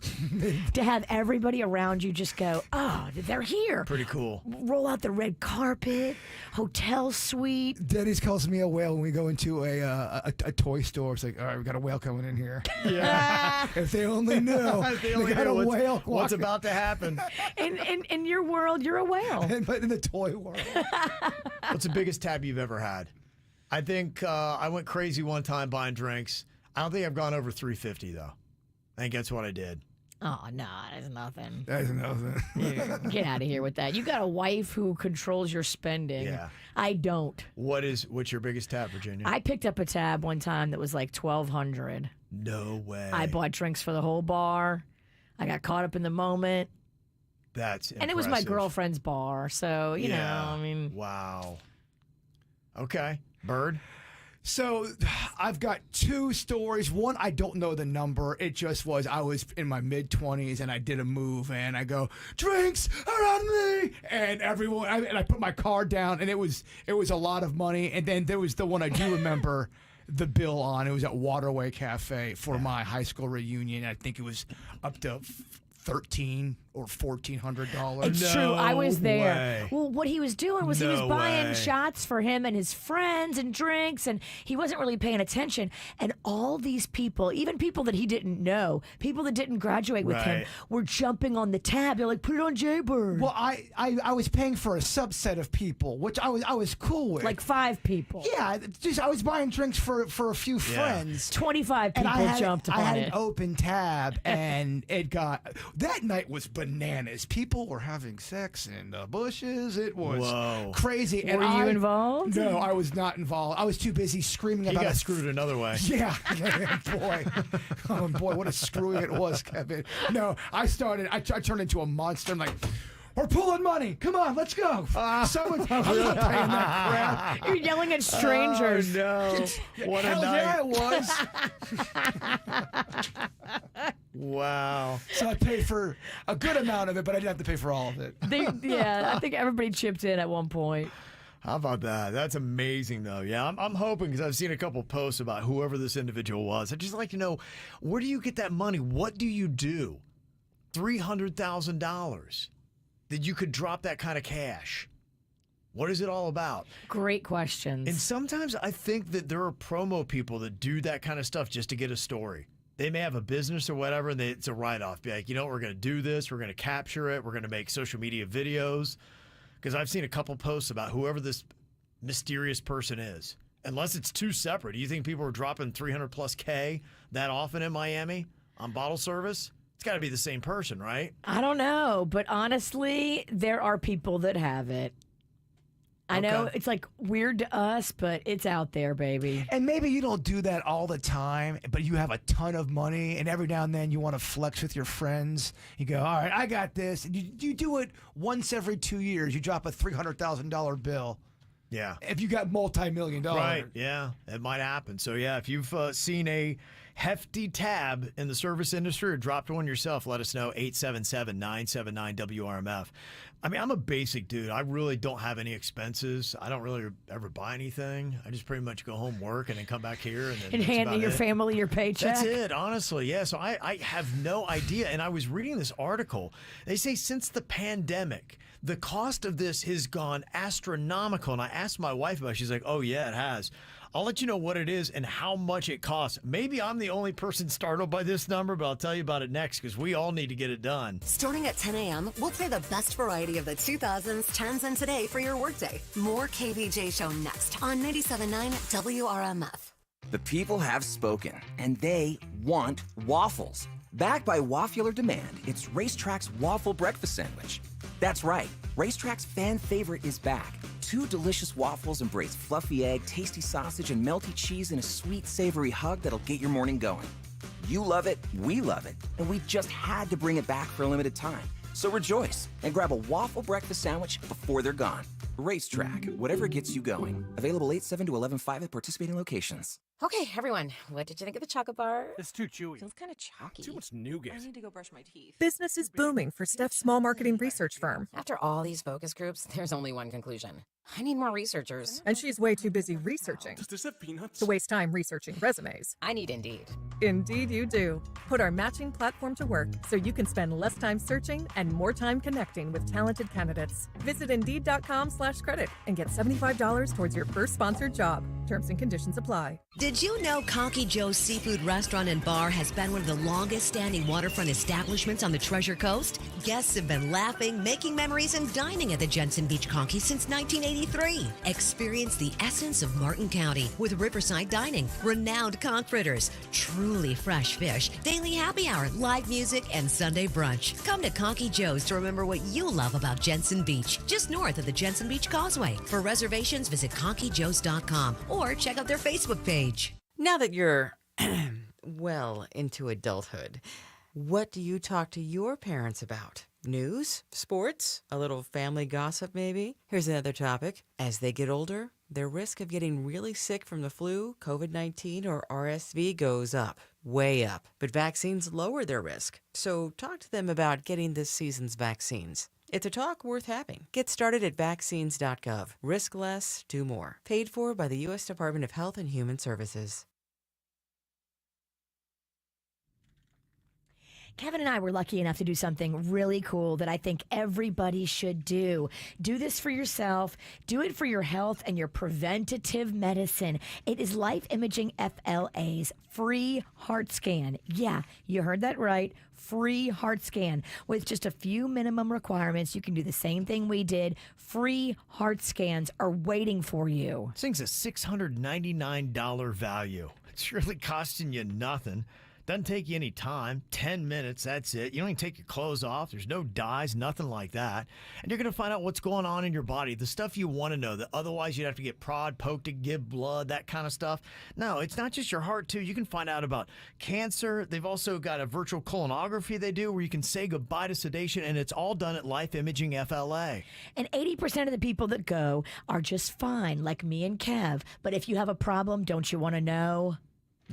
To have everybody around you just go, oh, they're here. Pretty cool. Roll out the red carpet, hotel suite. Denny's calls me a whale when we go into a toy store. It's like, all right, we got a whale coming in here. Yeah. If they only knew. They got a whale. What's What's about to happen? In your world, you're a whale. But in the toy world. What's the biggest tab you've ever had? I think I went crazy one time buying drinks. I don't think I've gone over $350 though. I think that's what I did. Oh no, that's nothing. That's nothing. Get out of here with that. You got a wife who controls your spending. Yeah. I don't. What's your biggest tab, Virginia? I picked up a tab one time that was like $1,200. No way. I bought drinks for the whole bar. I got caught up in the moment. That's impressive. And it was my girlfriend's bar, so you know, I mean. Wow. Okay. Bird? So I've got two stories. One, I don't know the number. It just was, I was in my mid-20s and I did a move and I go, drinks are on me. And everyone, I put my card down and it was a lot of money. And then there was the one I do remember the bill on. It was at Waterway Cafe for my high school reunion. I think it was up to $1,300 or $1,400. It's true. I was there. way. Well, what he was doing was he was No buying way. shots for him and his friends and drinks, and he wasn't really paying attention. And all these people, even people that he didn't know, people that didn't graduate with him, Right. were jumping on the tab. They're like, put it on Jbird. Well, I was paying for a subset of people, which I was cool with. Like 5 people. Yeah, just I was buying drinks for a few friends. 25 And people I had, jumped I on had it. an open tab, and it got that night was bananas. People were having sex in the bushes. It was Whoa. crazy. Were you involved? No, I was not involved. I was too busy screaming He about got a screwed another way. Yeah, boy. Oh, boy, what a screwy it was, Kevin. No, I turned into a monster. I'm like, we're pulling money. Come on, let's go. Someone's I'm not paying that crap. You're yelling at strangers. Oh, no. What a Hell night. yeah, it was. Wow. So I paid for a good amount of it, but I didn't have to pay for all of it. Yeah, I think everybody chipped in at one point. How about that? That's amazing, though. Yeah, I'm hoping, because I've seen a couple posts about whoever this individual was. I'd just like to know, where do you get that money? What do you do? $300,000 that you could drop that kind of cash. What is it all about? Great questions. And sometimes I think that there are promo people that do that kind of stuff just to get a story. They may have a business or whatever, and it's a write-off. Be like, you know, we're going to do this. We're going to capture it. We're going to make social media videos. Because I've seen a couple posts about whoever this mysterious person is. Unless it's two separate. Do you think people are dropping 300 plus K that often in Miami on bottle service? It's got to be the same person, right? I don't know, but honestly, there are people that have it. I know it's like weird to us, but it's out there, baby. And maybe you don't do that all the time, but you have a ton of money, and every now and then you want to flex with your friends. You go, all right, I got this. And you do it once every 2 years. You drop a $300,000 bill. Yeah. If you got multi-million dollars. Right, yeah, it might happen. So, yeah, if you've seen a hefty tab in the service industry or dropped one yourself, let us know, 877-979-WRMF. I mean, I'm a basic dude. I really don't have any expenses. I don't really ever buy anything. I just pretty much go home, work, and then come back here. And hand your family your paycheck. That's it, honestly. Yeah, so I have no idea. And I was reading this article. They say since the pandemic, the cost of this has gone astronomical. And I asked my wife about it. She's like, oh, yeah, it has. I'll let you know what it is and how much it costs. Maybe I'm the only person startled by this number, but I'll tell you about it next because we all need to get it done. Starting at 10 a.m., we'll play the best variety of the 2000s, 10s, and today for your workday. More KVJ Show next on 97.9 WRMF. The people have spoken, and they want waffles. Backed by Waffular Demand, it's Racetrack's Waffle Breakfast Sandwich. That's right, Racetrack's fan favorite is back. 2 delicious waffles embrace fluffy egg, tasty sausage, and melty cheese in a sweet, savory hug that'll get your morning going. You love it, we love it, and we just had to bring it back for a limited time. So rejoice and grab a waffle breakfast sandwich before they're gone. Racetrack, whatever gets you going. Available 8/7 to 11/5 at participating locations. Okay, everyone, what did you think of the chocolate bar? It's too chewy. Feels kind of chalky. Too much nougat. I need to go brush my teeth. Business is booming for Steph's small marketing research firm. After all these focus groups, there's only one conclusion. I need more researchers. And she's way too busy researching Does this have peanuts? to waste time researching resumes. I need Indeed. Indeed you do. Put our matching platform to work so you can spend less time searching and more time connecting with talented candidates. Visit Indeed.com/credit and get $75 towards your first sponsored job. Terms and conditions apply. Did you know Conky Joe's Seafood Restaurant and Bar has been one of the longest-standing waterfront establishments on the Treasure Coast? Guests have been laughing, making memories, and dining at the Jensen Beach Conky since 1983. Experience the essence of Martin County with riverside dining, renowned conch fritters, truly fresh fish, daily happy hour, live music, and Sunday brunch. Come to Conky Joe's to remember what you love about Jensen Beach, just north of the Jensen Beach Causeway. For reservations, visit conkyjoes.com or check out their Facebook page. Now that you're, well, into adulthood, what do you talk to your parents about? News? Sports? A little family gossip, maybe? Here's another topic. As they get older, their risk of getting really sick from the flu, COVID-19, or RSV goes up. Way up. But vaccines lower their risk. So talk to them about getting this season's vaccines. It's a talk worth having. Get started at vaccines.gov. Risk less, do more. Paid for by the U.S. Department of Health and Human Services. Kevin and I were lucky enough to do something really cool that I think everybody should do. Do this for yourself. Do it for your health and your preventative medicine. It is Life Imaging FLA's free heart scan. Yeah, you heard that right. Free heart scan. With just a few minimum requirements, you can do the same thing we did. Free heart scans are waiting for you. This thing's a $699 value. It's really costing you nothing. Doesn't take you any time. 10 minutes, that's it. You don't even take your clothes off. There's no dyes, nothing like that. And you're going to find out what's going on in your body, the stuff you want to know that otherwise you'd have to get prod, poked to give blood, that kind of stuff. No, it's not just your heart, too. You can find out about cancer. They've also got a virtual colonography they do where you can say goodbye to sedation, and it's all done at Life Imaging FLA. And 80% of the people that go are just fine, like me and Kev. But if you have a problem, don't you want to know?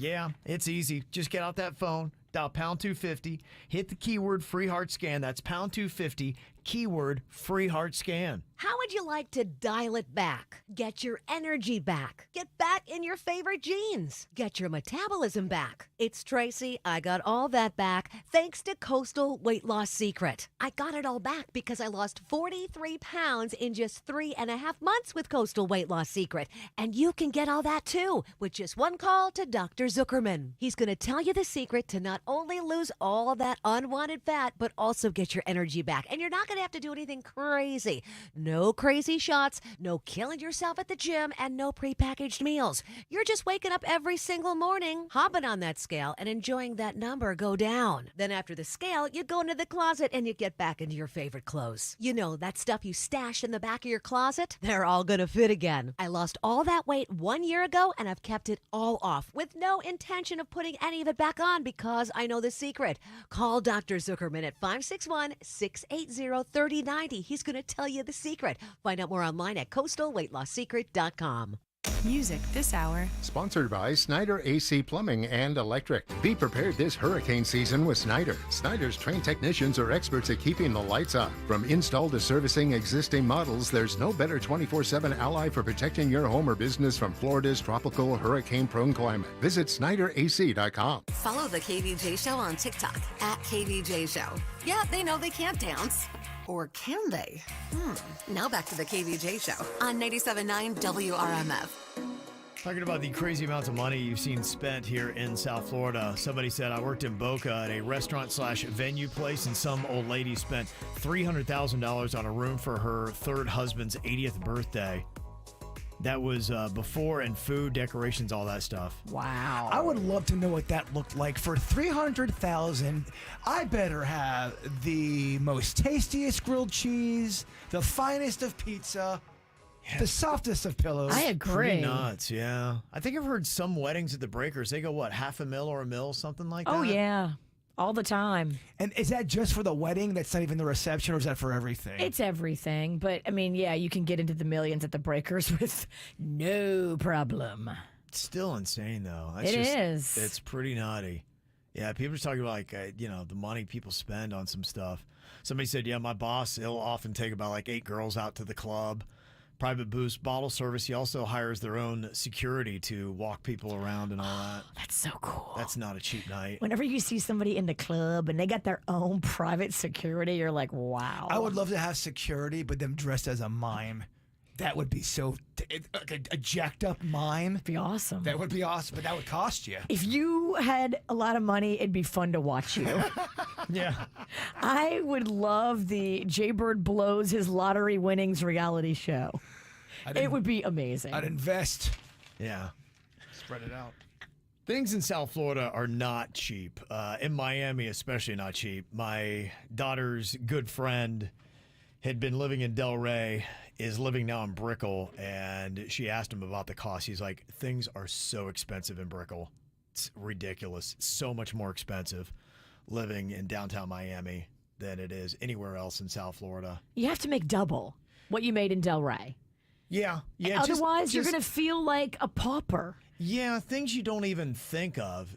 Yeah, it's easy. Just get out that phone, Dial pound 250. Hit the keyword free heart scan. That's pound 250. Keyword free heart scan. How would you like to dial it back? Get your energy back. Get back in your favorite jeans. Get your metabolism back. It's Tracy. I got all that back thanks to Coastal Weight Loss Secret. I got it all back because I lost 43 pounds in just 3.5 months with Coastal Weight Loss Secret. And you can get all that too with just one call to Dr. Zuckerman. He's going to tell you the secret to not only lose all that unwanted fat, but also get your energy back. And you're not going to have to do anything crazy. No crazy shots, no killing yourself at the gym, and no prepackaged meals. You're just waking up every single morning, hopping on that scale, and enjoying that number go down. Then after the scale, you go into the closet and you get back into your favorite clothes. You know, that stuff you stash in the back of your closet? They're all gonna fit again. I lost all that weight 1 year ago, and I've kept it all off with no intention of putting any of it back on because I know the secret. Call Dr. Zuckerman at 561-680-3090. He's gonna tell you the secret. Find out more online at coastalweightlossecret.com. Music this hour. Sponsored by Snyder AC Plumbing and Electric. Be prepared this hurricane season with Snyder. Snyder's trained technicians are experts at keeping the lights on. From install to servicing existing models, there's no better 24/7 ally for protecting your home or business from Florida's tropical hurricane-prone climate. Visit SnyderAC.com. Follow the KVJ Show on TikTok at KVJ Show. Yeah, they know they can't dance. Or can they? Now back to the KVJ Show on 97.9 WRMF. Talking about the crazy amounts of money you've seen spent here in South Florida. Somebody said, I worked in Boca at a restaurant/venue place, and some old lady spent $300,000 on a room for her third husband's 80th birthday. That was before and food, decorations, all that stuff. Wow. I would love to know what that looked like. For $300,000, I better have the most tastiest grilled cheese, the finest of pizza, the softest of pillows. I agree. Pretty nuts, yeah. I think I've heard some weddings at the Breakers, they go, what, $500,000 or $1 million, something like that? Oh, yeah. All the time. And is that just for the wedding? That's not even the reception, or is that for everything? It's everything. But, I mean, yeah, you can get into the millions at the Breakers with no problem. It's still insane, though. It is. It's pretty nutty. Yeah, people are talking about, like, the money people spend on some stuff. Somebody said, yeah, my boss, he'll often take about, 8 girls out to the club. Private booze, bottle service. He also hires their own security to walk people around and all that. That's so cool. That's not a cheap night. Whenever you see somebody in the club and they got their own private security, you're like, wow. I would love to have security, but them dressed as a mime. That would be so... a jacked up mime. That'd be awesome. That would be awesome, but that would cost you. If you had a lot of money, it'd be fun to watch you. Yeah. I would love the Jbird blows his lottery winnings reality show. It would be amazing. I'd invest. Yeah. Spread it out. Things in South Florida are not cheap. In Miami, especially not cheap. My daughter's good friend had been living in Delray, is living now in Brickell, and she asked him about the cost. He's like, things are so expensive in Brickell. It's ridiculous. It's so much more expensive living in downtown Miami than it is anywhere else in South Florida. You have to make double what you made in Delray. Yeah. Otherwise, you're going to feel like a pauper. Yeah, things you don't even think of.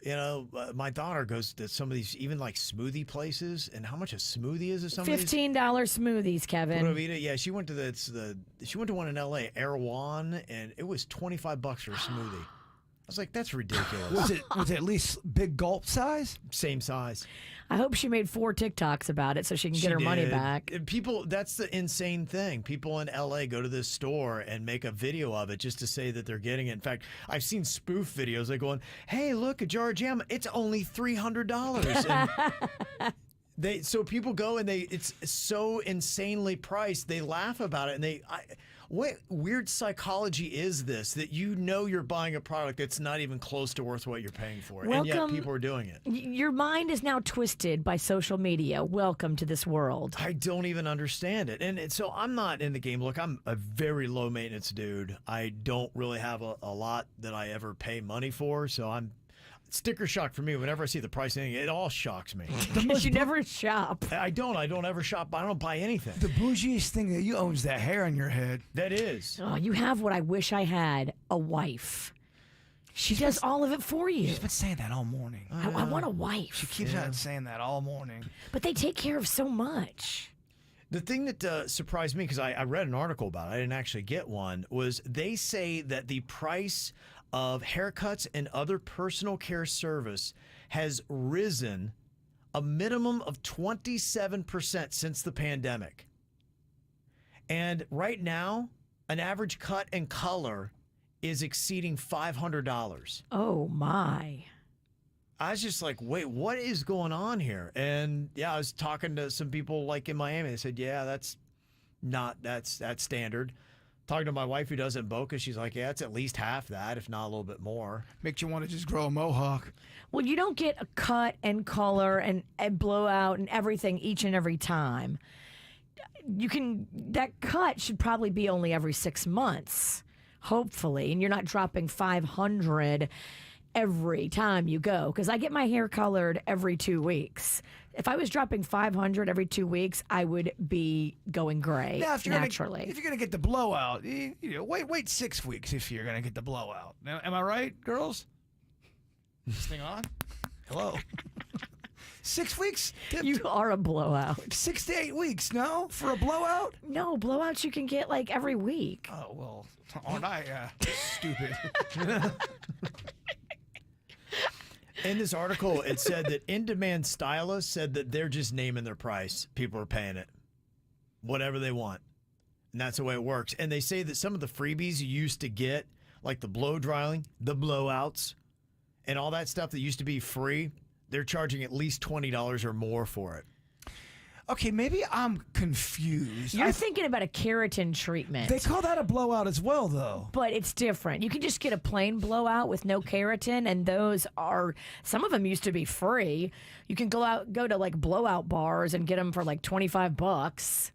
My daughter goes to some of these, even like smoothie places, and how much a smoothie is at some of these? $15 smoothies, Kevin. Yeah, she went to she went to one in LA, Erewhon, and it was $25 for a smoothie. I was like, that's ridiculous. Was it at least big gulp size? Same size. I hope she made 4 TikToks about it so she can get her money back. People, that's the insane thing. People in LA go to this store and make a video of it just to say that they're getting it. In fact, I've seen spoof videos like going, hey, look, a jar of jam, it's only $300. And so people go and it's so insanely priced, they laugh about it, and what weird psychology is this, that you're buying a product that's not even close to worth what you're paying for, and yet people are doing it. Your mind is now twisted by social media. Welcome to this world. I don't even understand it. And so I'm not in the game. Look, I'm a very low maintenance dude. I don't really have a lot that I ever pay money for, so I'm sticker shock for me. Whenever I see the price of anything, it all shocks me. Because you never shop. I don't ever shop. I don't buy anything. The bougiest thing that you own is that hair on your head. That is. Oh, you have what I wish I had, a wife. She does all of it for you. She's been saying that all morning. I want a wife. She keeps on saying that all morning. But they take care of so much. The thing that surprised me, because I read an article about it, I didn't actually get one, was they say that the price of haircuts and other personal care service has risen a minimum of 27% since the pandemic. And right now, an average cut and color is exceeding $500. Oh, my. I was just like, wait, what is going on here? And yeah, I was talking to some people like in Miami. They said, yeah, that's standard. Talking to my wife who does it in Boca, she's like, yeah, it's at least half that, if not a little bit more. Makes you want to just grow a mohawk. Well, you don't get a cut and color and blowout and everything each and every time. That cut should probably be only every 6 months, hopefully, and you're not dropping $500 every time you go, because I get my hair colored every 2 weeks. If I was dropping $500 every 2 weeks, I would be going gray Now, if you're naturally. If you're gonna get the blowout, wait 6 weeks if you're gonna get the blowout. Now, am I right, girls? Is this thing on? Hello. 6 weeks? You are a blowout. 6 to 8 weeks, no? For a blowout? No, blowouts you can get like every week. Oh, well, aren't I stupid? In this article, it said that in-demand stylists said that they're just naming their price. People are paying it. Whatever they want. And that's the way it works. And they say that some of the freebies you used to get, like the blow drying, the blowouts, and all that stuff that used to be free, they're charging at least $20 or more for it. Okay, maybe I'm confused. You're thinking about a keratin treatment. They call that a blowout as well, though. But it's different. You can just get a plain blowout with no keratin, and those are, some of them used to be free. You can go to like blowout bars and get them for like $25.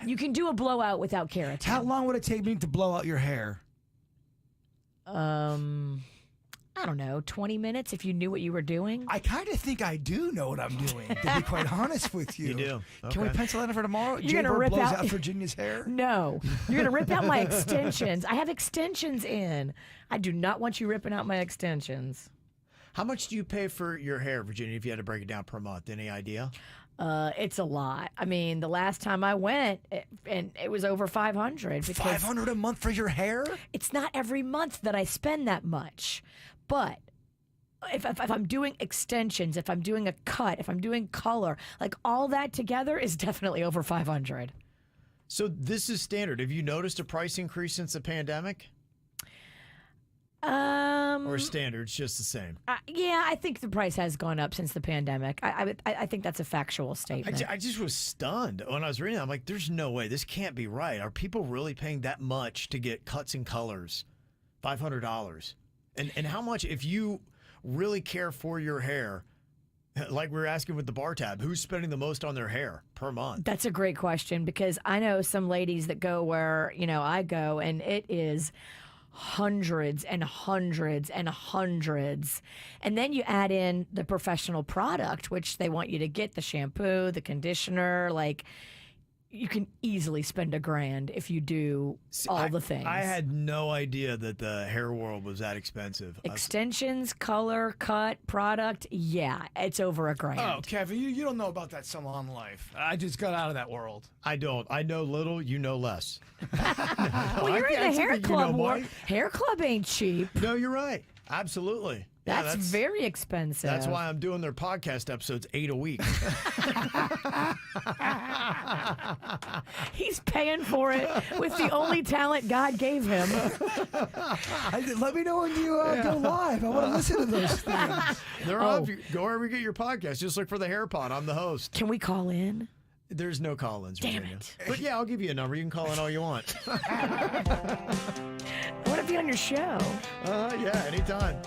You can do a blowout without keratin. How long would it take me to blow out your hair? I don't know, 20 minutes if you knew what you were doing? I kind of think I do know what I'm doing, to be quite honest with you. You do? Okay. Can we pencil that in for tomorrow? You're gonna Jbird rip blows out out Virginia's hair? No. You're going to rip out my extensions. I have extensions in. I do not want you ripping out my extensions. How much do you pay for your hair, Virginia, if you had to break it down per month? Any idea? It's a lot. I mean, the last time I went, it was over $500. $500 a month for your hair? It's not every month that I spend that much. But if I'm doing extensions, if I'm doing a cut, if I'm doing color, like all that together is definitely over $500. So this is standard. Have you noticed a price increase since the pandemic? Or standard, it's just the same? Yeah, I think the price has gone up since the pandemic. I think that's a factual statement. I just was stunned when I was reading it. I'm like, there's no way. This can't be right. Are people really paying that much to get cuts and colors? $500. And how much, if you really care for your hair, like we were asking with the bar tab, who's spending the most on their hair per month? That's a great question, because I know some ladies that go where, I go, and it is hundreds and hundreds and hundreds. And then you add in the professional product, which they want you to get, the shampoo, the conditioner, like you can easily spend $1,000 if you do all the things. I had no idea that the hair world was that expensive. Extensions, color, cut, product, yeah, it's over $1,000. Oh, Kevin, you don't know about that salon life. I just got out of that world. I don't. I know little, you know less. Well, you're in the hair club. Hair club ain't cheap. No, you're right. Absolutely. Yeah, that's very expensive. That's why I'm doing their podcast episodes 8 a week. He's paying for it with the only talent God gave him. Let me know when you go live. I want to listen to those things. They're up. Go wherever you get your podcast. Just look for the Hair Pod. I'm the host. Can we call in? There's no call-ins, Damn Virginia. it. But yeah, I'll give you a number. You can call in all you want. I want to be on your show. Yeah, anytime.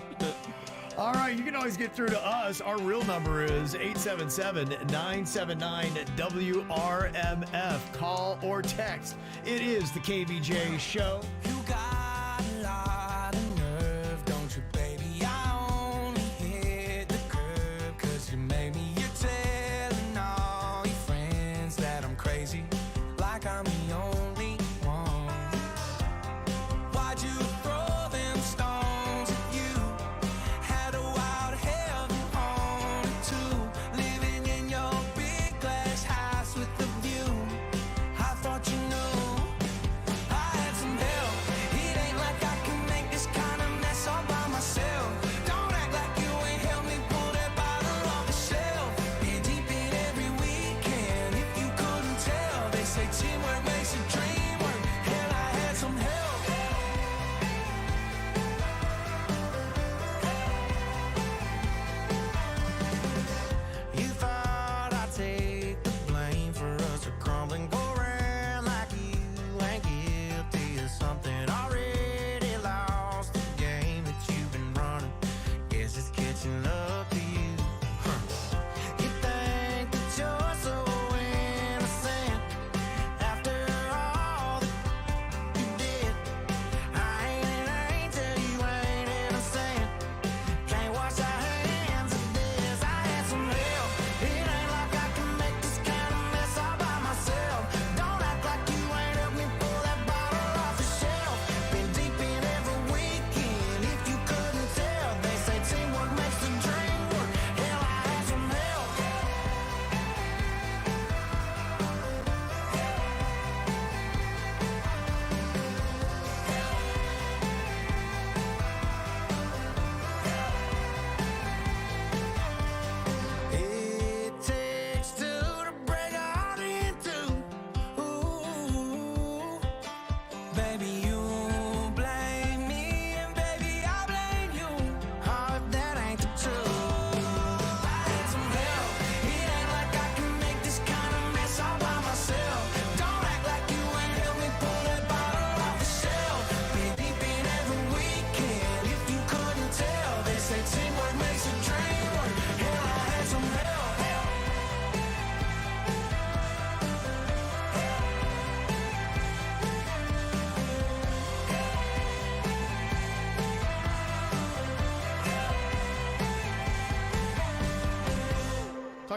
All right, you can always get through to us. Our real number is 877-979-WRMF. Call or text. It is the KVJ Show. You got a lot of nerve, don't you, baby? I only hit the curb 'cause you made me. You're telling all your friends that I'm crazy, like I'm the only one. Why'd you throw them stones at you?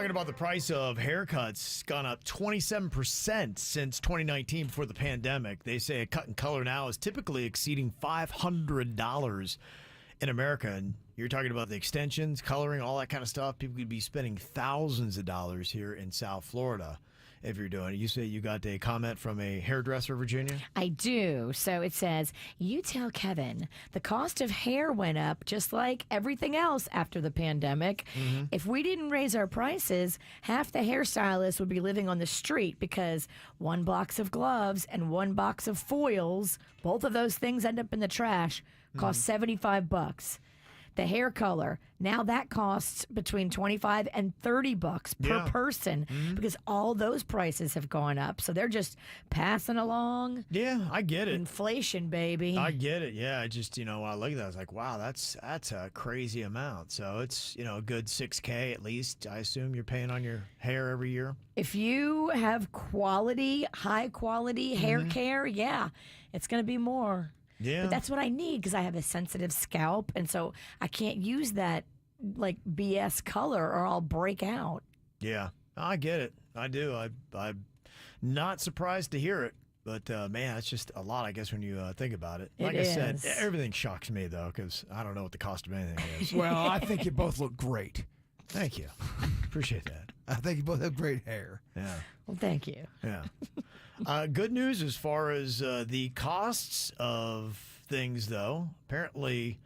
talking about the price of haircuts gone up 27% since 2019 before the pandemic. They say a cut and color now is typically exceeding $500 in America. And you're talking about the extensions, coloring, all that kind of stuff. People could be spending thousands of dollars here in South Florida if you're doing it. You say you got a comment from a hairdresser, Virginia? I do. So it says, you tell Kevin the cost of hair went up just like everything else after the pandemic. Mm-hmm. If we didn't raise our prices, half the hairstylists would be living on the street because one box of gloves and one box of foils, both of those things end up in the trash, cost $75. The hair color, now that costs between $25 and $30 per person because all those prices have gone up. So they're just passing along. Yeah, I get it. Inflation, baby. I get it. Yeah, I just, when I look at that, I was like, wow, that's a crazy amount. So it's, a good $6K at least, I assume you're paying on your hair every year. If you have high quality hair care, yeah, it's going to be more. Yeah. But that's what I need because I have a sensitive scalp, and so I can't use that like BS color or I'll break out. Yeah, I get it. I do. I'm not surprised to hear it, but man, it's just a lot, I guess, when you think about it. Like I said, everything shocks me though because I don't know what the cost of anything is. Well, I think you both look great. Thank you. Appreciate that. I think you both have great hair. Yeah. Well, thank you. Yeah. Good news as far as the costs of things, though. Apparently,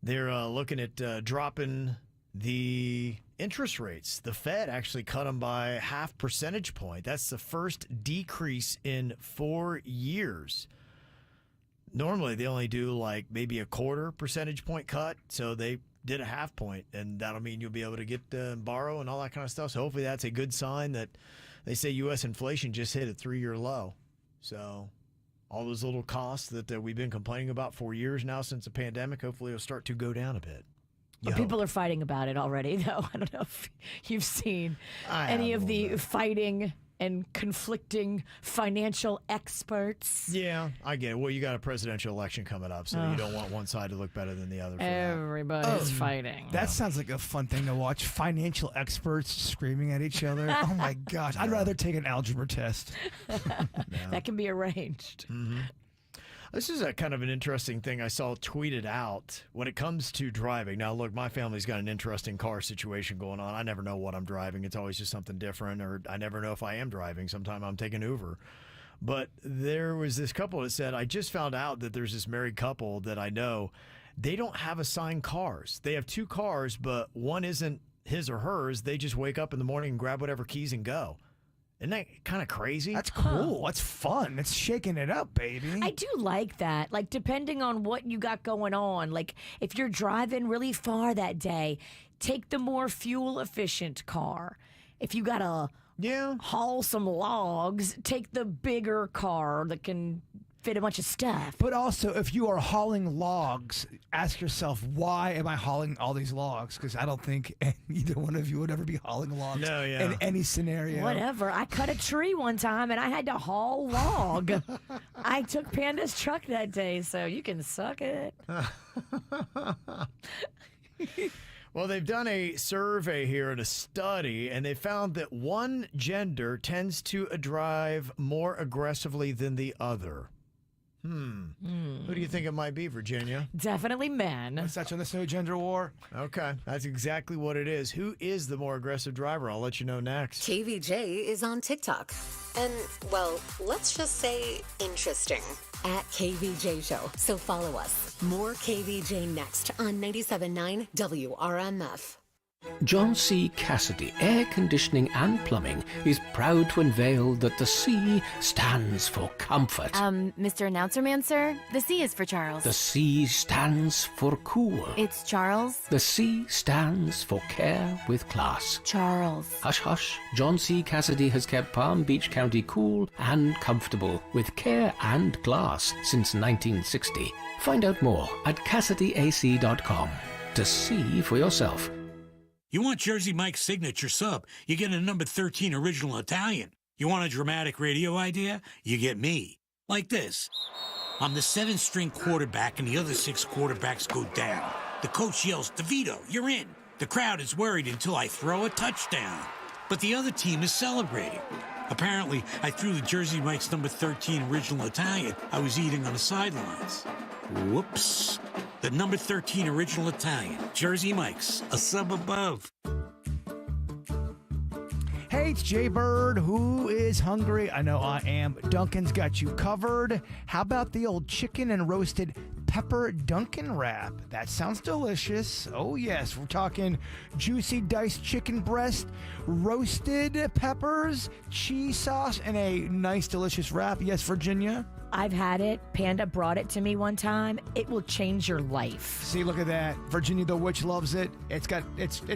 they're looking at dropping the interest rates. The Fed actually cut them by 0.5 percentage point. That's the first decrease in 4 years. Normally, they only do like maybe a 0.25 percentage point cut. So they did a 0.5 point, and that'll mean you'll be able to get borrow and all that kind of stuff. So hopefully that's a good sign that they say U.S. inflation just hit a 3-year low. So all those little costs that we've been complaining about for years now since the pandemic, hopefully it'll start to go down a bit. But people are fighting about it already, though. I don't know if you've seen any of the fighting and conflicting financial experts. Yeah, I get it. Well, you got a presidential election coming up, so you don't want one side to look better than the other. For Everybody's fighting. That sounds like a fun thing to watch. Financial experts screaming at each other. Oh my gosh. I'd rather take an algebra test. That can be arranged. Mm-hmm. This is a kind of an interesting thing I saw tweeted out when it comes to driving. Now, look, my family's got an interesting car situation going on. I never know what I'm driving. It's always just something different, or I never know if I am driving. Sometimes I'm taking Uber. But there was this couple that said, I just found out that there's this married couple that I know. They don't have assigned cars. They have 2 cars, but one isn't his or hers. They just wake up in the morning and grab whatever keys and go. Isn't that kind of crazy? That's cool. That's fun. It's shaking it up, baby. I do like that. Like, depending on what you got going on. Like, if you're driving really far that day, take the more fuel-efficient car. If you got to haul some logs, take the bigger car that can fit a bunch of stuff. But also, if you are hauling logs, ask yourself, why am I hauling all these logs? Because I don't think either one of you would ever be hauling logs in any scenario. Whatever. I cut a tree one time and I had to haul log. I took Panda's truck that day, so you can suck it. Well, they've done a survey here and a study, and they found that one gender tends to drive more aggressively than the other. Who do you think it might be, Virginia? Definitely men. Let's touch on this no gender war. Okay, that's exactly what it is. Who is the more aggressive driver? I'll let you know next. KVJ is on TikTok. And, well, let's just say interesting. At KVJ Show. So follow us. More KVJ next on 97.9 WRMF. John C. Cassidy Air Conditioning and Plumbing is proud to unveil that the C stands for comfort. Mr. Announcer Man, sir, the C is for Charles. The C stands for cool. It's Charles. The C stands for care with class. Charles. Hush, hush. John C. Cassidy has kept Palm Beach County cool and comfortable with care and glass since 1960. Find out more at CassidyAC.com to see for yourself. You want Jersey Mike's signature sub, you get a number 13 original Italian. You want a dramatic radio idea? You get me. Like this. I'm the 7th-string quarterback and the other 6 quarterbacks go down. The coach yells, DeVito, you're in. The crowd is worried until I throw a touchdown. but the other team is celebrating. Apparently, I threw the Jersey Mike's number 13 original Italian I was eating on the sidelines. Whoops. The number 13 original Italian, Jersey Mike's, a sub above. Hey, it's Jbird. Who is hungry? I know I am. Duncan's got you covered. How about the old chicken and roasted pepper Duncan wrap? That sounds delicious. Oh, yes. We're talking juicy diced chicken breast, roasted peppers, cheese sauce, and a nice, delicious wrap. Yes, Virginia? I've had it. Panda brought it to me one time. It will change your life. See, look at that. Virginia the Witch loves it. It's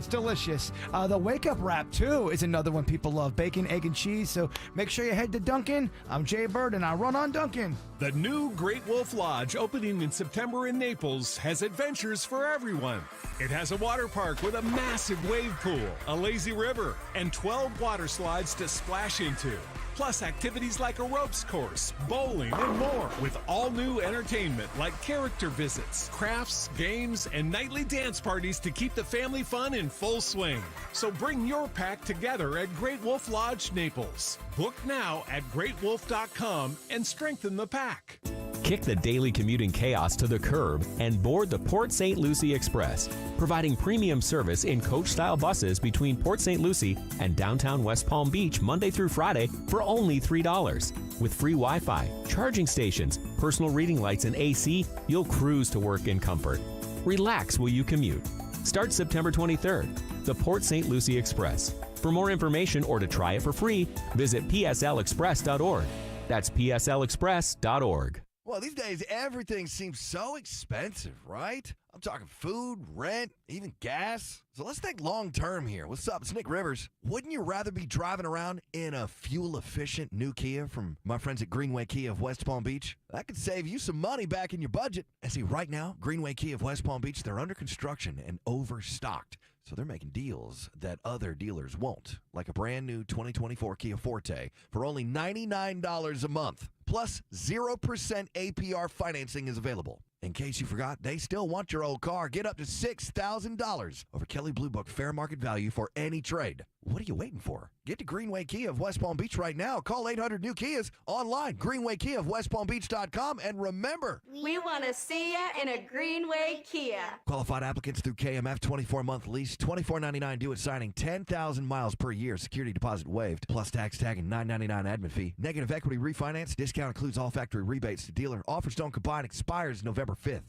delicious. The Wake Up Wrap, too, is another one people love. Bacon, egg, and cheese. So make sure you head to Duncan. I'm Jbird, and I run on Duncan. The new Great Wolf Lodge, opening in September in Naples, has adventures for everyone. It has a water park with a massive wave pool, a lazy river, and 12 water slides to splash into. Plus activities like a ropes course, bowling, and more, with all new entertainment like character visits, crafts, games, and nightly dance parties to keep the family fun in full swing. So bring your pack together at Great Wolf Lodge, Naples. Book now at greatwolf.com and strengthen the pack. Kick the daily commuting chaos to the curb and board the Port St. Lucie Express, providing premium service in coach-style buses between Port St. Lucie and downtown West Palm Beach Monday through Friday for only $3. With free Wi-Fi, charging stations, personal reading lights, and AC, you'll cruise to work in comfort. Relax while you commute. Start September 23rd. The Port St. Lucie Express. For more information or to try it for free, visit pslexpress.org. That's pslexpress.org. Well, these days, everything seems so expensive, right? I'm talking food, rent, even gas. So let's think long-term here. What's up? It's Nick Rivers. Wouldn't you rather be driving around in a fuel-efficient new Kia from my friends at Greenway Kia of West Palm Beach? That could save you some money back in your budget. And see, right now, Greenway Kia of West Palm Beach, they're under construction and overstocked. So they're making deals that other dealers won't, like a brand new 2024 Kia Forte for only $99 a month. Plus 0% APR financing is available. In case you forgot, they still want your old car. Get up to $6,000 over Kelley Blue Book fair market value for any trade. What are you waiting for? Get to Greenway Kia of West Palm Beach right now. Call 800 New Kias online, Greenway Kia of WestPalmBeach.com. And remember, We want to see ya in a Greenway Kia. qualified applicants through KMF 24-month lease, $24.99 due at signing, 10,000 miles per year, security deposit waived, plus tax tag and $9.99 admin fee. Negative equity refinance. Discount includes all factory rebates to dealer. Offers don't combine. Expires November 5th.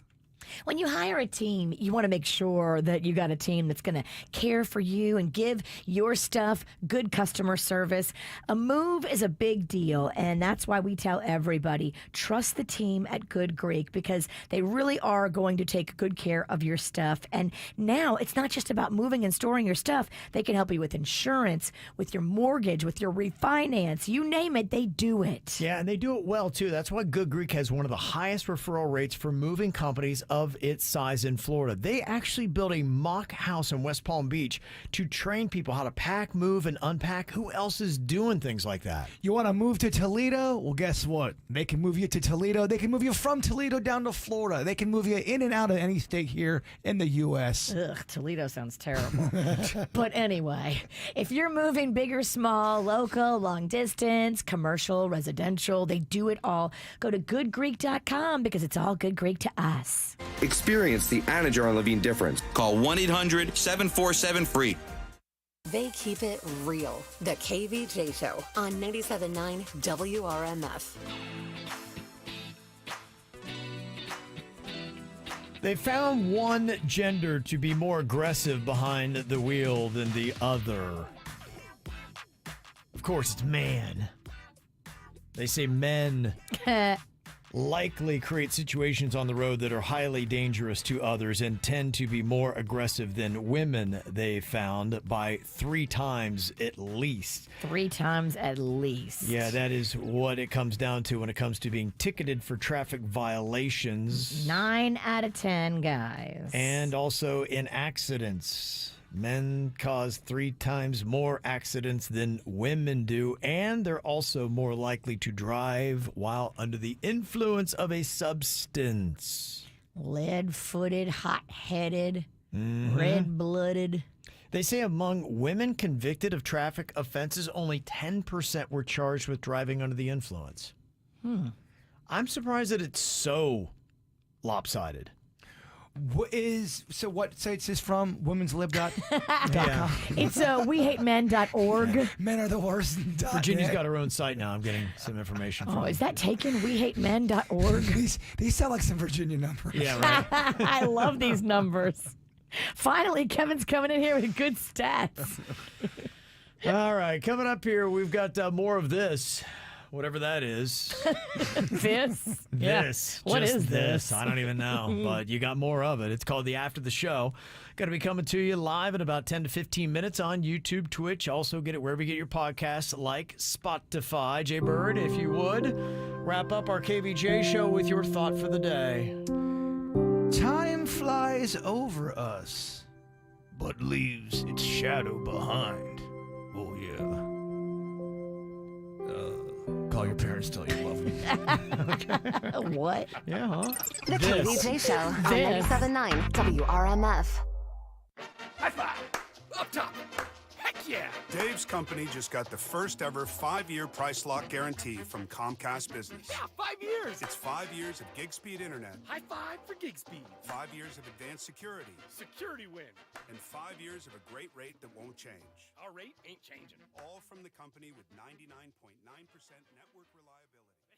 When you hire a team, you want to make sure that you got a team that's going to care for you and give your stuff good customer service. A move is a big deal, and that's why we tell everybody, trust the team at Good Greek, because they really are going to take good care of your stuff. And now it's not just about moving and storing your stuff. They can help you with insurance, with your mortgage, with your refinance. You name it, they do it. Yeah, and they do it well, too. That's why Good Greek has one of the highest referral rates for moving companies of its size in Florida. They actually built a mock house in West Palm Beach to train people how to pack, move, and unpack. Who else is doing things like that? You want to move to Toledo? Well, guess what? They can move you to Toledo. They can move you from Toledo down to Florida. They can move you in and out of any state here in the U.S. Ugh, Toledo sounds terrible. But anyway, if you're moving big or small, local, long distance, commercial, residential, they do it all. Go to goodgreek.com because it's all Good Greek to us. Experience the Anajar and Levine difference. Call 1-800-747-FREE. They keep it real. The KVJ Show on 97.9 WRMF. They found one gender to be more aggressive behind the wheel than the other. Of course, it's man. They say men likely create situations on the road that are highly dangerous to others and tend to be more aggressive than women, they found, by 3 times at least. 3 times at least. Yeah, that is what it comes down to when it comes to being ticketed for traffic violations. 9 out of 10 guys. And also in accidents. Men cause 3 times more accidents than women do, and they're also more likely to drive while under the influence of a substance. Lead-footed, hot-headed, red-blooded. They say among women convicted of traffic offenses, only 10% were charged with driving under the influence. I'm surprised that it's so lopsided. What site is this from? womenslib.com? It's wehatemen.org. Men are the worst. Virginia's got her own site now. I'm getting some information from Oh, is that taken? wehatemen.org? These sound like some Virginia numbers. Yeah, right. I love these numbers. Finally, Kevin's coming in here with good stats. All right, coming up here, we've got more of this. Whatever that is. This? Yeah. This. What Just is this? I don't even know, but you got more of it. It's called the After the Show. Going to be coming to you live in about 10 to 15 minutes on YouTube, Twitch. Also get it wherever you get your podcasts, like Spotify. Jbird, if you would, wrap up our KVJ show with your thought for the day. Time flies over us, but leaves its shadow behind. Oh, yeah. Call your parents, tell you love them. What? Yeah, huh? The KVJ Show on 97.9 WRMF. High five! Up top! Heck yeah! Dave's company just got the first ever 5-year price lock guarantee from Comcast Business. Yeah, 5 years! It's 5 years of gig speed internet. High five for gig speed. 5 years of advanced security. Security win. And 5 years of a great rate that won't change. Our rate ain't changing. All from the company with 99.9% network reliability.